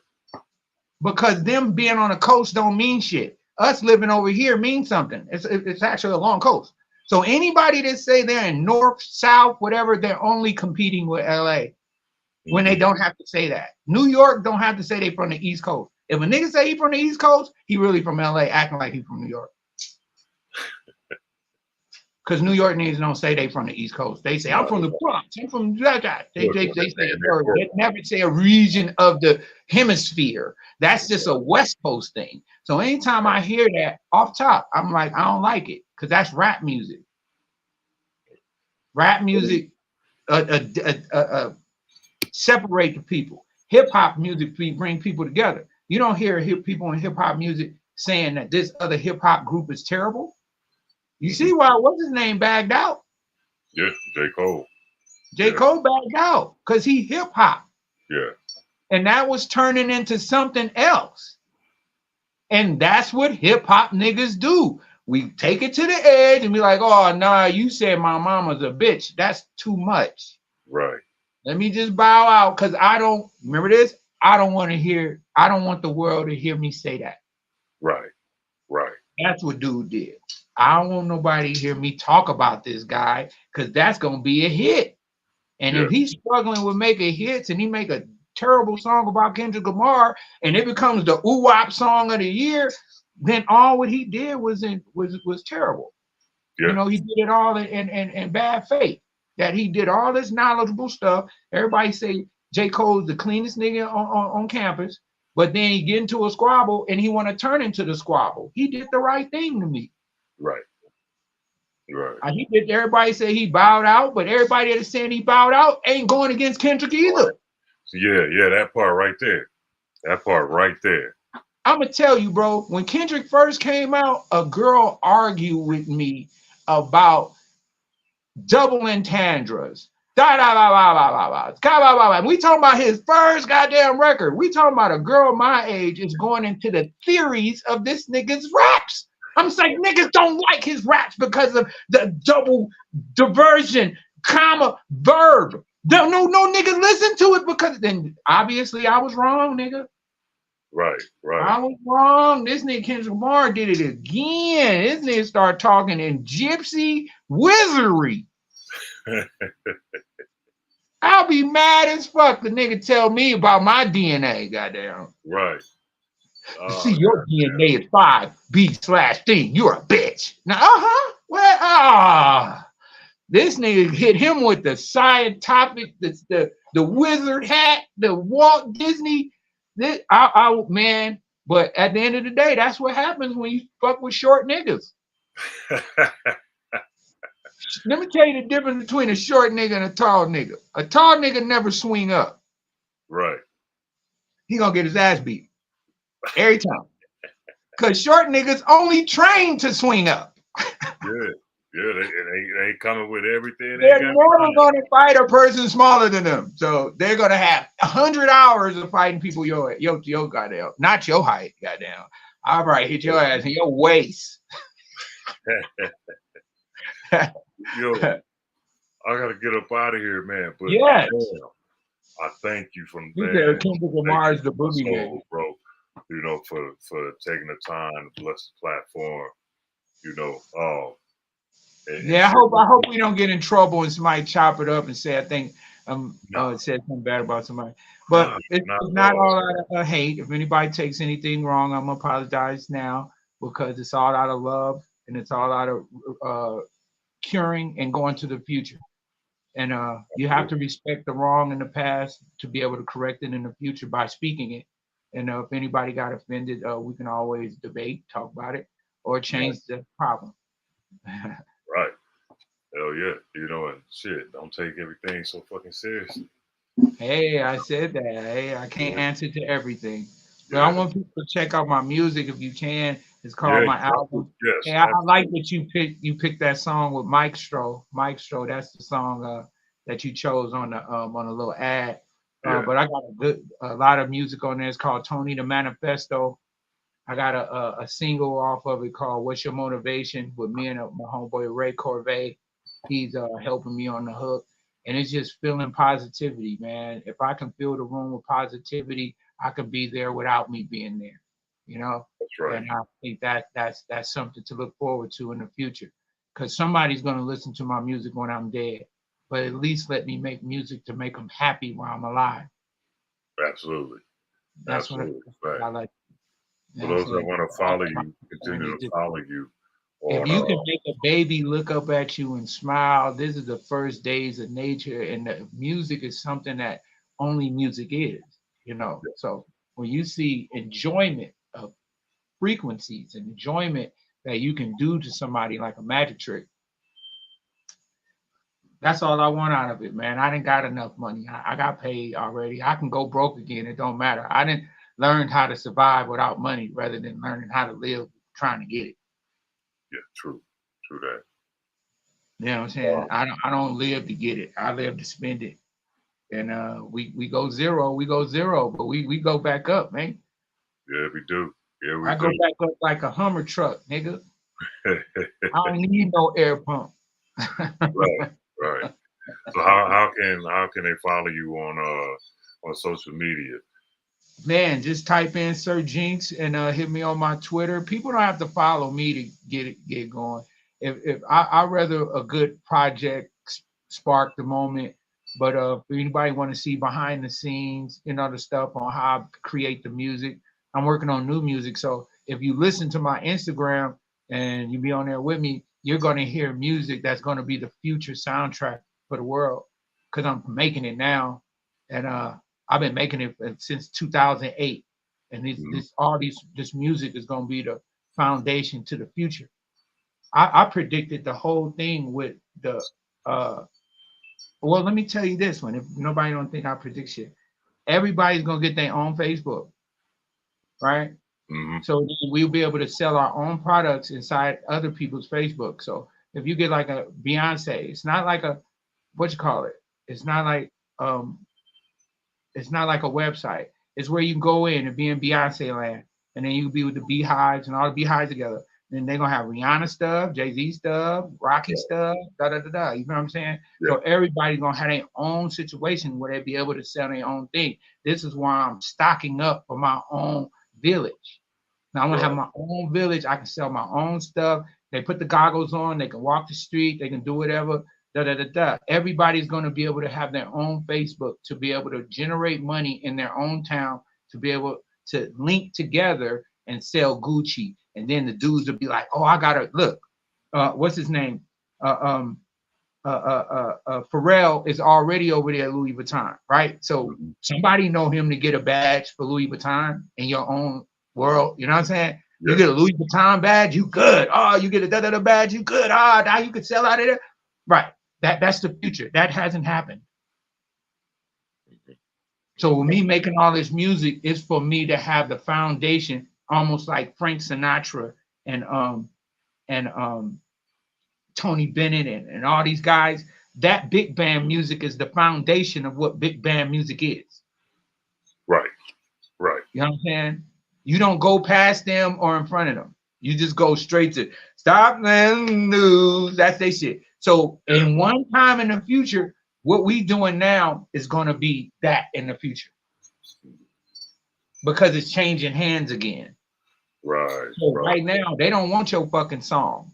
Because them being on the coast don't mean shit. Us living over here means something. It's actually a long coast. So anybody that say they're in north, south, whatever, they're only competing with LA when they don't have to say that. New York don't have to say they from the East Coast. If a nigga say he from the East Coast, he really from LA acting like he from New York. Because New York niggas don't say they from the East Coast. They say, I'm from the Bronx. I'm from that. They say they never say a region of the hemisphere. That's just a West Coast thing. So anytime I hear that off top, I'm like, I don't like it because that's rap music. Rap music separate the people. Hip hop music bring people together. You don't hear people in hip hop music saying that this other hip hop group is terrible. You see why what's his name bagged out? Yeah, J. Cole. J. Cole bagged out because he hip hop. Yeah. And that was turning into something else. And that's what hip hop niggas do. We take it to the edge and be like, oh, nah, you said my mama's a bitch. That's too much. Right. Let me just bow out because I don't, remember this? I don't want the world to hear me say that. Right. That's what dude did. I don't want nobody to hear me talk about this guy because that's going to be a hit. And if he's struggling with making hits and he make a terrible song about Kendrick Lamar and it becomes the ooh-wop song of the year, then all what he did was terrible. Yeah. You know, he did it all in bad faith. that he did all this knowledgeable stuff. Everybody say J. Cole's the cleanest nigga on campus, but then he get into a squabble and he want to turn into the squabble. He did the right thing to me. Right. Right. He did. Everybody say he bowed out, but everybody that's saying he bowed out ain't going against Kendrick either. Right. Yeah, that part right there. That part right there. I'm gonna tell you, bro, when Kendrick first came out, a girl argued with me about double entendres. We talking about his first goddamn record. We talking about a girl my age is going into the theories of this nigga's raps. I'm just like, niggas don't like his raps because of the double diversion, comma, verb. No niggas listen to it because then obviously I was wrong, nigga. Right. I was wrong. This nigga Kendrick Lamar did it again. This nigga started talking in gypsy wizardry. I'll be mad as fuck the nigga tell me about my DNA, goddamn. Right. See, your DNA is 5B/D. You're a bitch. Now, well, this nigga hit him with the scientific, the wizard hat, the Walt Disney. Man, but at the end of the day, that's what happens when you fuck with short niggas. Let me tell you the difference between a short nigga and a tall nigga. A tall nigga never swing up. Right. He gonna get his ass beat every time. Cause short niggas only trained to swing up. Yeah, they coming with everything. They're never gonna fight a person smaller than them. So they're gonna have 100 hours of fighting people your goddamn, not your height, goddamn. All right, hit your ass in your waist. Yo, I gotta get up out of here, man. But yes. I thank you from there. Kendrick Lamar's the boogie man, bro. You know, for taking the time to bless the platform. You know, I hope we don't get in trouble and somebody chop it up and say I think said something bad about somebody. But it's not all out of hate. If anybody takes anything wrong, I'm gonna apologize now because it's all out of love and it's all out of curing and going to the future. And you have to respect the wrong in the past to be able to correct it in the future by speaking it. And if anybody got offended, we can always debate, talk about it, or change the problem. Right. Hell yeah. You know, and shit, don't take everything so fucking seriously. Hey, I said that. Hey, I can't answer to everything. But I want people to check out my music if you can. It's called my album. Yes. Hey, I like that you picked that song with Mike Stroh. Mike Stroh, that's the song that you chose on a little ad. But I got a lot of music on there. It's called Tony the Manifesto. I got a single off of it called What's Your Motivation with me and my homeboy Ray Corvée. He's helping me on the hook. And it's just feeling positivity, man. If I can fill the room with positivity, I can be there without me being there. You know? That's right. And I think that's something to look forward to in the future. Because somebody's going to listen to my music when I'm dead. But at least let me make music to make them happy while I'm alive. Absolutely. That's what I like. For those that want to follow you, continue to follow you. If you can make a baby look up at you and smile, this is the first days of nature. And the music is something that only music is, you know. So when you see enjoyment of frequencies and enjoyment that you can do to somebody like a magic trick, that's all I want out of it, man. I didn't got enough money. I got paid already. I can go broke again. It don't matter. I didn't learn how to survive without money rather than learning how to live trying to get it. Yeah, true that. You know what I'm saying? I don't live to get it. I live to spend it. And we go zero, but we go back up, man. Yeah, we do. Yeah, we I go back up like a Hummer truck, nigga. I don't need no air pump. Right. So how can they follow you on social media? Man, just type in Sir Jinx and hit me on my Twitter. People don't have to follow me to get going. If I rather a good project spark the moment, but if anybody want to see behind the scenes, the stuff on how I create the music, I'm working on new music. So if you listen to my Instagram and you be on there with me, you're going to hear music that's going to be the future soundtrack for the world because I'm making it now, and I've been making it since 2008, and this music is gonna be the foundation to the future. I predicted the whole thing with the well, let me tell you this one. If nobody don't think I predict shit, everybody's gonna get their own Facebook, right? Mm-hmm. So we'll be able to sell our own products inside other people's Facebook. So if you get like a Beyonce, it's not like a what you call it. It's not like a website. It's where you go in and be in Beyonce land, and then you be with the beehives and all the beehives together. Then they're gonna have Rihanna stuff, Jay-Z stuff, Rocky stuff, da da da da. You know what I'm saying? Yeah. So everybody's gonna have their own situation where they be able to sell their own thing. This is why I'm stocking up for my own village. Now I'm gonna have my own village. I can sell my own stuff. They put the goggles on. They can walk the street. They can do whatever. Da da da da. Everybody's gonna be able to have their own Facebook to be able to generate money in their own town to be able to link together and sell Gucci. And then the dudes will be like, "Oh, I gotta look. What's his name? Pharrell is already over there at Louis Vuitton, right? So somebody know him to get a badge for Louis Vuitton in your own world. You know what I'm saying? You get a Louis Vuitton badge, you good. Oh, you get a da-da-da badge, you good. Oh, now you could sell out of there. Right. That's the future. That hasn't happened. So with me making all this music is for me to have the foundation, almost like Frank Sinatra and Tony Bennett and all these guys. That big band music is the foundation of what big band music is. Right. Right. You know what I'm saying? You don't go past them or in front of them. You just go straight to stop playing news. That's their shit. So in one time in the future, what we doing now is going to be that in the future because it's changing hands again. Right. So right now, they don't want your fucking song.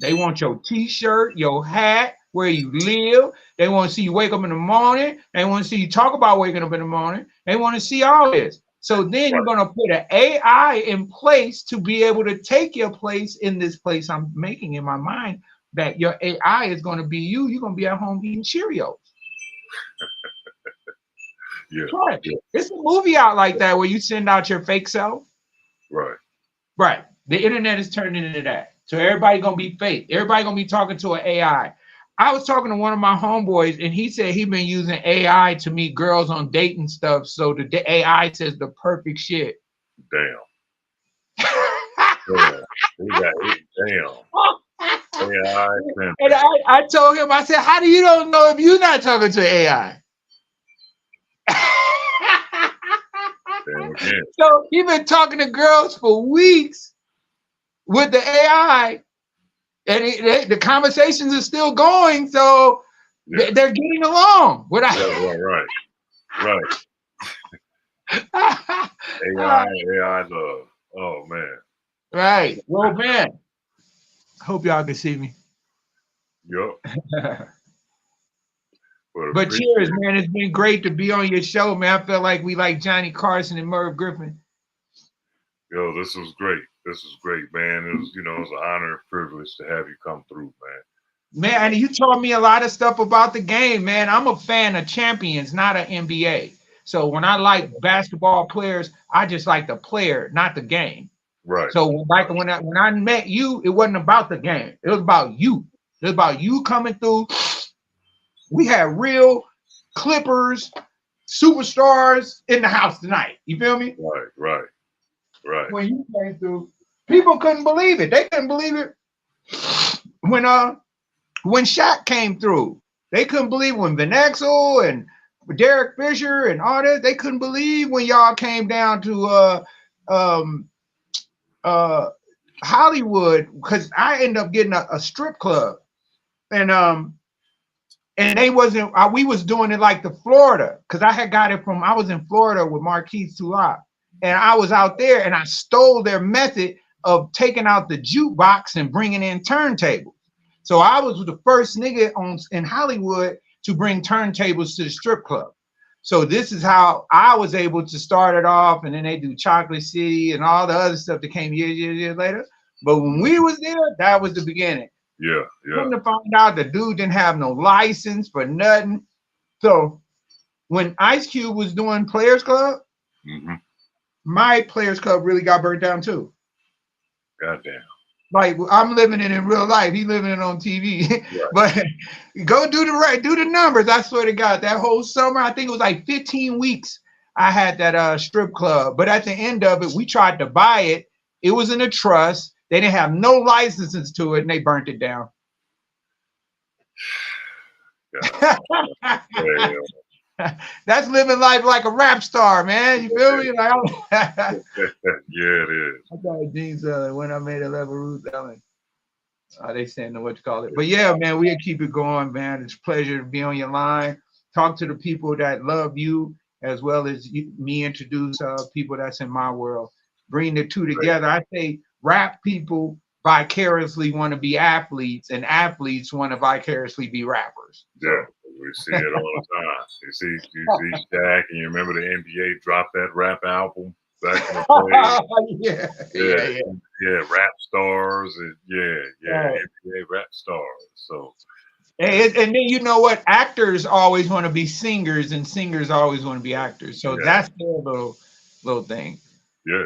They want your t-shirt, your hat, where you live. They want to see you wake up in the morning. They want to see you talk about waking up in the morning. They want to see all this. So then you're going to put an AI in place to be able to take your place in this place I'm making in my mind that your AI is going to be you. You're going to be at home eating Cheerios. Right. It's a movie out like that where you send out your fake self. Right. Right. The internet is turning into that. So everybody going to be fake. Everybody going to be talking to an AI. I was talking to one of my homeboys, and he said he been using AI to meet girls on dating stuff. So the AI says the perfect shit. Damn. Damn. AI. And I told him, I said, how do you don't know if you're not talking to AI? So he been talking to girls for weeks with the AI. And the conversations are still going, so they're getting along. Right. AI love. Oh man. Right. Well, man. Hope y'all can see me. Yup. But cheers, man. It's been great to be on your show, man. I felt like we like Johnny Carson and Merv Griffin. Yo, this was great. This was great, man. It was, it was an honor and privilege to have you come through, man. Man, you taught me a lot of stuff about the game, man. I'm a fan of champions, not an NBA. So when I like basketball players, I just like the player, not the game. Right. So like when I met you, it wasn't about the game. It was about you. It was about you coming through. We had real Clippers, superstars in the house tonight. You feel me? Right. When you came through, people couldn't believe it. They couldn't believe it when Shaq came through. They couldn't believe when Van Exel and Derek Fisher and all that. They couldn't believe when y'all came down to Hollywood, because I ended up getting a strip club, and they wasn't. We was doing it like the Florida, because I had got it from. I was in Florida with Marquise Tulop. And I was out there and I stole their method of taking out the jukebox and bringing in turntables. So I was the first nigga in Hollywood to bring turntables to the strip club. So this is how I was able to start it off. And then they do Chocolate City and all the other stuff that came years later. But when we was there, that was the beginning. Yeah, yeah. Come to find out, the dude didn't have no license for nothing. So when Ice Cube was doing Players Club, Mm-hmm. my Players Club really got burnt down too. Goddamn. Like I'm living it in real life. He living it on TV. Right. But go do the numbers. I swear to God, that whole summer, I think it was like 15 weeks. I had that strip club. But at the end of it, we tried to buy it. It was in a trust. They didn't have no licenses to it, and they burnt it down. Yeah. That's living life like a rap star, man. You feel me? Like, Yeah, it is. I got Jinx when I made a level root Ellen. They saying what you call it. But yeah, man, we'll keep it going, man. It's a pleasure to be on your line. Talk to the people that love you as well as me introduce people that's in my world. Bring the two together. I say rap people vicariously want to be athletes and athletes want to vicariously be rappers. Yeah, we see it all the time. You see Shaq, and you remember the NBA dropped that rap album back in the day. Yeah, rap stars, and NBA rap stars. So, and then you know what? Actors always want to be singers, and singers always want to be actors. So that's their little thing. Yeah.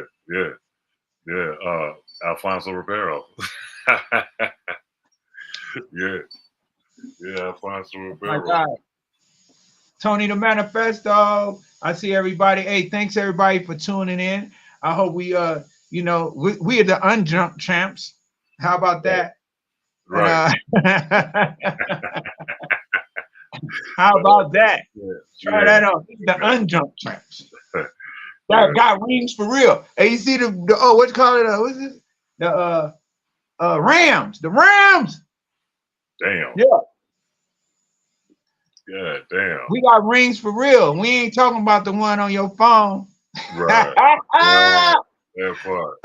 Alfonso Ribeiro. Yeah, Alfonso Ribeiro. My God. Tony the Manifesto. I see everybody. Hey, thanks everybody for tuning in. I hope we we are the unjumped champs. How about that? Right. How about that? Yeah. Try that out. The unjumped champs. That got rings for real. Hey, you see the what you call it? What's it? The Rams. The Rams. Damn. Yeah. Yeah, damn. We got rings for real. We ain't talking about the one on your phone. Right. That part.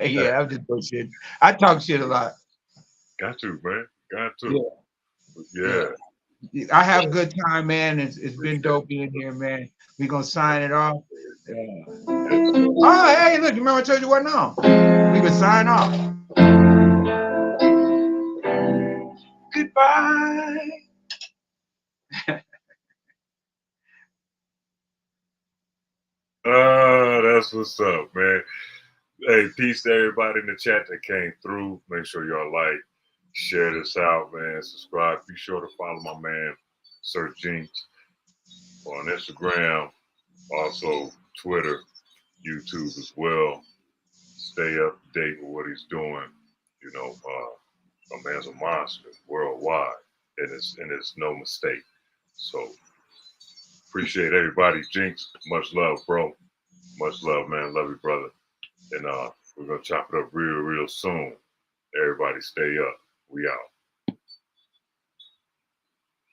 Yeah, I'm just bullshit. I talk shit a lot. Got to, man. Got to. Yeah. I have a good time, man. It's been dope being here, man. We gonna sign it off. Yeah. Oh, hey, look, you remember I told you what now? We can sign off. Goodbye. That's what's up, man. Hey, peace to everybody in the chat that came through. Make sure y'all like, share this out, man. Subscribe. Be sure to follow my man, Sir Jinx, on Instagram, also Twitter, YouTube as well. Stay up to date with what he's doing. You know, my man's a monster worldwide, and it's no mistake. So appreciate everybody. Jinx, much love, bro. Much love, man. Love you, brother. And we're gonna chop it up real soon. Everybody stay up. We out.